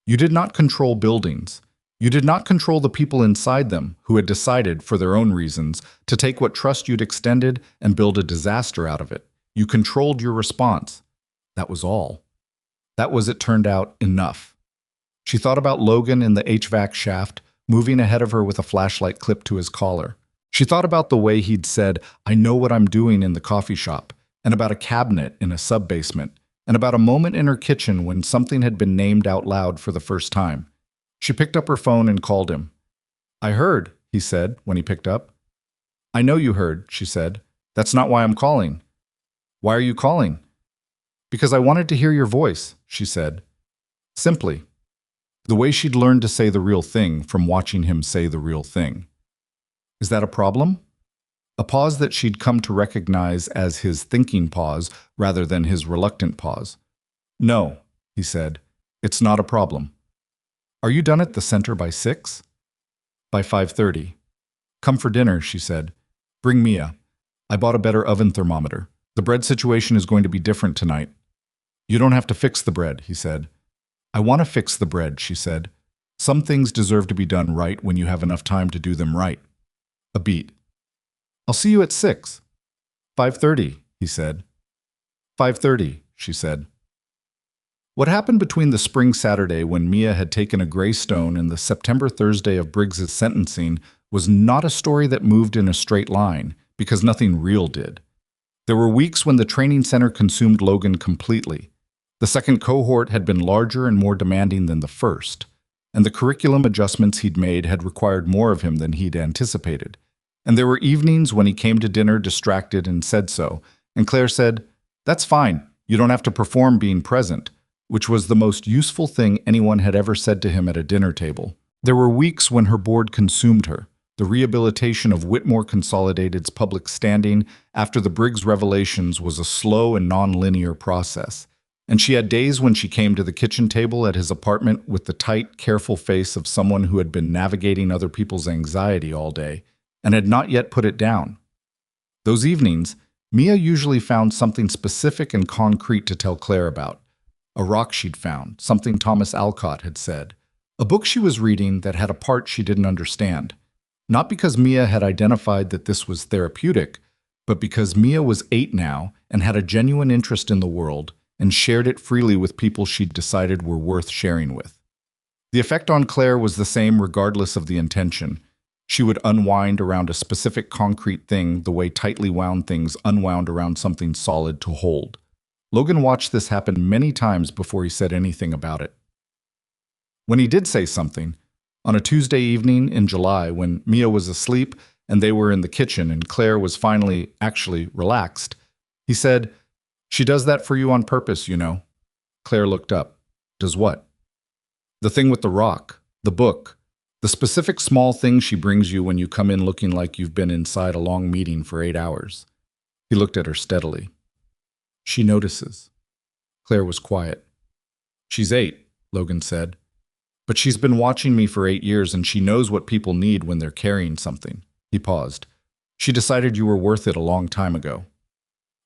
You did not control buildings. You did not control the people inside them who had decided, for their own reasons, to take what trust you'd extended and build a disaster out of it. You controlled your response. That was all. That was, it turned out, enough. She thought about Logan in the HVAC shaft, moving ahead of her with a flashlight clipped to his collar. She thought about the way he'd said, "I know what I'm doing" in the coffee shop, and about a cabinet in a sub-basement, and about a moment in her kitchen when something had been named out loud for the first time. She picked up her phone and called him. "I heard," he said when he picked up. "I know you heard," she said. "That's not why I'm calling." "Why are you calling?" "Because I wanted to hear your voice," she said. Simply. The way she'd learned to say the real thing from watching him say the real thing. Is that a problem? A pause that she'd come to recognize as his thinking pause rather than his reluctant pause. "No," he said. "It's not a problem." "Are you done at the center by 6? "By 5:30. "Come for dinner," she said. "Bring Mia. I bought a better oven thermometer. The bread situation is going to be different tonight." "You don't have to fix the bread," he said. "I want to fix the bread," she said. "Some things deserve to be done right when you have enough time to do them right." A beat. "I'll see you at 6. 5:30, he said. 5:30, she said. What happened between the spring Saturday when Mia had taken a gray stone and the September Thursday of Briggs's sentencing was not a story that moved in a straight line, because nothing real did. There were weeks when the training center consumed Logan completely. The second cohort had been larger and more demanding than the first, and the curriculum adjustments he'd made had required more of him than he'd anticipated. And there were evenings when he came to dinner distracted and said so, and Claire said, "That's fine, you don't have to perform being present," which was the most useful thing anyone had ever said to him at a dinner table. There were weeks when her board consumed her. The rehabilitation of Whitmore Consolidated's public standing after the Briggs revelations was a slow and non-linear process, and she had days when she came to the kitchen table at his apartment with the tight, careful face of someone who had been navigating other people's anxiety all day and had not yet put it down. Those evenings, Mia usually found something specific and concrete to tell Claire about. A rock she'd found, something Thomas Alcott had said, a book she was reading that had a part she didn't understand. Not because Mia had identified that this was therapeutic, but because Mia was 8 now and had a genuine interest in the world and shared it freely with people she'd decided were worth sharing with. The effect on Claire was the same regardless of the intention. She would unwind around a specific concrete thing the way tightly wound things unwound around something solid to hold. Logan watched this happen many times before he said anything about it. When he did say something, on a Tuesday evening in July when Mia was asleep and they were in the kitchen and Claire was finally actually relaxed, he said, "She does that for you on purpose, you know." Claire looked up. "Does what?" "The thing with the rock, the book, the specific small thing she brings you when you come in looking like you've been inside a long meeting for 8 hours. He looked at her steadily. "She notices." Claire was quiet. "She's 8, Logan said. "But she's been watching me for 8 years and she knows what people need when they're carrying something." He paused. "She decided you were worth it a long time ago."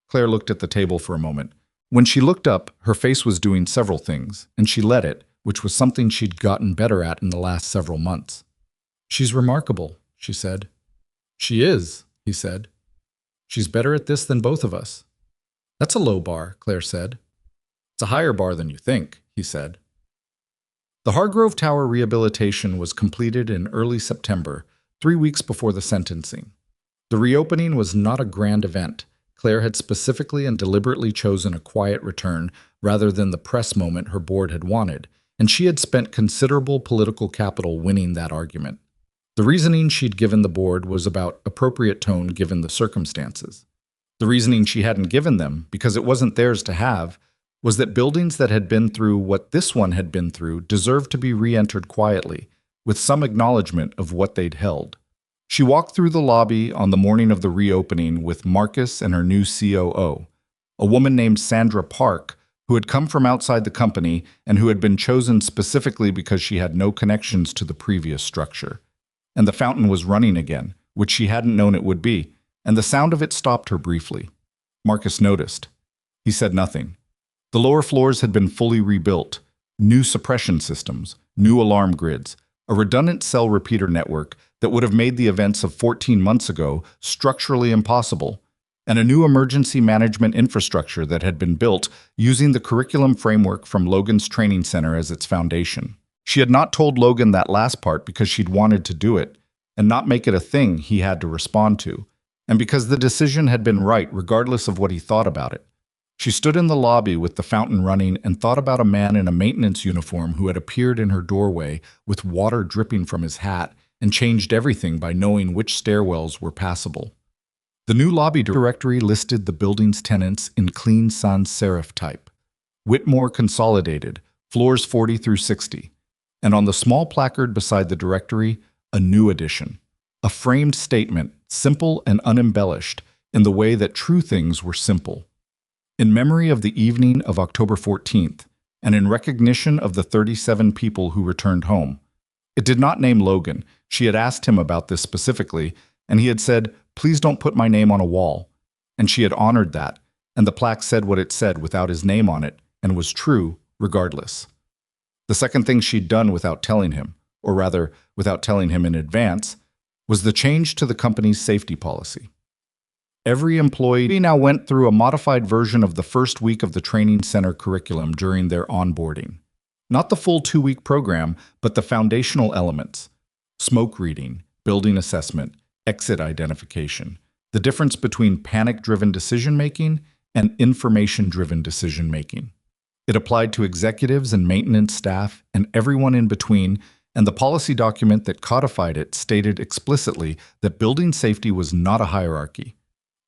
Claire looked at the table for a moment. When she looked up, her face was doing several things, and she let it, which was something she'd gotten better at in the last several months. "She's remarkable," she said. "She is," he said. "She's better at this than both of us." "That's a low bar," Claire said. "It's a higher bar than you think," he said. The Hargrove Tower rehabilitation was completed in early September, 3 weeks before the sentencing. The reopening was not a grand event. Claire had specifically and deliberately chosen a quiet return rather than the press moment her board had wanted, and she had spent considerable political capital winning that argument. The reasoning she'd given the board was about appropriate tone given the circumstances. The reasoning she hadn't given them, because it wasn't theirs to have, was that buildings that had been through what this one had been through deserved to be re-entered quietly, with some acknowledgement of what they'd held. She walked through the lobby on the morning of the reopening with Marcus and her new COO, a woman named Sandra Park, who had come from outside the company and who had been chosen specifically because she had no connections to the previous structure. And the fountain was running again, which she hadn't known it would be, and the sound of it stopped her briefly. Marcus noticed. He said nothing. The lower floors had been fully rebuilt, new suppression systems, new alarm grids, a redundant cell repeater network that would have made the events of 14 months ago structurally impossible, and a new emergency management infrastructure that had been built using the curriculum framework from Logan's training center as its foundation. She had not told Logan that last part because she'd wanted to do it, and not make it a thing he had to respond to, and because the decision had been right regardless of what he thought about it. She stood in the lobby with the fountain running and thought about a man in a maintenance uniform who had appeared in her doorway with water dripping from his hat and changed everything by knowing which stairwells were passable. The new lobby directory listed the building's tenants in clean sans serif type. Whitmore Consolidated, floors 40 through 60. And on the small placard beside the directory, a new edition. A framed statement, simple and unembellished, in the way that true things were simple. In memory of the evening of October 14th, and in recognition of the 37 people who returned home. It did not name Logan. She had asked him about this specifically, and he had said, "Please don't put my name on a wall." And she had honored that, and the plaque said what it said without his name on it, and was true regardless. The second thing she'd done without telling him, or rather, without telling him in advance, was the change to the company's safety policy. Every employee now went through a modified version of the first week of the training center curriculum during their onboarding. Not the full 2-week program, but the foundational elements: smoke reading, building assessment, exit identification, the difference between panic-driven decision-making and information-driven decision-making. It applied to executives and maintenance staff and everyone in between, and the policy document that codified it stated explicitly that building safety was not a hierarchy.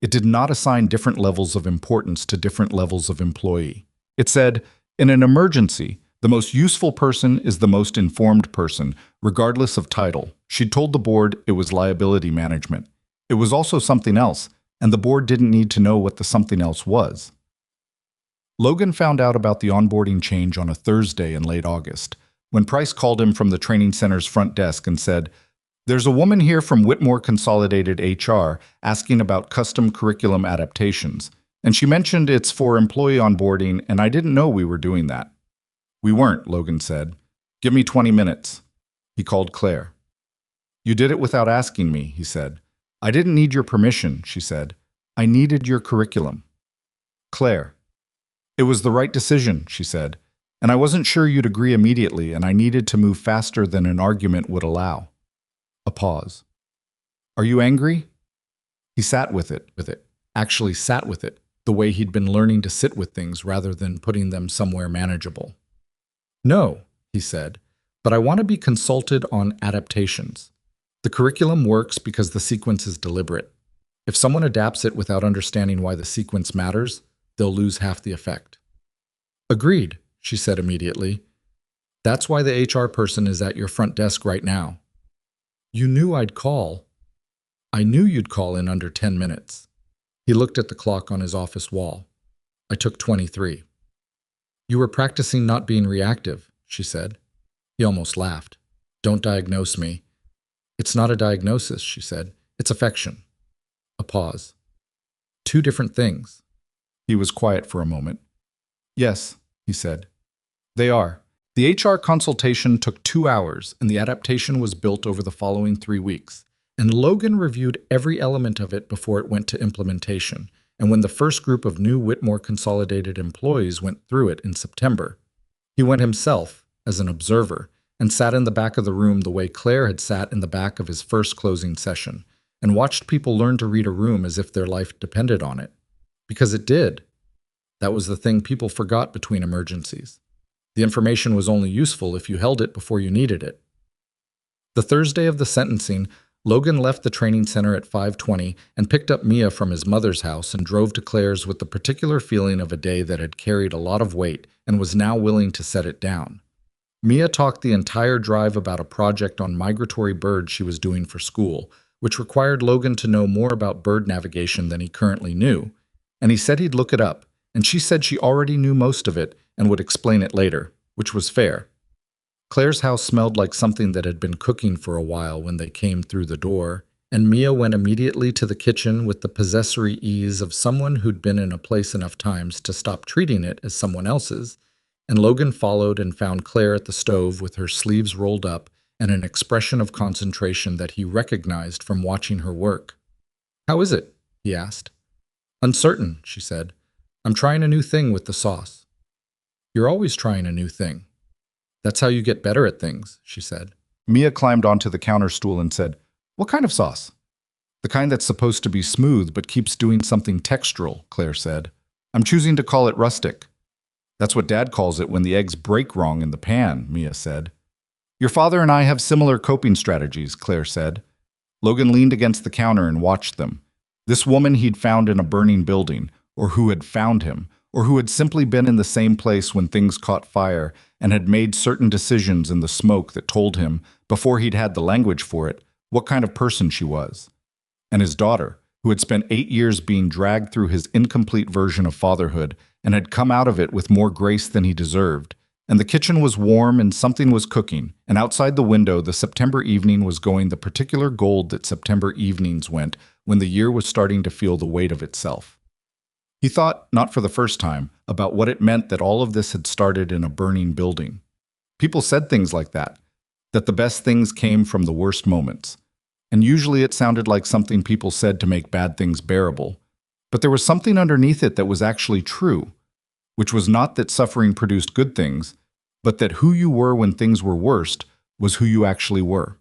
It did not assign different levels of importance to different levels of employee. It said, in an emergency, the most useful person is the most informed person, regardless of title. She told the board it was liability management. It was also something else, and the board didn't need to know what the something else was. Logan found out about the onboarding change on a Thursday in late August, when Price called him from the training center's front desk and said, "There's a woman here from Whitmore Consolidated HR asking about custom curriculum adaptations, and she mentioned it's for employee onboarding, and I didn't know we were doing that." "We weren't," Logan said. "Give me 20 minutes. He called Claire. "You did it without asking me," he said. "I didn't need your permission," she said. "I needed your curriculum." Claire. "It was the right decision," she said. "And I wasn't sure you'd agree immediately, and I needed to move faster than an argument would allow." A pause. "Are you angry?" He sat with it, actually sat with it, the way he'd been learning to sit with things rather than putting them somewhere manageable. "No," he said, "but I want to be consulted on adaptations. The curriculum works because the sequence is deliberate. If someone adapts it without understanding why the sequence matters, they'll lose half the effect." "Agreed," she said immediately. "That's why the HR person is at your front desk right now." "You knew I'd call." "I knew you'd call in under 10 minutes. He looked at the clock on his office wall. "I took 23. "You were practicing not being reactive," she said. He almost laughed. "Don't diagnose me." "It's not a diagnosis," she said. "It's affection." A pause. "Two different things." He was quiet for a moment. "Yes," he said. "They are. The HR consultation took 2 hours, and the adaptation was built over the following 3 weeks. And Logan reviewed every element of it before it went to implementation, and when the first group of new Whitmore Consolidated employees went through it in September, he went himself, as an observer, and sat in the back of the room the way Claire had sat in the back of his first closing session, and watched people learn to read a room as if their life depended on it. Because it did. That was the thing people forgot between emergencies. The information was only useful if you held it before you needed it. The Thursday of the sentencing, Logan left the training center at 5:20 and picked up Mia from his mother's house and drove to Claire's with the particular feeling of a day that had carried a lot of weight and was now willing to set it down. Mia talked the entire drive about a project on migratory birds she was doing for school, which required Logan to know more about bird navigation than he currently knew, and he said he'd look it up, and she said she already knew most of it and would explain it later, which was fair. Claire's house smelled like something that had been cooking for a while when they came through the door, and Mia went immediately to the kitchen with the possessory ease of someone who'd been in a place enough times to stop treating it as someone else's, and Logan followed and found Claire at the stove with her sleeves rolled up and an expression of concentration that he recognized from watching her work. "How is it?" he asked. "Uncertain," she said. "I'm trying a new thing with the sauce." "You're always trying a new thing." "That's how you get better at things," she said. Mia climbed onto the counter stool and said, "What kind of sauce?" "The kind that's supposed to be smooth but keeps doing something textural," Claire said. "I'm choosing to call it rustic." "That's what Dad calls it when the eggs break wrong in the pan," Mia said. "Your father and I have similar coping strategies," Claire said. Logan leaned against the counter and watched them. This woman he'd found in a burning building, or who had found him, or who had simply been in the same place when things caught fire and had made certain decisions in the smoke that told him, before he'd had the language for it, what kind of person she was. And his daughter, who had spent 8 years being dragged through his incomplete version of fatherhood and had come out of it with more grace than he deserved, and the kitchen was warm and something was cooking, and outside the window the September evening was going the particular gold that September evenings went when the year was starting to feel the weight of itself. He thought, not for the first time, about what it meant that all of this had started in a burning building. People said things like that the best things came from the worst moments. And usually it sounded like something people said to make bad things bearable. But there was something underneath it that was actually true, which was not that suffering produced good things, but that who you were when things were worst was who you actually were,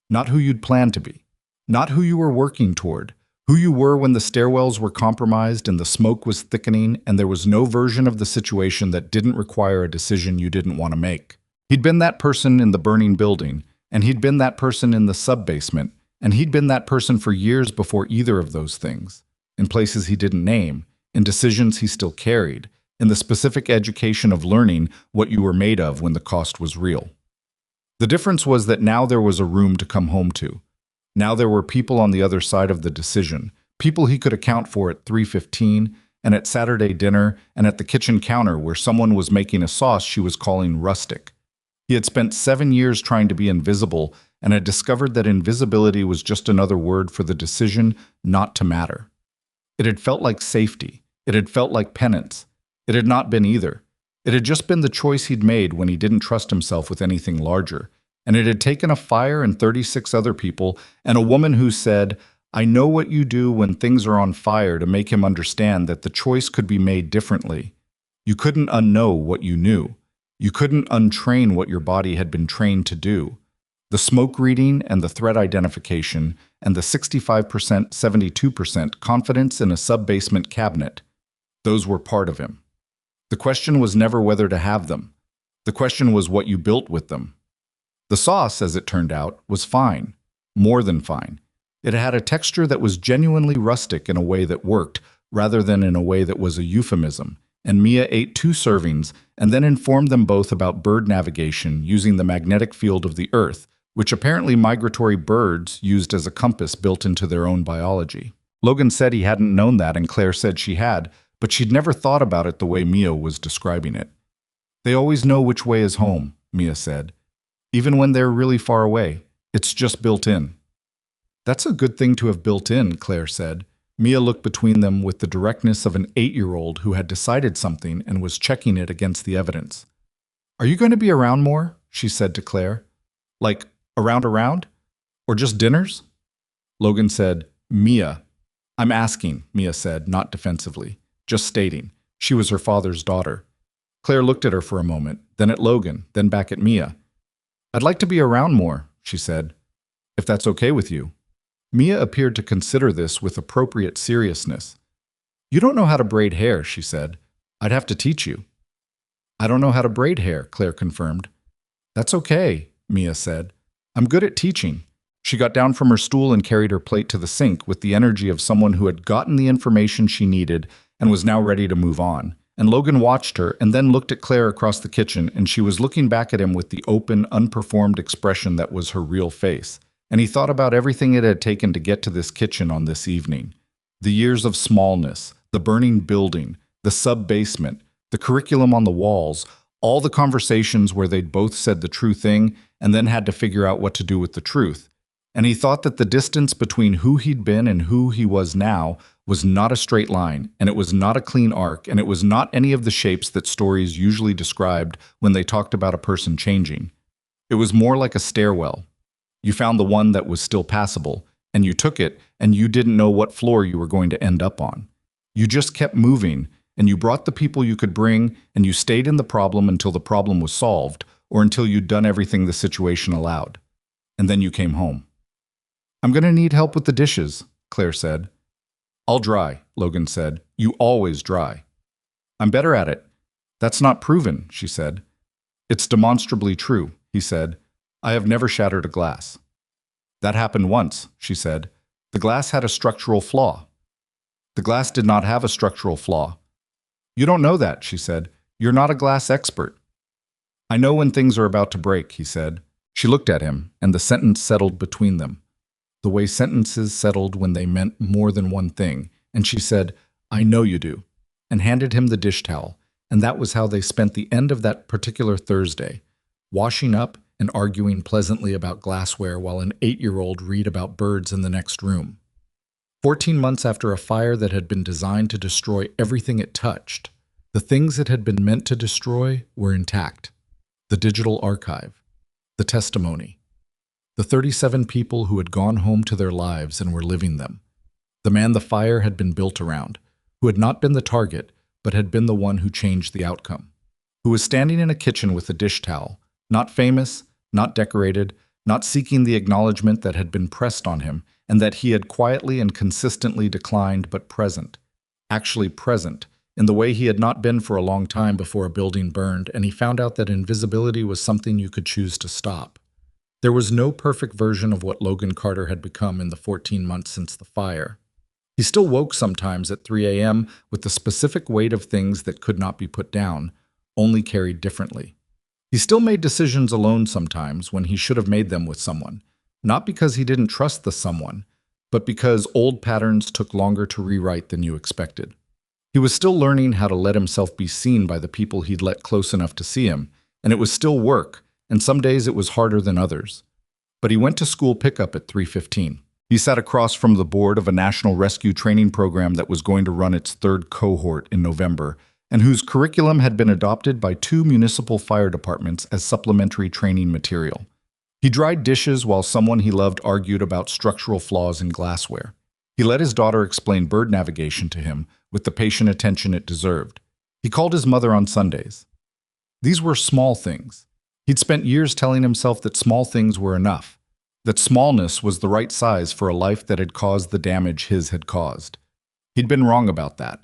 not who you'd planned to be, not who you were working toward, who you were when the stairwells were compromised and the smoke was thickening and there was no version of the situation that didn't require a decision you didn't want to make. He'd been that person in the burning building, and he'd been that person in the sub-basement, and he'd been that person for years before either of those things, in places he didn't name, in decisions he still carried, in the specific education of learning what you were made of when the cost was real. The difference was that now there was a room to come home to. Now there were people on the other side of the decision, people he could account for at 3:15, and at Saturday dinner, and at the kitchen counter where someone was making a sauce she was calling rustic. He had spent 7 years trying to be invisible and had discovered that invisibility was just another word for the decision not to matter. It had felt like safety. It had felt like penance. It had not been either. It had just been the choice he'd made when he didn't trust himself with anything larger. And it had taken a fire and 36 other people and a woman who said, "I know what you do when things are on fire," to make him understand that the choice could be made differently. You couldn't unknow what you knew. You couldn't untrain what your body had been trained to do. The smoke reading and the threat identification and the 65%, 72% confidence in a sub-basement cabinet, those were part of him. The question was never whether to have them. The question was what you built with them. The sauce, as it turned out, was fine, more than fine. It had a texture that was genuinely rustic in a way that worked, rather than in a way that was a euphemism. And Mia ate 2 servings and then informed them both about bird navigation using the magnetic field of the Earth, which apparently migratory birds used as a compass built into their own biology. Logan said he hadn't known that, and Claire said she had, but she'd never thought about it the way Mia was describing it. "They always know which way is home," Mia said. "Even when they're really far away. It's just built in." "That's a good thing to have built in," Claire said. Mia looked between them with the directness of an 8-year-old who had decided something and was checking it against the evidence. "Are you going to be around more?" she said to Claire. "Like, around? Or just dinners?" Logan said, "Mia." "I'm asking," Mia said, not defensively, just stating. She was her father's daughter. Claire looked at her for a moment, then at Logan, then back at Mia. "I'd like to be around more," she said, "if that's okay with you." Mia appeared to consider this with appropriate seriousness. "You don't know how to braid hair," she said. "I'd have to teach you." "I don't know how to braid hair," Claire confirmed. "That's okay," Mia said. "I'm good at teaching." She got down from her stool and carried her plate to the sink with the energy of someone who had gotten the information she needed and was now ready to move on. And Logan watched her and then looked at Claire across the kitchen, and she was looking back at him with the open, unperformed expression that was her real face. And he thought about everything it had taken to get to this kitchen on this evening. The years of smallness, the burning building, the sub-basement, the curriculum on the walls, all the conversations where they'd both said the true thing and then had to figure out what to do with the truth. And he thought that the distance between who he'd been and who he was now was not a straight line, and it was not a clean arc, and it was not any of the shapes that stories usually described when they talked about a person changing. It was more like a stairwell. You found the one that was still passable, and you took it, and you didn't know what floor you were going to end up on. You just kept moving, and you brought the people you could bring, and you stayed in the problem until the problem was solved, or until you'd done everything the situation allowed. And then you came home. "I'm going to need help with the dishes," Claire said. "I'll dry," Logan said. "You always dry." "I'm better at it." "That's not proven," she said. "It's demonstrably true," he said. "I have never shattered a glass." "That happened once," she said. "The glass had a structural flaw." "The glass did not have a structural flaw." "You don't know that," she said. "You're not a glass expert." "I know when things are about to break," he said. She looked at him, and the sentence settled between them. The way sentences settled when they meant more than one thing, and she said, "I know you do," and handed him the dish towel, And that was how they spent the end of that particular Thursday, washing up and arguing pleasantly about glassware while an 8-year-old read about birds in the next room. 14 months after a fire that had been designed to destroy everything it touched, the things it had been meant to destroy were intact. The digital archive, the testimony, the 37 people who had gone home to their lives and were living them, the man the fire had been built around, who had not been the target, but had been the one who changed the outcome, who was standing in a kitchen with a dish towel, not famous, not decorated, not seeking the acknowledgement that had been pressed on him and that he had quietly and consistently declined, but present, actually present, in the way he had not been for a long time before a building burned, and he found out that invisibility was something you could choose to stop. There was no perfect version of what Logan Carter had become in the 14 months since the fire. He still woke sometimes at 3 a.m. with the specific weight of things that could not be put down, only carried differently. He still made decisions alone sometimes when he should have made them with someone, not because he didn't trust the someone, but because old patterns took longer to rewrite than you expected. He was still learning how to let himself be seen by the people he'd let close enough to see him, and it was still work, and some days it was harder than others. But he went to school pickup at 3:15. He sat across from the board of a national rescue training program that was going to run its 3rd cohort in November, and whose curriculum had been adopted by 2 municipal fire departments as supplementary training material. He dried dishes while someone he loved argued about structural flaws in glassware. He let his daughter explain bird navigation to him with the patient attention it deserved. He called his mother on Sundays. These were small things. He'd spent years telling himself that small things were enough, that smallness was the right size for a life that had caused the damage his had caused. He'd been wrong about that.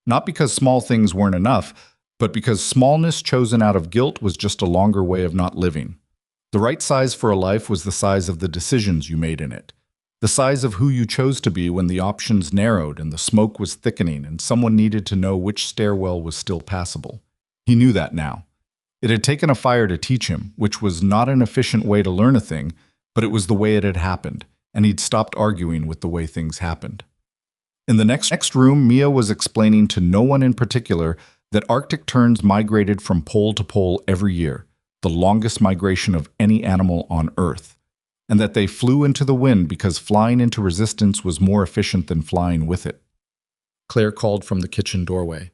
Not because small things weren't enough, but because smallness chosen out of guilt was just a longer way of not living. The right size for a life was the size of the decisions you made in it, the size of who you chose to be when the options narrowed and the smoke was thickening and someone needed to know which stairwell was still passable. He knew that now. It had taken a fire to teach him, which was not an efficient way to learn a thing, but it was the way it had happened, and he'd stopped arguing with the way things happened. In the next room, Mia was explaining to no one in particular that Arctic terns migrated from pole to pole every year, the longest migration of any animal on Earth, and that they flew into the wind because flying into resistance was more efficient than flying with it. Claire called from the kitchen doorway.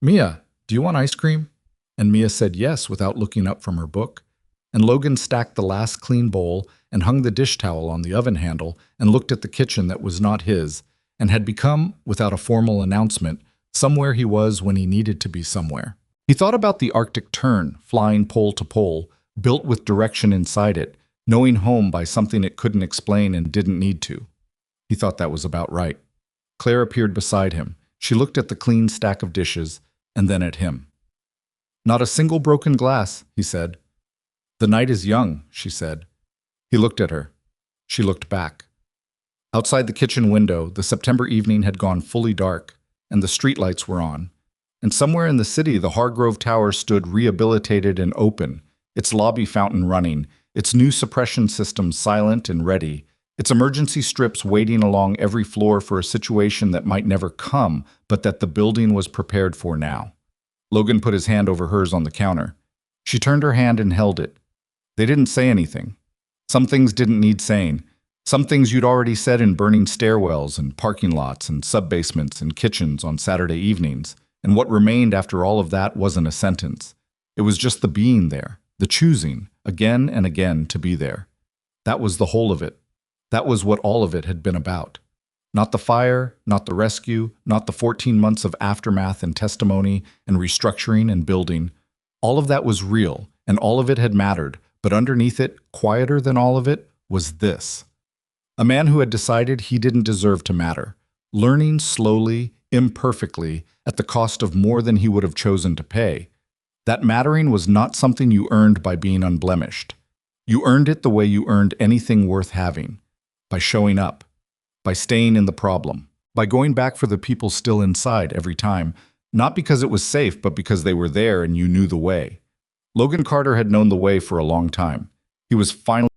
"Mia, do you want ice cream?" And Mia said yes without looking up from her book. And Logan stacked the last clean bowl and hung the dish towel on the oven handle and looked at the kitchen that was not his and had become, without a formal announcement, somewhere he was when he needed to be somewhere. He thought about the Arctic tern, flying pole to pole, built with direction inside it, knowing home by something it couldn't explain and didn't need to. He thought that was about right. Claire appeared beside him. She looked at the clean stack of dishes and then at him. "Not a single broken glass," he said. "The night is young," she said. He looked at her. She looked back. Outside the kitchen window, the September evening had gone fully dark, and the streetlights were on. And somewhere in the city, the Hargrove Tower stood rehabilitated and open, its lobby fountain running, its new suppression system silent and ready, its emergency strips waiting along every floor for a situation that might never come, but that the building was prepared for now. Logan put his hand over hers on the counter. She turned her hand and held it. They didn't say anything. Some things didn't need saying. Some things you'd already said in burning stairwells and parking lots and sub-basements and kitchens on Saturday evenings. And what remained after all of that wasn't a sentence. It was just the being there, the choosing, again and again, to be there. That was the whole of it. That was what all of it had been about. Not the fire, not the rescue, not the 14 months of aftermath and testimony and restructuring and building. All of that was real, and all of it had mattered, but underneath it, quieter than all of it, was this. A man who had decided he didn't deserve to matter, learning slowly, imperfectly, at the cost of more than he would have chosen to pay. That mattering was not something you earned by being unblemished. You earned it the way you earned anything worth having, by showing up, by staying in the problem, by going back for the people still inside every time, not because it was safe, but because they were there and you knew the way. Logan Carter had known the way for a long time. He was finally